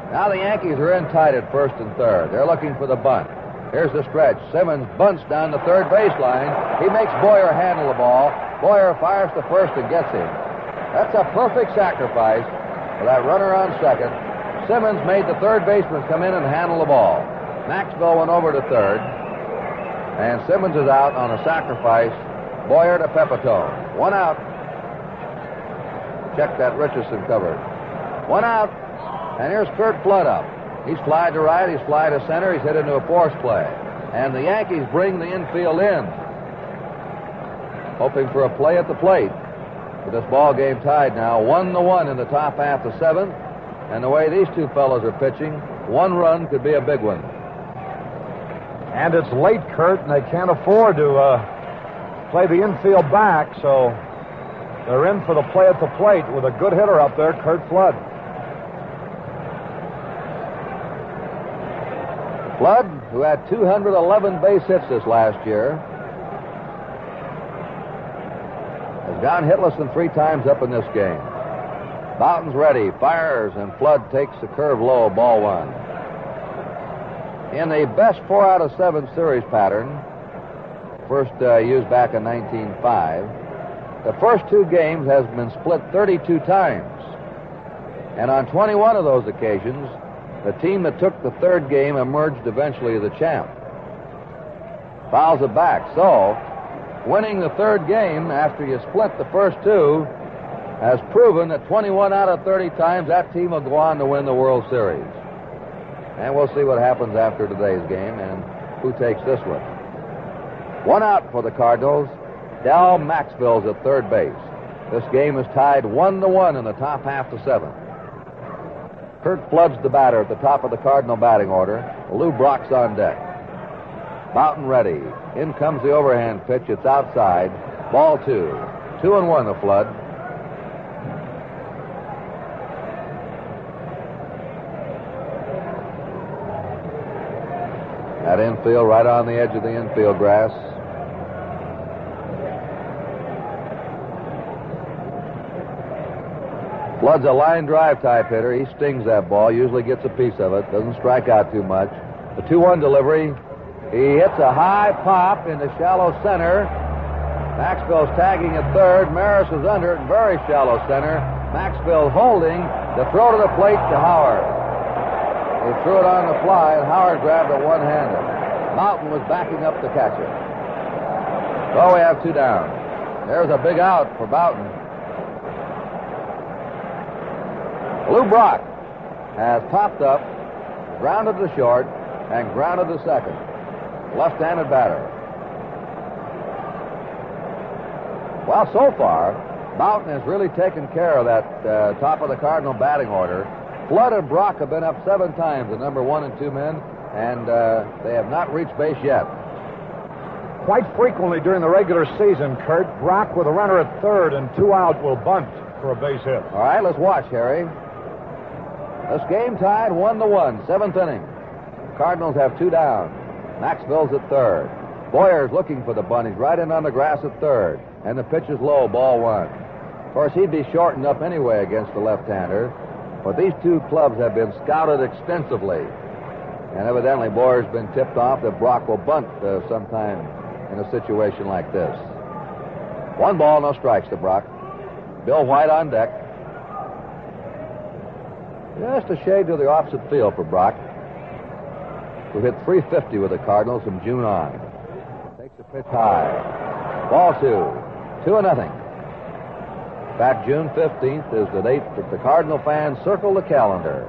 Now the Yankees are in tight at first and third. They're looking for the bunt. Here's the stretch. Simmons bunts down the third baseline. He makes Boyer handle the ball. Boyer fires to first and gets him. That's a perfect sacrifice for that runner on second. Simmons made the third baseman come in and handle the ball. Maxville went over to third, and Simmons is out on a sacrifice. Boyer to Pepitone. 1 out. Check that Richardson cover. 1 out, and here's Curt Flood up. He's flied to right, he's flied to center, he's hit into a force play. And the Yankees bring the infield in, hoping for a play at the plate. With this ball game tied now, 1-1 in the top half of 7th. And the way these two fellows are pitching, 1 run could be a big one. And it's late, Curt, and they can't afford to play the infield back, so they're in for the play at the plate with a good hitter up there, Curt Flood. Flood, who had 211 base hits this last year, has Gone hitless and 3 times up in this game. Boughton's ready, fires, and Flood takes the curve low, ball 1. In the best 4 out of 7 series pattern, first used back in 1905, the first 2 games has been split 32 times. And on 21 of those occasions, the team that took the 3rd game emerged eventually the champ. Fouls it back. So, winning the 3rd game after you split the first 2 has proven that 21 out of 30 times that team will go on to win the World Series. And we'll see what happens after today's game and who takes this one. 1 out for the Cardinals. Del Maxville's at third base. This game is tied 1-1 in the top half to 7th. Kurt Flood's the batter at the top of the Cardinal batting order. Lou Brock's on deck. Boughton ready. In comes the overhand pitch. It's outside. Ball 2. 2-1 to Flood. At infield, right on the edge of the infield grass. Flood's a line drive type hitter. He stings that ball, usually gets a piece of it, doesn't strike out too much. The 2-1 delivery. He hits a high pop into shallow center. Maxville's tagging at third. Maris is under it in very shallow center. Maxville holding. The throw to the plate to Howard. He threw it on the fly, and Howard grabbed it one-handed. Boughton was backing up the catcher. So we have 2 down. There's a big out for Boughton. Lou Brock has popped up, grounded to short, and grounded to second. Left-handed batter. Well, so far, Boughton has really taken care of that top of the Cardinal batting order. Flood and Brock have been up 7 times, the number 1 and 2 men, and they have not reached base yet. Quite frequently during the regular season, Kurt, Brock with a runner at third and 2 out will bunt for a base hit. All right, let's watch, Harry. This game tied 1-1, 7th inning. Cardinals have 2 down. Maxville's at third. Boyer's looking for the bunt. He's right in on the grass at third. And the pitch is low, ball 1. Of course, he'd be shortened up anyway against the left-hander. But these 2 clubs have been scouted extensively. And evidently, Boyer's been tipped off that Brock will bunt sometime in a situation like this. 1 ball, no strikes to Brock. Bill White on deck. Just a shade to the opposite field for Brock, who hit .350 with the Cardinals from June on. Takes the pitch high. Ball 2. 2-0. In fact, June 15th is the date that the Cardinal fans circle the calendar.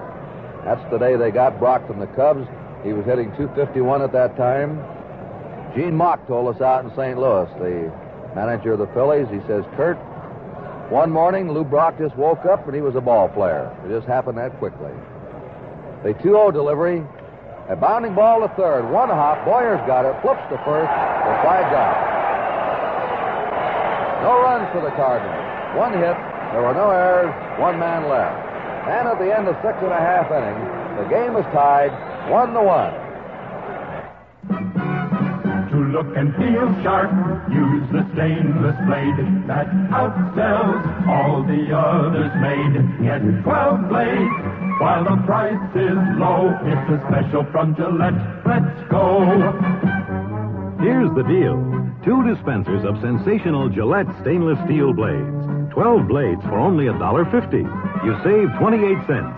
That's the day they got Brock from the Cubs. He was hitting .251 at that time. Gene Mock told us out in St. Louis, the manager of the Phillies, he says, Kurt, one morning, Lou Brock just woke up and he was a ball player. It just happened that quickly. The 2-0 delivery, a bounding ball to third. 1 hop, Boyer's got it, flips to first, the side down. No runs for the Cardinals. 1 hit, there were no errors, 1 man left. And at the end of 6.5 innings, the game is tied 1-1. To look and feel sharp, use the stainless blade that outsells all the others made. Get 12 blades while the price is low. It's a special from Gillette. Let's go. Here's the deal. 2 dispensers of sensational Gillette stainless steel blades. 12 blades for only $1.50. You save 28 cents.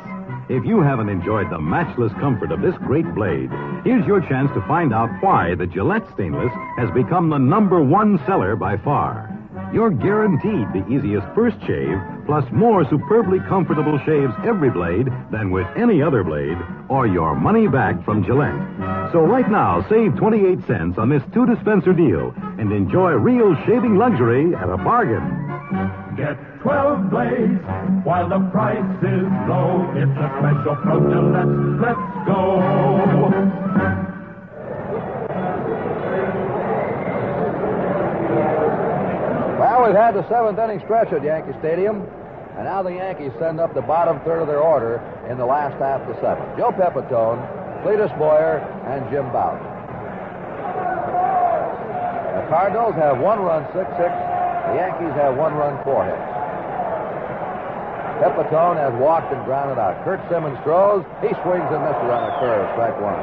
If you haven't enjoyed the matchless comfort of this great blade, here's your chance to find out why the Gillette Stainless has become the #1 seller by far. You're guaranteed the easiest first shave, plus more superbly comfortable shaves every blade than with any other blade, or your money back from Gillette. So right now, save 28 cents on this 2-dispenser deal and enjoy real shaving luxury at a bargain. Get 12 blades while the price is low. It's a special from Gillette. Let's go. Well, we've had the 7th inning stretch at Yankee Stadium, and now the Yankees send up the bottom third of their order in the last half to 7th. Joe Pepitone, Cletus Boyer, and Jim Boughton. The Cardinals have 1 run, 6-6, The Yankees have 1 run, 4 hits. Pepitone has walked and grounded out. Curt Simmons throws. He swings and misses on a curve. Strike 1.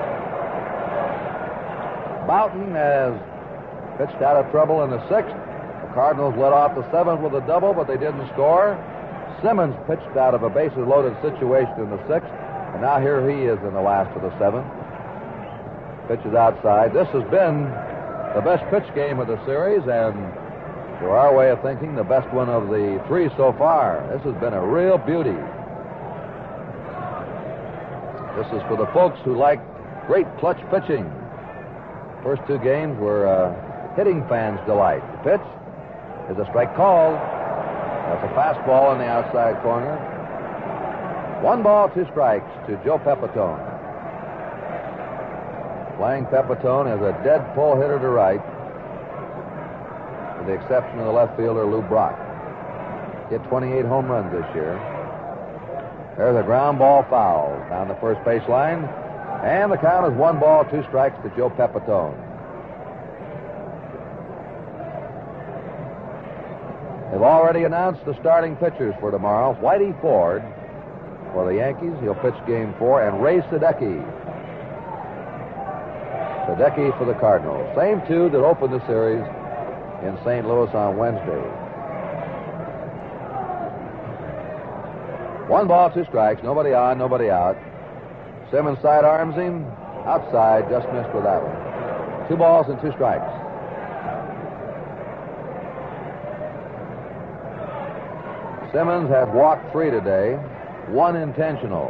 Boughton has pitched out of trouble in the 6th. The Cardinals led off the 7th with a double, but they didn't score. Simmons pitched out of a bases-loaded situation in the 6th, and now here he is in the last of the 7th. Pitches outside. This has been the best pitch game of the series, and to our way of thinking, the best one of the 3 so far. This has been a real beauty. This is for the folks who like great clutch pitching. First 2 games were hitting fans' delight. The pitch is a strike called. That's a fastball in the outside corner. 1 ball, 2 strikes to Joe Pepitone. Playing Pepitone as a dead pull hitter to right, with the exception of the left fielder Lou Brock. Hit 28 home runs this year. There's a ground ball foul down the first baseline, and the count is 1 ball, 2 strikes to Joe Pepitone. They've already announced the starting pitchers for tomorrow. Whitey Ford for the Yankees. He'll pitch game 4. And Ray Sadecki. Sadecki for the Cardinals. Same 2 that opened the series in St. Louis on Wednesday. 1 ball, 2 strikes. Nobody on, nobody out. Simmons sidearms him. Outside. Just missed with that one. 2 balls and 2 strikes. Simmons has walked 3 today, 1 intentional.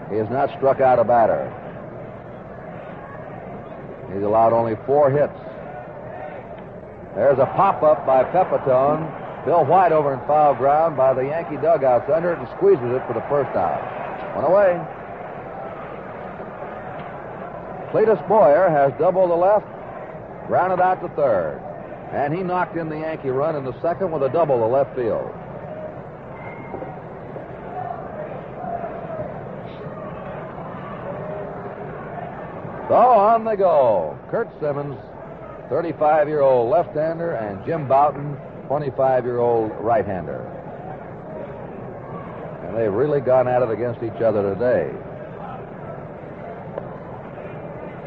He has not struck out a batter. He's allowed only 4 hits. There's a pop-up by Pepitone. Bill White over in foul ground by the Yankee dugouts under it and squeezes it for the first out. 1 away. Cletus Boyer has doubled the left, grounded out to third. And he knocked in the Yankee run in the 2nd with a double to left field. So on they go. Curt Simmons, 35-year-old left-hander, and Jim Boughton, 25-year-old right-hander. And they've really gone at it against each other today.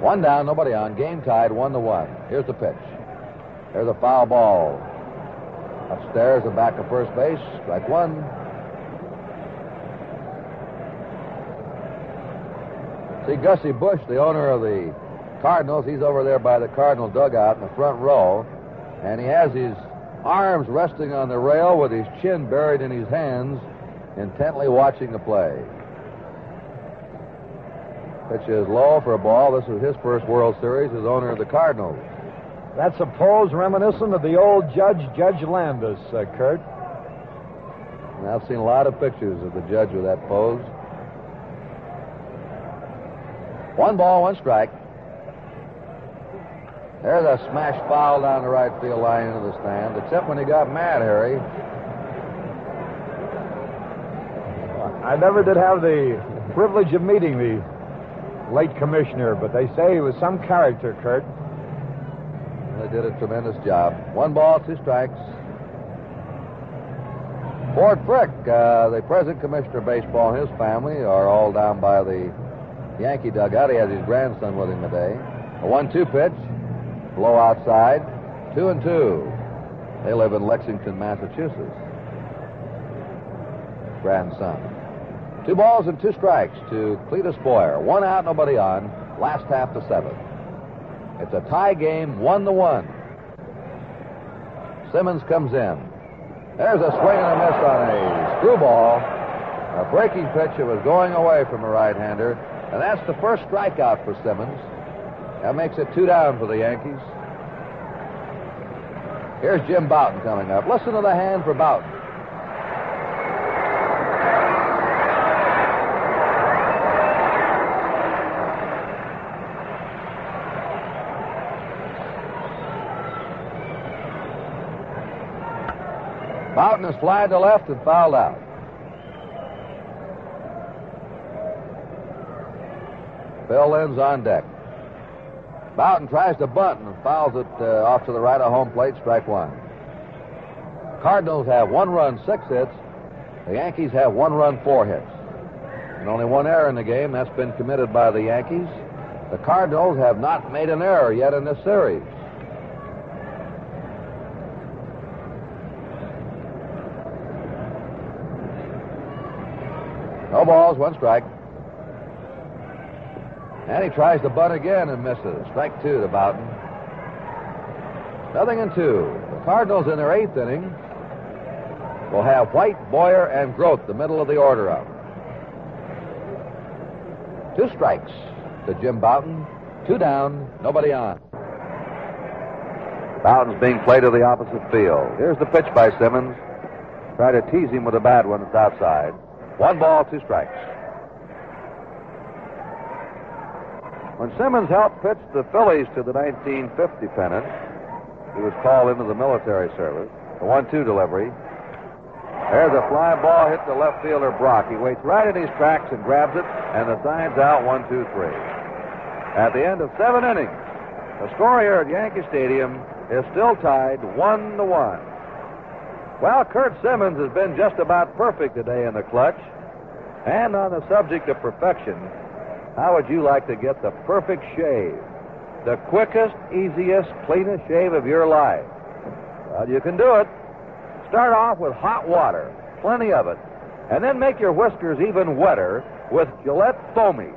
1 down, nobody on. Game tied, 1-1. Here's the pitch. There's a foul ball. Upstairs and back to first base. Strike 1. See, Gussie Bush, the owner of the Cardinals, he's over there by the Cardinal dugout in the front row, and he has his arms resting on the rail with his chin buried in his hands, intently watching the play. Pitch is low for a ball. This is his first World Series as owner of the Cardinals. That's a pose reminiscent of the old Judge Landis, Kurt. And I've seen a lot of pictures of the Judge with that pose. 1 ball, 1 strike. There's a smash foul down the right field line into the stand, except when he got mad, Harry. I never did have the privilege of meeting the late commissioner, but they say he was some character, Kurt. They did a tremendous job. 1 ball, 2 strikes. Ford Frick, the present commissioner of baseball, and his family are all down by the Yankee dugout. He has his grandson with him today. A 1-2 pitch. Low outside. 2-2. They live in Lexington, Massachusetts. Grandson. 2 balls and 2 strikes to Cletus Boyer. 1 out, nobody on. Last half the 7th. It's a tie game, 1-1. Simmons comes in. There's a swing and a miss on a screwball. A breaking pitch that was going away from a right-hander. And that's the first strikeout for Simmons. That makes it 2 down for the Yankees. Here's Jim Boughton coming up. Listen to the hand for Boughton. Boughton is flied to left and fouled out. Bill Lynn's on deck. Boughton tries to bunt and fouls it off to the right of home plate, strike one. Cardinals have 1 run, 6 hits. The Yankees have 1 run, 4 hits. And only 1 error in the game. That's been committed by the Yankees. The Cardinals have not made an error yet in this series. No balls, 1 strike. And he tries to bunt again and misses. Strike 2 to Boughton. 0-2. The Cardinals in their 8th inning will have White, Boyer, and Groth, the middle of the order up. 2 strikes to Jim Boughton. 2 down, nobody on. Boughton's being played to the opposite field. Here's the pitch by Simmons. Try to tease him with a bad one. It's outside. 1 ball, 2 strikes. When Simmons helped pitch the Phillies to the 1950 pennant, he was called into the military service. The 1-2 delivery. There's a fly ball hit to left fielder Brock. He waits right in his tracks and grabs it, and the sign's out 1-2-3. At the end of 7 innings, the score here at Yankee Stadium is still tied 1-1. Well, Curt Simmons has been just about perfect today in the clutch. And on the subject of perfection, how would you like to get the perfect shave? The quickest, easiest, cleanest shave of your life? Well, you can do it. Start off with hot water, plenty of it, and then make your whiskers even wetter with Gillette Foamy.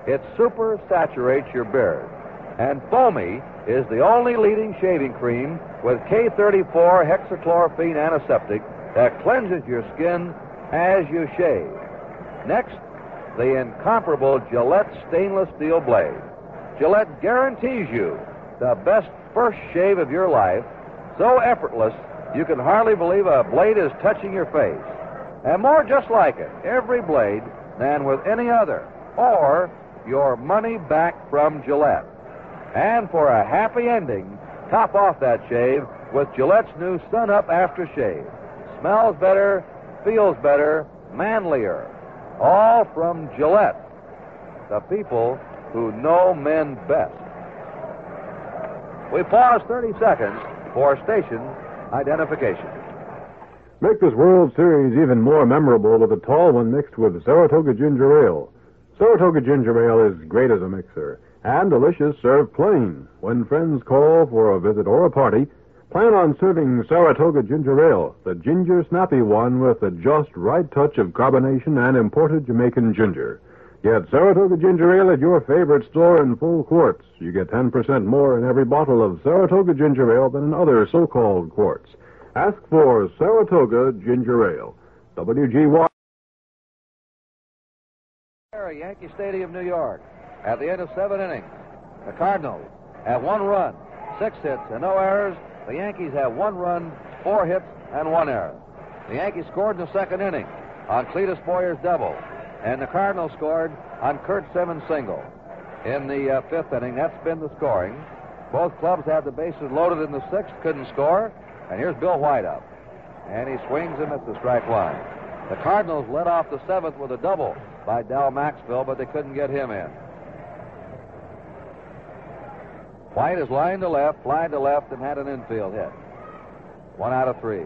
It super saturates your beard. And Foamy is the only leading shaving cream with K34 hexachlorophene antiseptic that cleanses your skin as you shave. Next, the incomparable Gillette stainless steel blade. Gillette guarantees you the best first shave of your life, so effortless you can hardly believe a blade is touching your face. And more just like it, every blade, than with any other. Or your money back from Gillette. And for a happy ending, top off that shave with Gillette's new Sun Up Aftershave. Smells better, feels better, manlier. All from Gillette, the people who know men best. We pause 30 seconds for station identification. Make this World Series even more memorable with a tall one mixed with Saratoga Ginger Ale. Saratoga Ginger Ale is great as a mixer and delicious served plain. When friends call for a visit or a party, plan on serving Saratoga Ginger Ale, the ginger snappy one with the just right touch of carbonation and imported Jamaican ginger. Get Saratoga Ginger Ale at your favorite store in full quarts. You get 10% more in every bottle of Saratoga Ginger Ale than in other so-called quarts. Ask for Saratoga Ginger Ale. WGY. Yankee Stadium, New York. At the end of 7 innings, the Cardinals have 1 run, 6 hits, and no errors. The Yankees have 1 run, 4 hits, and 1 error. The Yankees scored in the 2nd inning on Cletus Boyer's double, and the Cardinals scored on Curt Simmons' single. In the 5th inning, that's been the scoring. Both clubs had the bases loaded in the 6th, couldn't score, and here's Bill White up. And he swings him at the strike line. The Cardinals led off the 7th with a double by Del Maxville, but they couldn't get him in. White is lined to left, flied to left, and had an infield hit. 1 out of 3.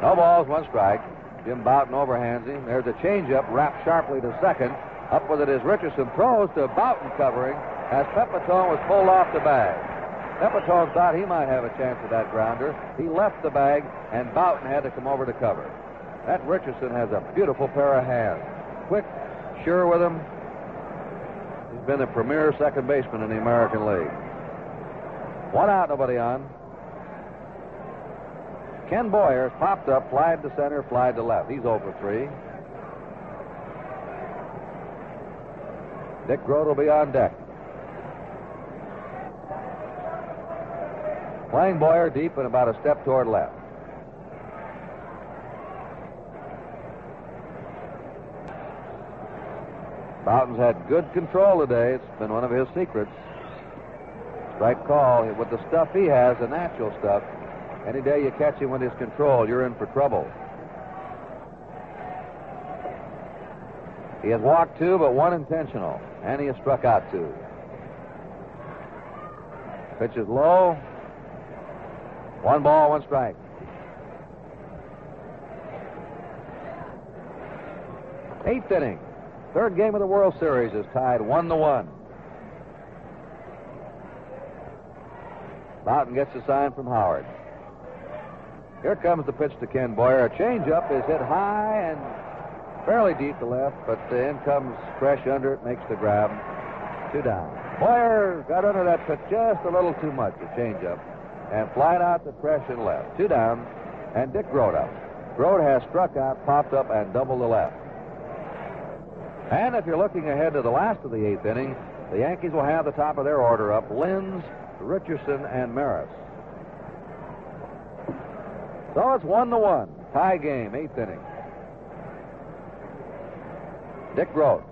No balls, 1 strike. Jim Boughton overhands him. There's a changeup, wrapped sharply to second. Up with it is Richardson. Throws to Boughton covering as Pepitone was pulled off the bag. Pepitone thought he might have a chance at that grounder. He left the bag, and Boughton had to come over to cover. That Richardson has a beautiful pair of hands. Quick, sure with him. He's been the premier second baseman in the American League. 1 out, nobody on. Ken Boyers popped up, flied to center, flied to left. He's 0 for 3. Dick Grote will be on deck. Playing Boyer deep and about a step toward left. Boughton's had good control today. It's been one of his secrets. Strike call. With the stuff he has, the natural stuff, any day you catch him with his control, you're in for trouble. He has walked 2, but 1 intentional, and he has struck out 2. Pitch is low. 1 ball, 1 strike. Eighth inning. Third game of the World Series is tied 1-1. Boughton gets a sign from Howard. Here comes the pitch to Ken Boyer. A changeup is hit high and fairly deep to left, but in comes Fresh under it, makes the grab. 2 down. Boyer got under that pitch just a little too much, the changeup, and flied out to Fresh and left. 2 down, and Dick Grote up. Grote has struck out, popped up, and doubled the left. And if you're looking ahead to the last of the 8th inning, the Yankees will have the top of their order up: Linz, Richardson, and Maris. So it's 1-1. Tie game, 8th inning. Dick Grote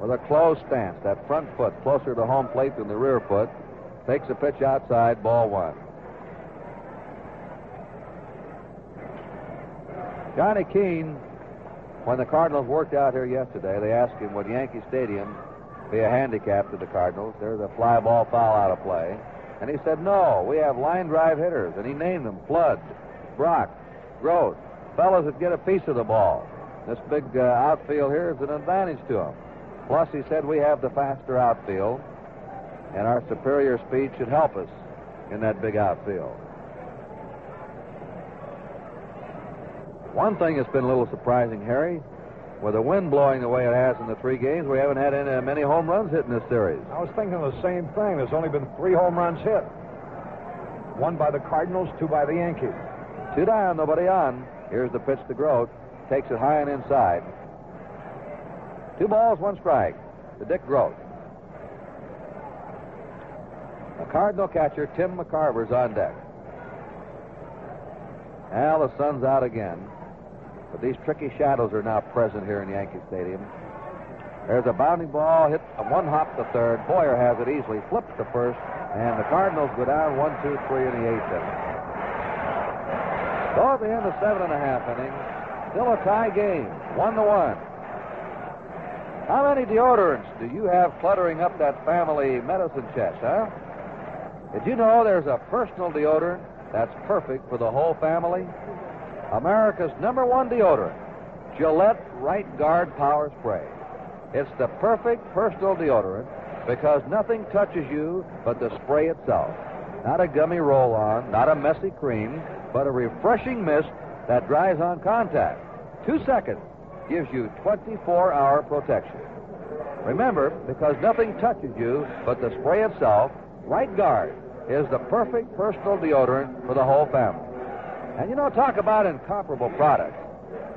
with a closed stance, that front foot closer to home plate than the rear foot, takes a pitch outside, ball 1. Johnny Keane, when the Cardinals worked out here yesterday, they asked him, would Yankee Stadium be a handicap to the Cardinals? There's a fly ball foul out of play. And he said, no, we have line drive hitters. And he named them: Flood, Brock, Grote, fellas that get a piece of the ball. This big outfield here is an advantage to them. Plus, he said, we have the faster outfield, and our superior speed should help us in that big outfield. One thing that's been a little surprising, Harry, with the wind blowing the way it has in the 3 games, we haven't had many home runs hit in this series. I was thinking the same thing. There's only been 3 home runs hit. 1 by the Cardinals, 2 by the Yankees. 2 down, nobody on. Here's the pitch to Grote. Takes it high and inside. 2 balls, 1 strike to Dick Grote. The Cardinal catcher, Tim McCarver's on deck. Well, the sun's out again, but these tricky shadows are now present here in Yankee Stadium. There's a bounding ball, hit 1 hop to third. Boyer has it easily, flips to first, and the Cardinals go down 1, 2, 3 in the 8th inning. So at the end of 7.5 innings, still a tie game, 1-1. How many deodorants do you have cluttering up that family medicine chest, huh? Did you know there's a personal deodorant that's perfect for the whole family? America's #1 deodorant, Gillette Right Guard Power Spray. It's the perfect personal deodorant because nothing touches you but the spray itself. Not a gummy roll-on, not a messy cream, but a refreshing mist that dries on contact. 2 seconds gives you 24-hour protection. Remember, because nothing touches you but the spray itself, Right Guard is the perfect personal deodorant for the whole family. And talk about incomparable products.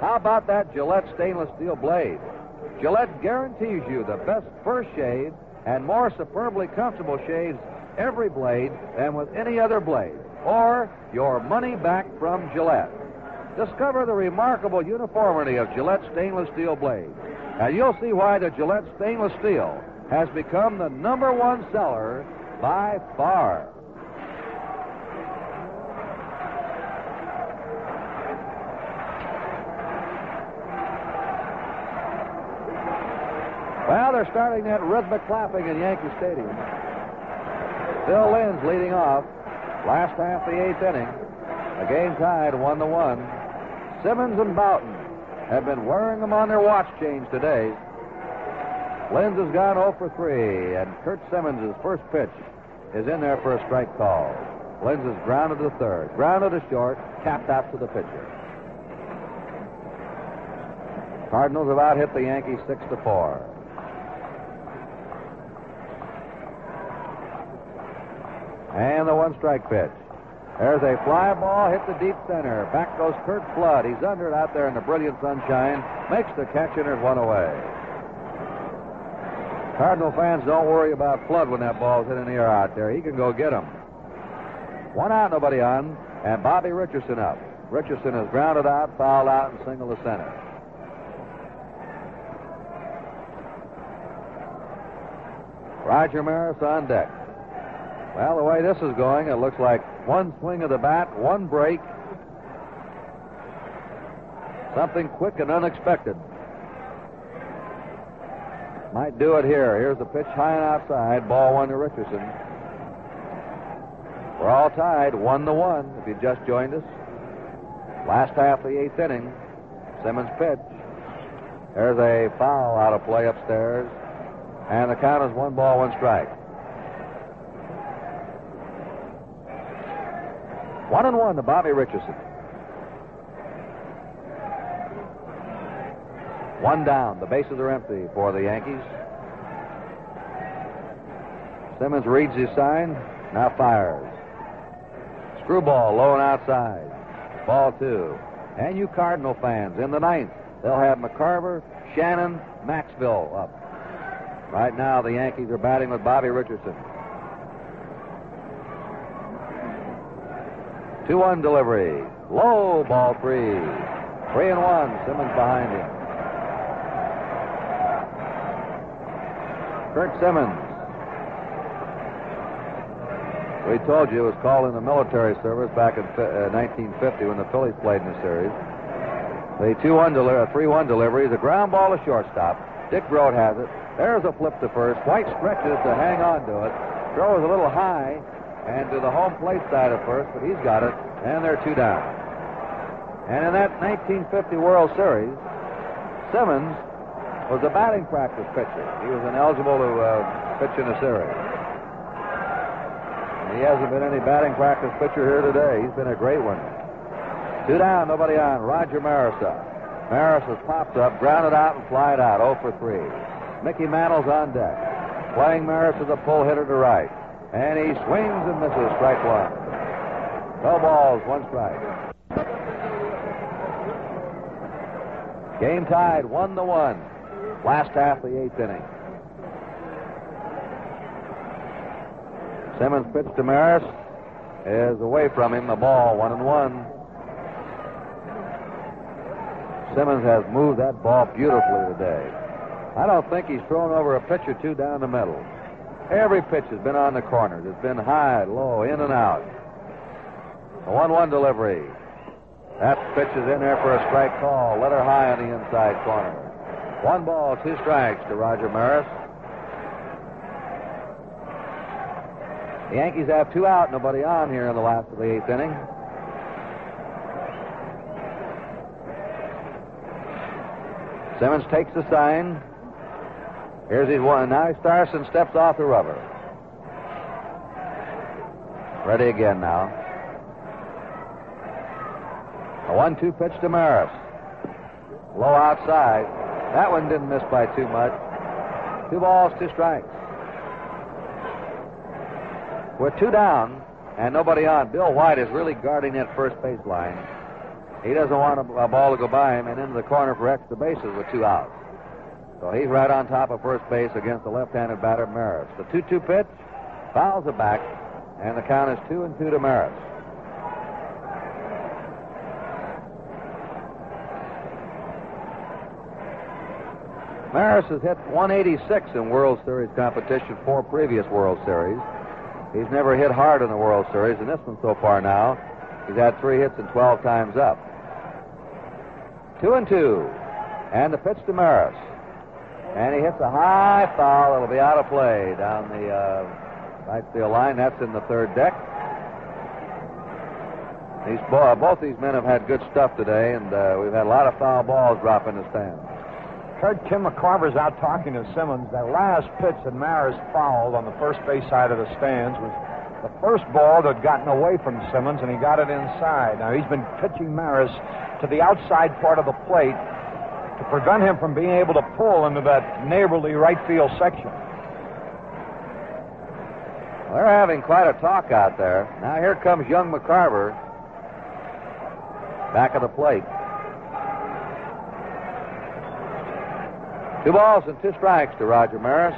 How about that Gillette stainless steel blade? Gillette guarantees you the best first shave and more superbly comfortable shaves every blade than with any other blade, or your money back from Gillette. Discover the remarkable uniformity of Gillette stainless steel blade, and you'll see why the Gillette stainless steel has become the #1 seller by far. Well, they're starting that rhythmic clapping in Yankee Stadium. Bill Linz leading off. Last half of the 8th inning. The game tied 1-1. Simmons and Boughton have been wearing them on their watch chains today. Linz has gone 0 for 3, and Kurt Simmons' first pitch is in there for a strike call. Linz is grounded to third, grounded to short, tapped out to the pitcher. Cardinals have out-hit the Yankees 6-4. And the 1-strike pitch. There's a fly ball, hit the deep center. Back goes Kurt Flood. He's under it out there in the brilliant sunshine. Makes the catch, and there's 1 away. Cardinal fans, don't worry about Flood when that ball's hit in the air out there. He can go get him. 1 out, nobody on, and Bobby Richardson up. Richardson is grounded out, fouled out, and single to center. Roger Maris on deck. Well, the way this is going, it looks like 1 swing of the bat, 1 break. Something quick and unexpected. Might do it here. Here's the pitch high and outside. Ball 1 to Richardson. We're all tied, 1-1, if you just joined us. Last half of the 8th inning. Simmons pitch. There's a foul out of play upstairs. And the count is 1 ball, 1 strike. 1-1 to Bobby Richardson. 1 down. The bases are empty for the Yankees. Simmons reads his sign. Now fires. Screwball low and outside. Ball 2. And you Cardinal fans, in the 9th, they'll have McCarver, Shannon, Maxville up. Right now, the Yankees are batting with Bobby Richardson. 2-1 delivery. Low, ball 3. 3-1. Simmons behind him. Kurt Simmons. We told you it was called in the military service back in 1950 when the Phillies played in the series. The 3-1 delivery is a ground ball to shortstop. Dick Grote has it. There's a flip to first. White stretches to hang on to it. Throws a little high and to the home plate side of first, but he's got it, and they're 2 down. And in that 1950 World Series, Simmons was a batting practice pitcher. He was ineligible to pitch in a series. He hasn't been any batting practice pitcher here today. He's been a great one. 2 down, nobody on. Roger Maris up. Maris has popped up, grounded out, and flied out. 0 for 3. Mickey Mantle's on deck. Playing Maris as a pull hitter to right. And he swings and misses. Strike 1. No balls, 1 strike. Game tied, 1-1. Last half of the 8th inning. Simmons' pitch to Maris is away from him. The ball, 1-1. Simmons has moved that ball beautifully today. I don't think he's thrown over a pitch or 2 down the middle. Every pitch has been on the corners. It's been high, low, in and out. A 1-1 delivery. That pitch is in there for a strike call. Let her high on the inside corner. 1 ball, 2 strikes to Roger Maris. The Yankees have 2 out, nobody on here in the last of the 8th inning. Simmons takes the sign. Here's his one. Now Starson steps off the rubber. Ready again now. A 1-2 pitch to Maris. Low outside. That one didn't miss by too much. 2 balls, 2 strikes. We're 2 down and nobody on. Bill White is really guarding that first base line. He doesn't want a ball to go by him and into the corner for extra bases with 2 outs. So he's right on top of first base against the left-handed batter, Maris. The 2-2 pitch fouls it back, and the count is 2-2 to Maris. Maris has hit 186 in World Series competition, 4 previous World Series. He's never hit hard in the World Series, and this one so far now, he's had 3 hits and 12 times up. 2-2, and the pitch to Maris. And he hits a high foul. It'll be out of play down the right field line. That's in the 3rd deck. Both these men have had good stuff today, and we've had a lot of foul balls drop in the stands. Kurt, Tim McCarver's out talking to Simmons. That last pitch that Maris fouled on the first base side of the stands was the first ball that had gotten away from Simmons, and he got it inside. Now, he's been pitching Maris to the outside part of the plate to prevent him from being able to pull into that neighborly right field section. They're having quite a talk out there. Now here comes young McCarver back of the plate. 2 balls and 2 strikes to Roger Maris.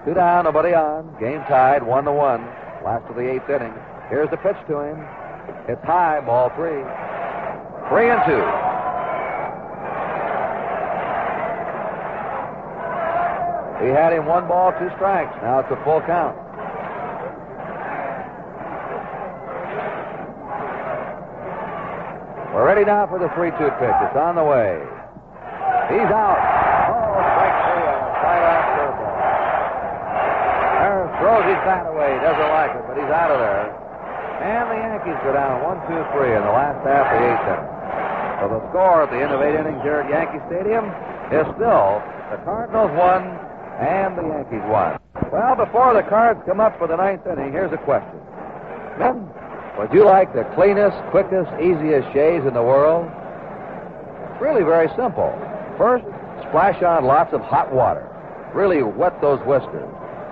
2 down, nobody on. Game tied, 1-1. Last of the 8th inning. Here's the pitch to him. It's high, ball 3. 3-2. He had him 1 ball, 2 strikes. Now it's a full count. We're ready now for the 3-2 pitch. It's on the way. He's out. Oh, strike 3 on throws his bat away. He doesn't like it, but he's out of there. And the Yankees go down 1-2-3 in the last half of the eighth inning. So the score at the end of 8 innings here at Yankee Stadium is still the Cardinals won and the Yankees won. Well, before the Cards come up for the ninth inning, here's a question. Men, would you like the cleanest, quickest, easiest shaves in the world? It's really very simple. First, splash on lots of hot water. Really wet those whiskers.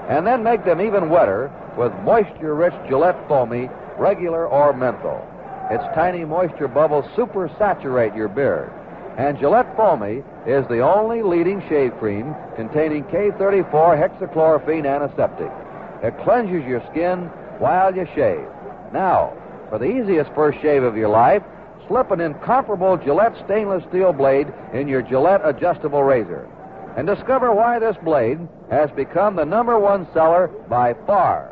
And then make them even wetter with moisture-rich Gillette Foamy, regular or menthol. Its tiny moisture bubbles super saturate your beard. And Gillette Foamy is the only leading shave cream containing K34 hexachlorophene antiseptic. It cleanses your skin while you shave. Now, for the easiest first shave of your life, slip an incomparable Gillette stainless steel blade in your Gillette adjustable razor. And discover why this blade has become the #1 seller by far.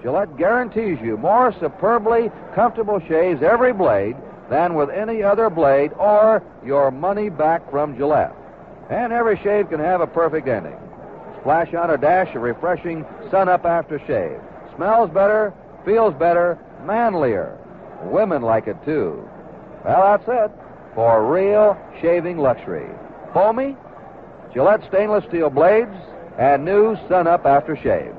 Gillette guarantees you more superbly comfortable shaves every blade than with any other blade, or your money back from Gillette. And every shave can have a perfect ending. Splash on a dash of refreshing sun-up after shave. Smells better, feels better, manlier. Women like it too. Well, that's it for real shaving luxury. Foamy, Gillette stainless steel blades, and new sun-up after shave.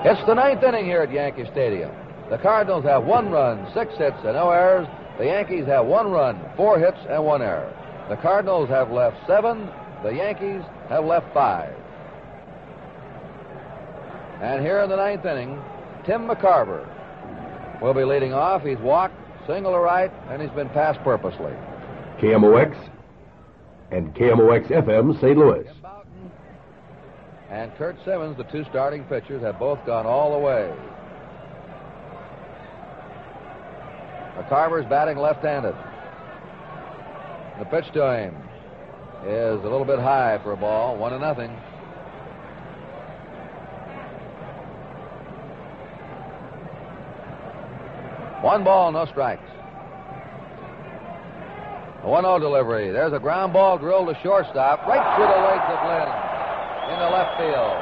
It's the ninth inning here at Yankee Stadium. The Cardinals have 1 run, 6 hits, and no errors. The Yankees have 1 run, 4 hits, and 1 error. The Cardinals have left 7. The Yankees have left 5. And here in the ninth inning, Tim McCarver will be leading off. He's walked, single to right, and he's been passed purposely. KMOX and KMOX-FM St. Louis. And Curt Simmons, the 2 starting pitchers, have both gone all the way. McCarver's batting left-handed. The pitch to him is a little bit high for a ball, 1-0. One ball, no strikes. A 1-0 delivery. There's a ground ball drilled to shortstop, right to the legs of Lynn. Into left field.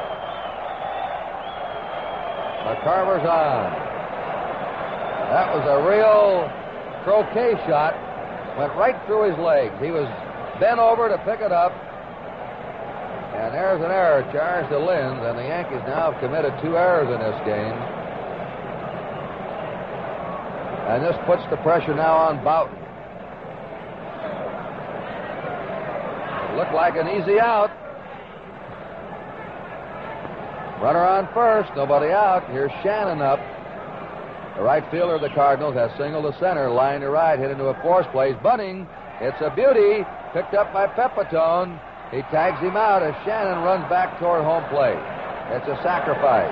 McCarver's on. That was a real croquet shot. Went right through his legs. He was bent over to pick it up. And there's an error charged to Linz, and the Yankees now have committed 2 errors in this game. And this puts the pressure now on Boughton. It looked like an easy out. Runner on first, nobody out. Here's Shannon up. The right fielder of the Cardinals has singled to center, line to right, hit into a force place. Bunting, it's a beauty, picked up by Pepitone. He tags him out as Shannon runs back toward home plate. It's a sacrifice.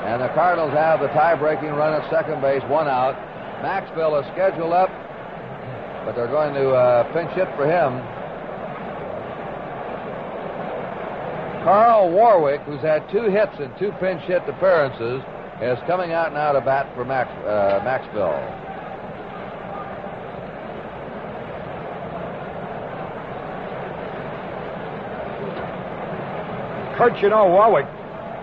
And the Cardinals have the tie-breaking run at second base, 1 out. Maxwell is scheduled up, but they're going to pinch hit for him. Carl Warwick, who's had 2 hits and 2 pinch hit appearances, is coming out now to bat for Maxville. Kurt, Warwick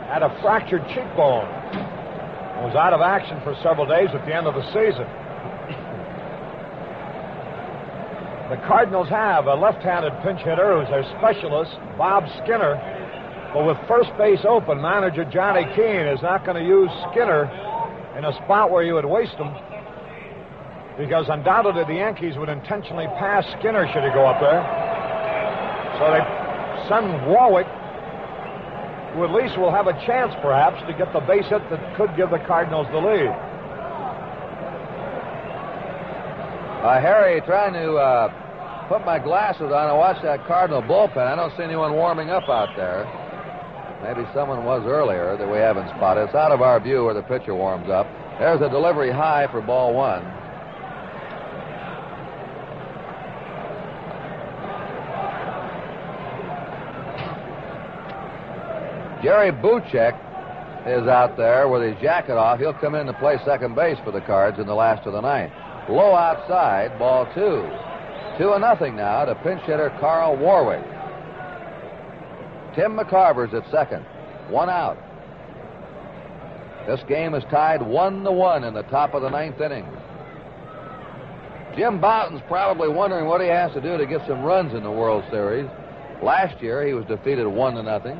had a fractured cheekbone and was out of action for several days at the end of the season. The Cardinals have a left-handed pinch hitter who's their specialist, Bob Skinner. But with first base open, manager Johnny Keane is not going to use Skinner in a spot where you would waste him, because undoubtedly the Yankees would intentionally pass Skinner should he go up there. So they send Warwick, who at least will have a chance perhaps to get the base hit that could give the Cardinals the lead. Harry, trying to put my glasses on and watch that Cardinal bullpen. I don't see anyone warming up out there. Maybe someone was earlier that we haven't spotted. It's out of our view where the pitcher warms up. There's a delivery high for ball 1. Jerry Buchek is out there with his jacket off. He'll come in to play second base for the Cards in the last of the ninth. Low outside, ball 2. 2-0 now to pinch hitter Carl Warwick. Tim McCarver's at second. 1 out. This game is tied 1-1 in the top of the 9th inning. Jim Bouton's probably wondering what he has to do to get some runs in the World Series. Last year, he was defeated 1-0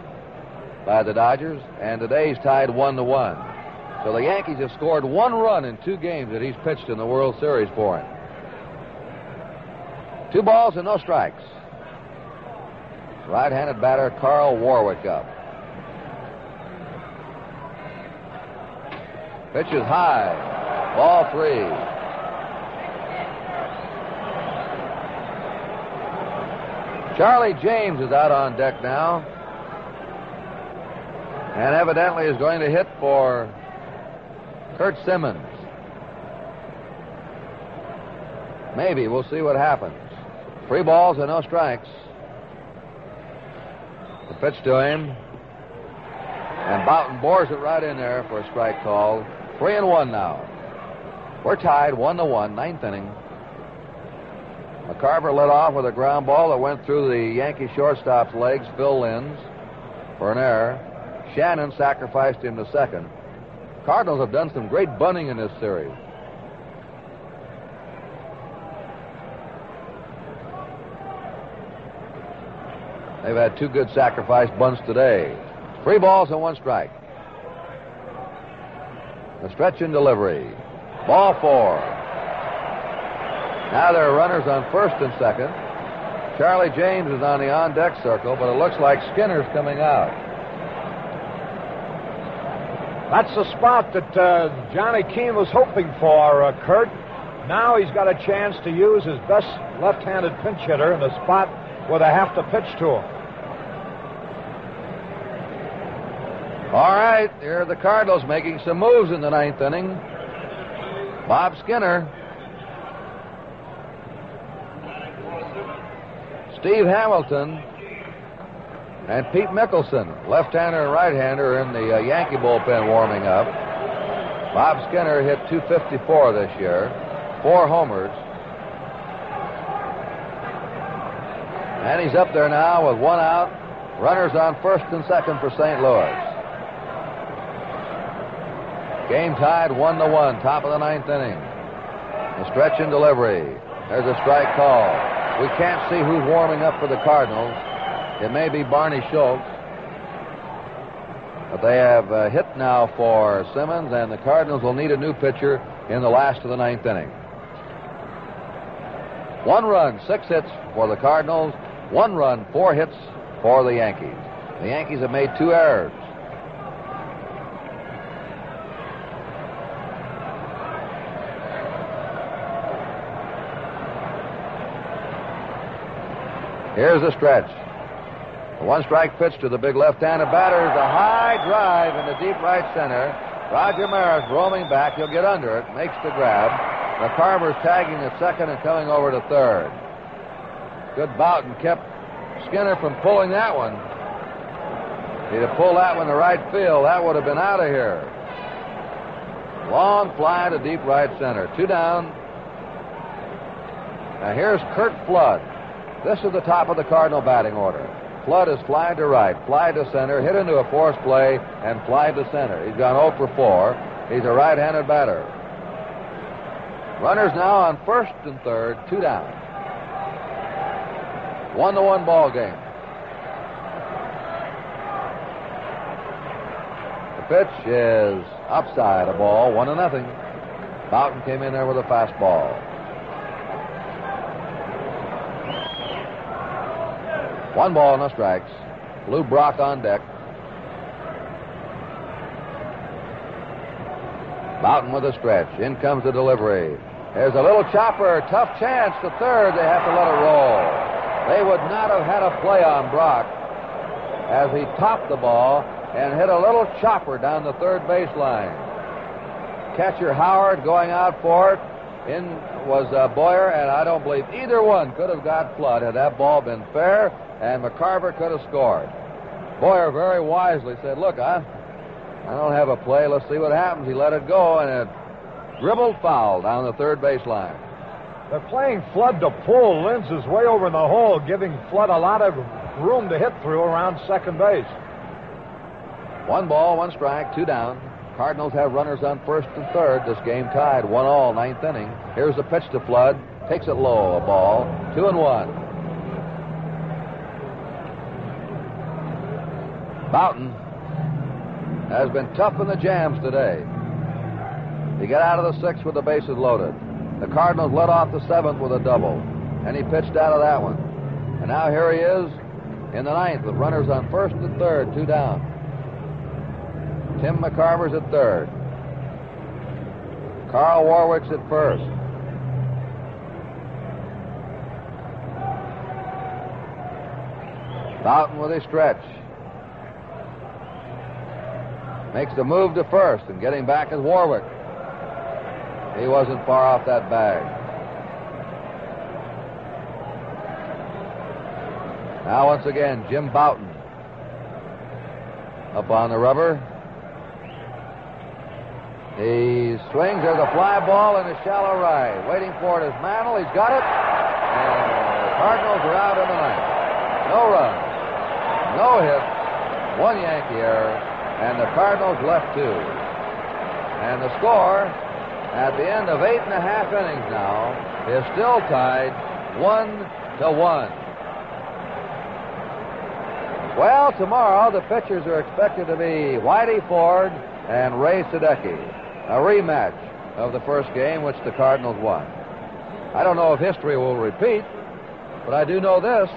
by the Dodgers, and today he's tied 1-1. So the Yankees have scored 1 run in 2 games that he's pitched in the World Series for him. 2 balls and no strikes. Right-handed batter Carl Warwick up. Pitch is high. Ball 3. Charlie James is out on deck now, and evidently is going to hit for Kurt Simmons. Maybe. We'll see what happens. 3 balls and no strikes. The pitch to him, and Bouton bores it right in there for a strike call. 3-1 now. We're tied 1-1, 9th inning. McCarver led off with a ground ball that went through the Yankee shortstop's legs, Phil Linz, for an error. Shannon sacrificed him to second. Cardinals have done some great bunting in this series. They've had 2 good sacrifice bunts today. 3 balls and 1 strike. The stretch and delivery. Ball 4. Now there are runners on first and second. Charlie James is on the on-deck circle, but it looks like Skinner's coming out. That's the spot that Johnny Keane was hoping for, Kurt. Now he's got a chance to use his best left-handed pinch hitter in the spot where they have to pitch to him. All right, here are the Cardinals making some moves in the 9th inning. Bob Skinner. Steve Hamilton and Pete Mickelson, left-hander and right-hander, in the Yankee bullpen warming up. Bob Skinner hit .254 this year, 4 homers. And he's up there now with 1 out. Runners on first and second for St. Louis. Game tied 1-1, top of the 9th inning. The stretch and delivery. There's a strike call. We can't see who's warming up for the Cardinals. It may be Barney Schultz. But they have hit now for Simmons, and the Cardinals will need a new pitcher in the last of the 9th inning. 1 run, 6 hits for the Cardinals. 1 run, 4 hits for the Yankees. The Yankees have made 2 errors. Here's the stretch. A 1-strike pitch to the big left-handed batter. A high drive into deep right center. Roger Maris roaming back. He'll get under it. Makes the grab. McCarver's tagging at second and coming over to third. Good Bouton kept Skinner from pulling that one. He'd have pulled that one to right field. That would have been out of here. Long fly to deep right center. 2 down. Now here's Curt Flood. This is the top of the Cardinal batting order. Flood is fly to right, fly to center, hit into a forced play, and fly to center. He's gone 0 for 4. He's a right-handed batter. Runners now on first and third, 2 down. 1-1 ball game. The pitch is upside, a ball, 1-0. Bouton came in there with a fastball. 1 ball, no strikes. Lou Brock on deck. Bouton with a stretch. In comes the delivery. There's a little chopper. Tough chance to third. They have to let it roll. They would not have had a play on Brock as he topped the ball and hit a little chopper down the third baseline. Catcher Howard going out for it. In was Boyer, and I don't believe either one could have got Flood had that ball been fair, and McCarver could have scored. Boyer very wisely said, look, I don't have a play. Let's see what happens. He let it go, and it dribbled foul down the third baseline. They're playing Flood to pull. Linz is way over in the hole, giving Flood a lot of room to hit through around second base. 1 ball, 1 strike, 2 down. Cardinals have runners on first and third. This game tied 1-1, 9th inning. Here's the pitch to Flood. Takes it low, a ball. 2-1. Boughton has been tough in the jams today. He got out of the 6th with the bases loaded. The Cardinals led off the 7th with a double, and he pitched out of that one. And now here he is in the 9th with runners on first and third, 2 down. Tim McCarver's at third. Carl Warwick's at first. Boughton with a stretch. Makes the move to first, and getting back is Warwick. He wasn't far off that bag. Now once again, Jim Boughton up on the rubber. He swings. There's a fly ball in a shallow right. Waiting for it is Mantle. He's got it. And the Cardinals are out in the 9th. No runs, no hits, 1 Yankee error, and the Cardinals left 2. And the score at the end of 8.5 innings now is still tied 1-1. Well, tomorrow the pitchers are expected to be Whitey Ford and Ray Sadecki, a rematch of the first game which the Cardinals won. I don't know if history will repeat, but I do know this.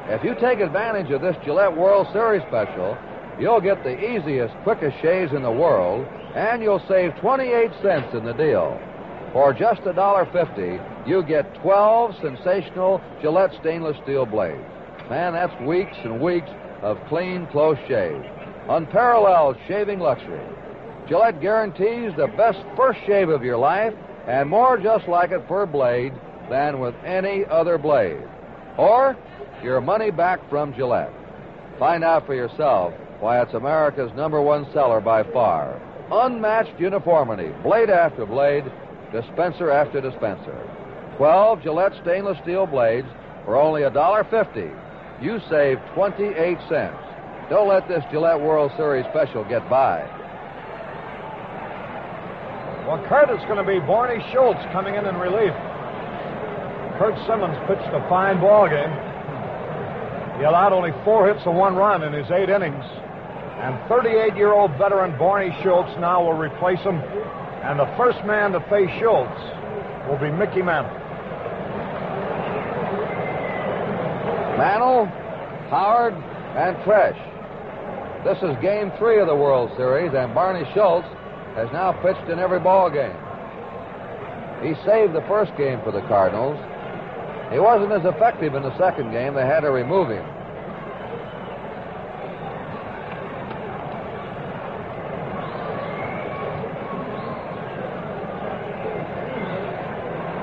If you take advantage of this Gillette World Series special, you'll get the easiest, quickest shaves in the world, and you'll save 28 cents in the deal. For just $1.50, you get 12 sensational Gillette stainless steel blades. Man, that's weeks and weeks of clean, close shave. Unparalleled shaving luxury. Gillette guarantees the best first shave of your life, and more just like it per blade than with any other blade. Or your money back from Gillette. Find out for yourself why it's America's #1 seller by far. Unmatched uniformity, blade after blade, dispenser after dispenser. 12 Gillette stainless steel blades for only $1.50. You save 28 cents. Don't let this Gillette World Series special get by. Well, Kurt, it's going to be Barney Schultz coming in relief. Kurt Simmons pitched a fine ball game. He allowed only 4 hits and 1 run in his 8 innings. And 38-year-old veteran Barney Schultz now will replace him. And the first man to face Schultz will be Mickey Mantle. Mantle, Howard, and Tresh. This is Game 3 of the World Series, and Barney Schultz has now pitched in every ball game. He saved the first game for the Cardinals. He wasn't as effective in the second game. They had to remove him.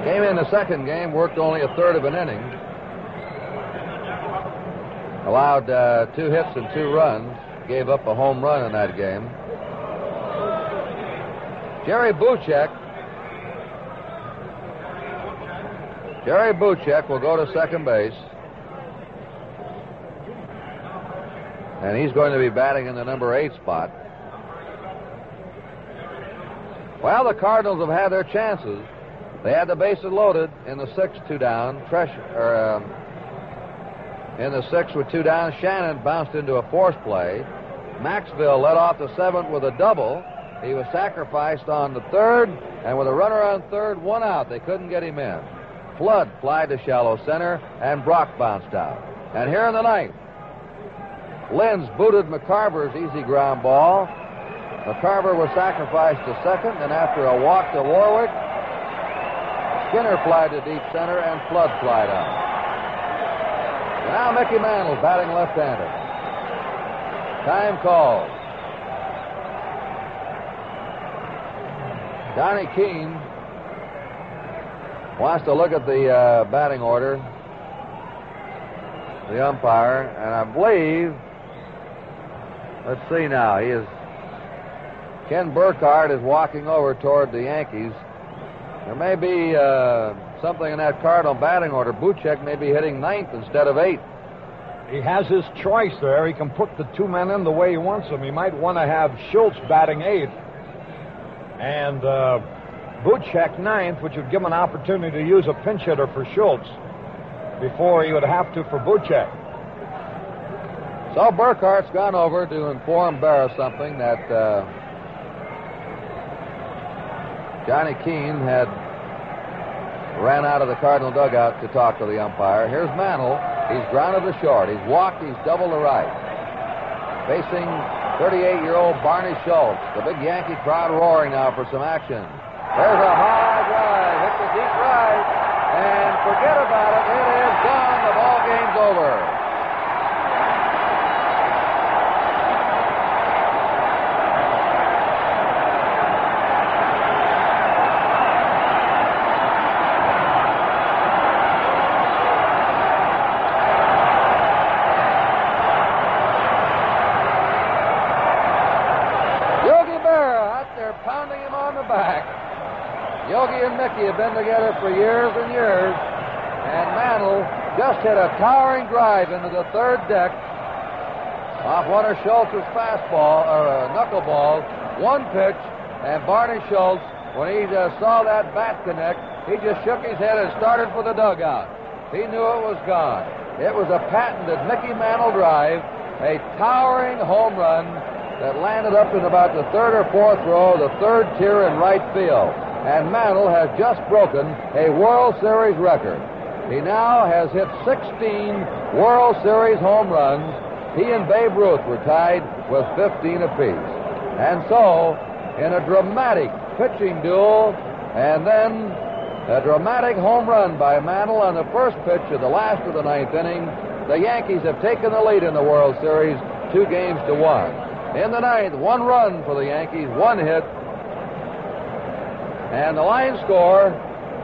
Came in the second game, worked only a third of an inning. Allowed 2 hits and 2 runs. Gave up a home run in that game. Jerry Buchek will go to second base. And he's going to be batting in the number 8 spot. Well, the Cardinals have had their chances. They had the bases loaded in the 6th, 2 down. In the 6th with 2 down, Shannon bounced into a force play. Maxville led off the 7th with a double. He was sacrificed on the 3rd, and with a runner on 3rd, 1 out. They couldn't get him in. Flood flied to shallow center, and Brock bounced out. And here in the 9th, Linz booted McCarver's easy ground ball. McCarver was sacrificed to second, and after a walk to Warwick, Skinner flied to deep center, and Flood flied out. Now Mickey Mantle batting left-handed. Time called. Johnny Keane wants to look at the batting order, the umpire, and I believe, let's see now, Ken Burkhardt is walking over toward the Yankees. There may be something in that Cardinal batting order. Buchek may be hitting 9th instead of 8th. He has his choice there. He can put the two men in the way he wants them. He might want to have Schultz batting 8th and Buchek 9th, which would give him an opportunity to use a pinch hitter for Schultz before he would have to for Buchek. So Burkhart's gone over to inform Berra something that Johnny Keane had ran out of the Cardinal dugout to talk to the umpire. Here's Mantle. He's grounded to short. He's walked. He's doubled to right. Facing 38-year-old Barney Schultz. The big Yankee crowd roaring now for some action. There's a high drive. Hit the deep right. And forget about it. It is gone. The ball game's over. Pounding him on the back. Yogi and Mickey have been together for years and years, and Mantle just hit a towering drive into the third deck off one of Schultz's fastball, or knuckleball, one pitch, and Barney Schultz, when he saw that bat connect, he just shook his head and started for the dugout. He knew it was gone. It was a patented Mickey Mantle drive, a towering home run that landed up in about the third or fourth row, the third tier in right field. And Mantle has just broken a World Series record. He now has hit 16 World Series home runs. He and Babe Ruth were tied with 15 apiece. And so, in a dramatic pitching duel, and then a dramatic home run by Mantle on the first pitch of the last of the ninth inning, the Yankees have taken the lead in the World Series 2-1. In the ninth, 1 run for the Yankees, 1 hit. And the line score,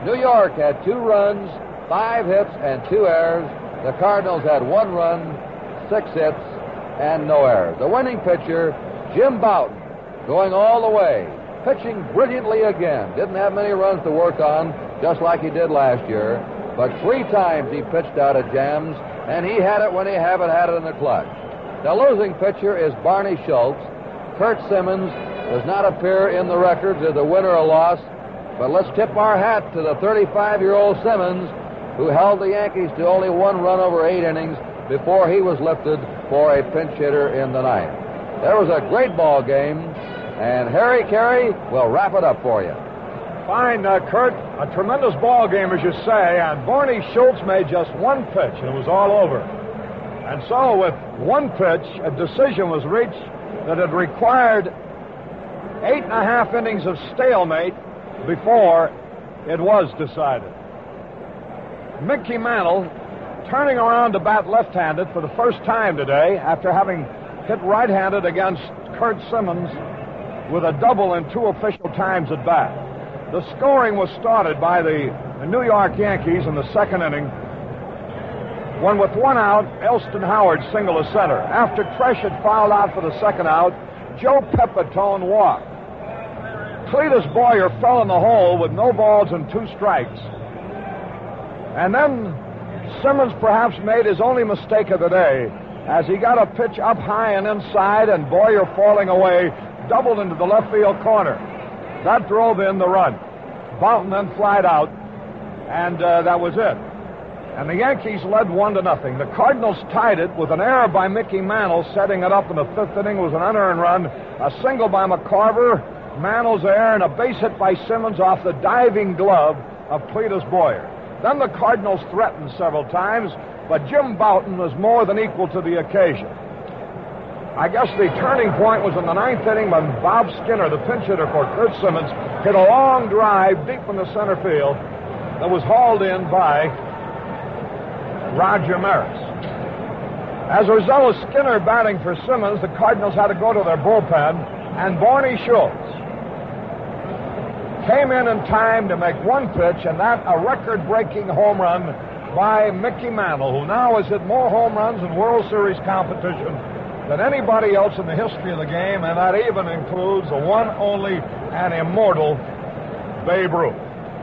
New York had 2 runs, 5 hits, and 2 errors. The Cardinals had 1 run, 6 hits, and no errors. The winning pitcher, Jim Bouton, going all the way, pitching brilliantly again. Didn't have many runs to work on, just like he did last year. But 3 times he pitched out of jams, and he had it when he had it in the clutch. The losing pitcher is Barney Schultz. Curt Simmons does not appear in the records as a winner or loss, but let's tip our hat to the 35-year-old Simmons, who held the Yankees to only 1 run over 8 innings before he was lifted for a pinch hitter in the ninth. There was a great ball game, and Harry Carey will wrap it up for you. Fine, Kurt. A tremendous ball game, as you say, and Barney Schultz made just 1 pitch, and it was all over. And so, with 1 pitch, a decision was reached that had required 8.5 innings of stalemate before it was decided. Mickey Mantle, turning around to bat left-handed for the first time today, after having hit right-handed against Curt Simmons with a double in 2 official times at bat. The scoring was started by the New York Yankees in the second inning, when with 1 out, Elston Howard singled to center. After Tresh had fouled out for the second out, Joe Pepitone walked. Cletus Boyer fell in the hole with no balls and 2 strikes. And then Simmons perhaps made his only mistake of the day, as he got a pitch up high and inside, and Boyer, falling away, doubled into the left field corner. That drove in the run. Bouton then flied out, and that was it. And the Yankees led 1-0. The Cardinals tied it with an error by Mickey Mantle, setting it up in the 5th inning. Was an unearned run, a single by McCarver, Mantle's error, and a base hit by Simmons off the diving glove of Cletus Boyer. Then the Cardinals threatened several times, but Jim Bouton was more than equal to the occasion. I guess the turning point was in the 9th inning when Bob Skinner, the pinch hitter for Curt Simmons, hit a long drive deep in the center field that was hauled in by Roger Maris. As a result of Skinner batting for Simmons, the Cardinals had to go to their bullpen, and Barney Schultz came in time to make 1 pitch, and that a record-breaking home run by Mickey Mantle, who now has hit more home runs in World Series competition than anybody else in the history of the game, and that even includes the one, only, and immortal Babe Ruth.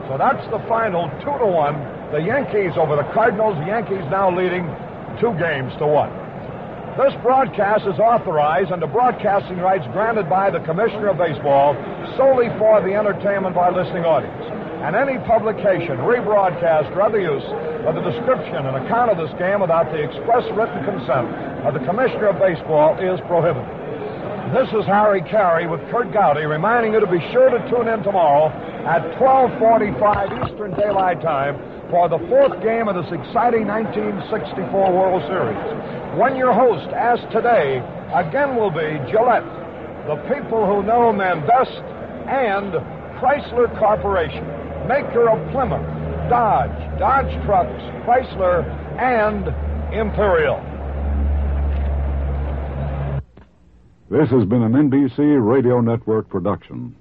So that's the final 2-1. The Yankees over the Cardinals. The Yankees now leading 2-1. This broadcast is authorized under broadcasting rights granted by the Commissioner of Baseball solely for the entertainment of our listening audience. And any publication, rebroadcast, or other use of the description and account of this game without the express written consent of the Commissioner of Baseball is prohibited. This is Harry Carey with Kurt Gowdy reminding you to be sure to tune in tomorrow at 12:45 Eastern Daylight Time for the 4th game of this exciting 1964 World Series, when your host, as today, again will be Gillette, the people who know men best, and Chrysler Corporation, maker of Plymouth, Dodge trucks, Chrysler, and Imperial. This has been an NBC Radio Network production.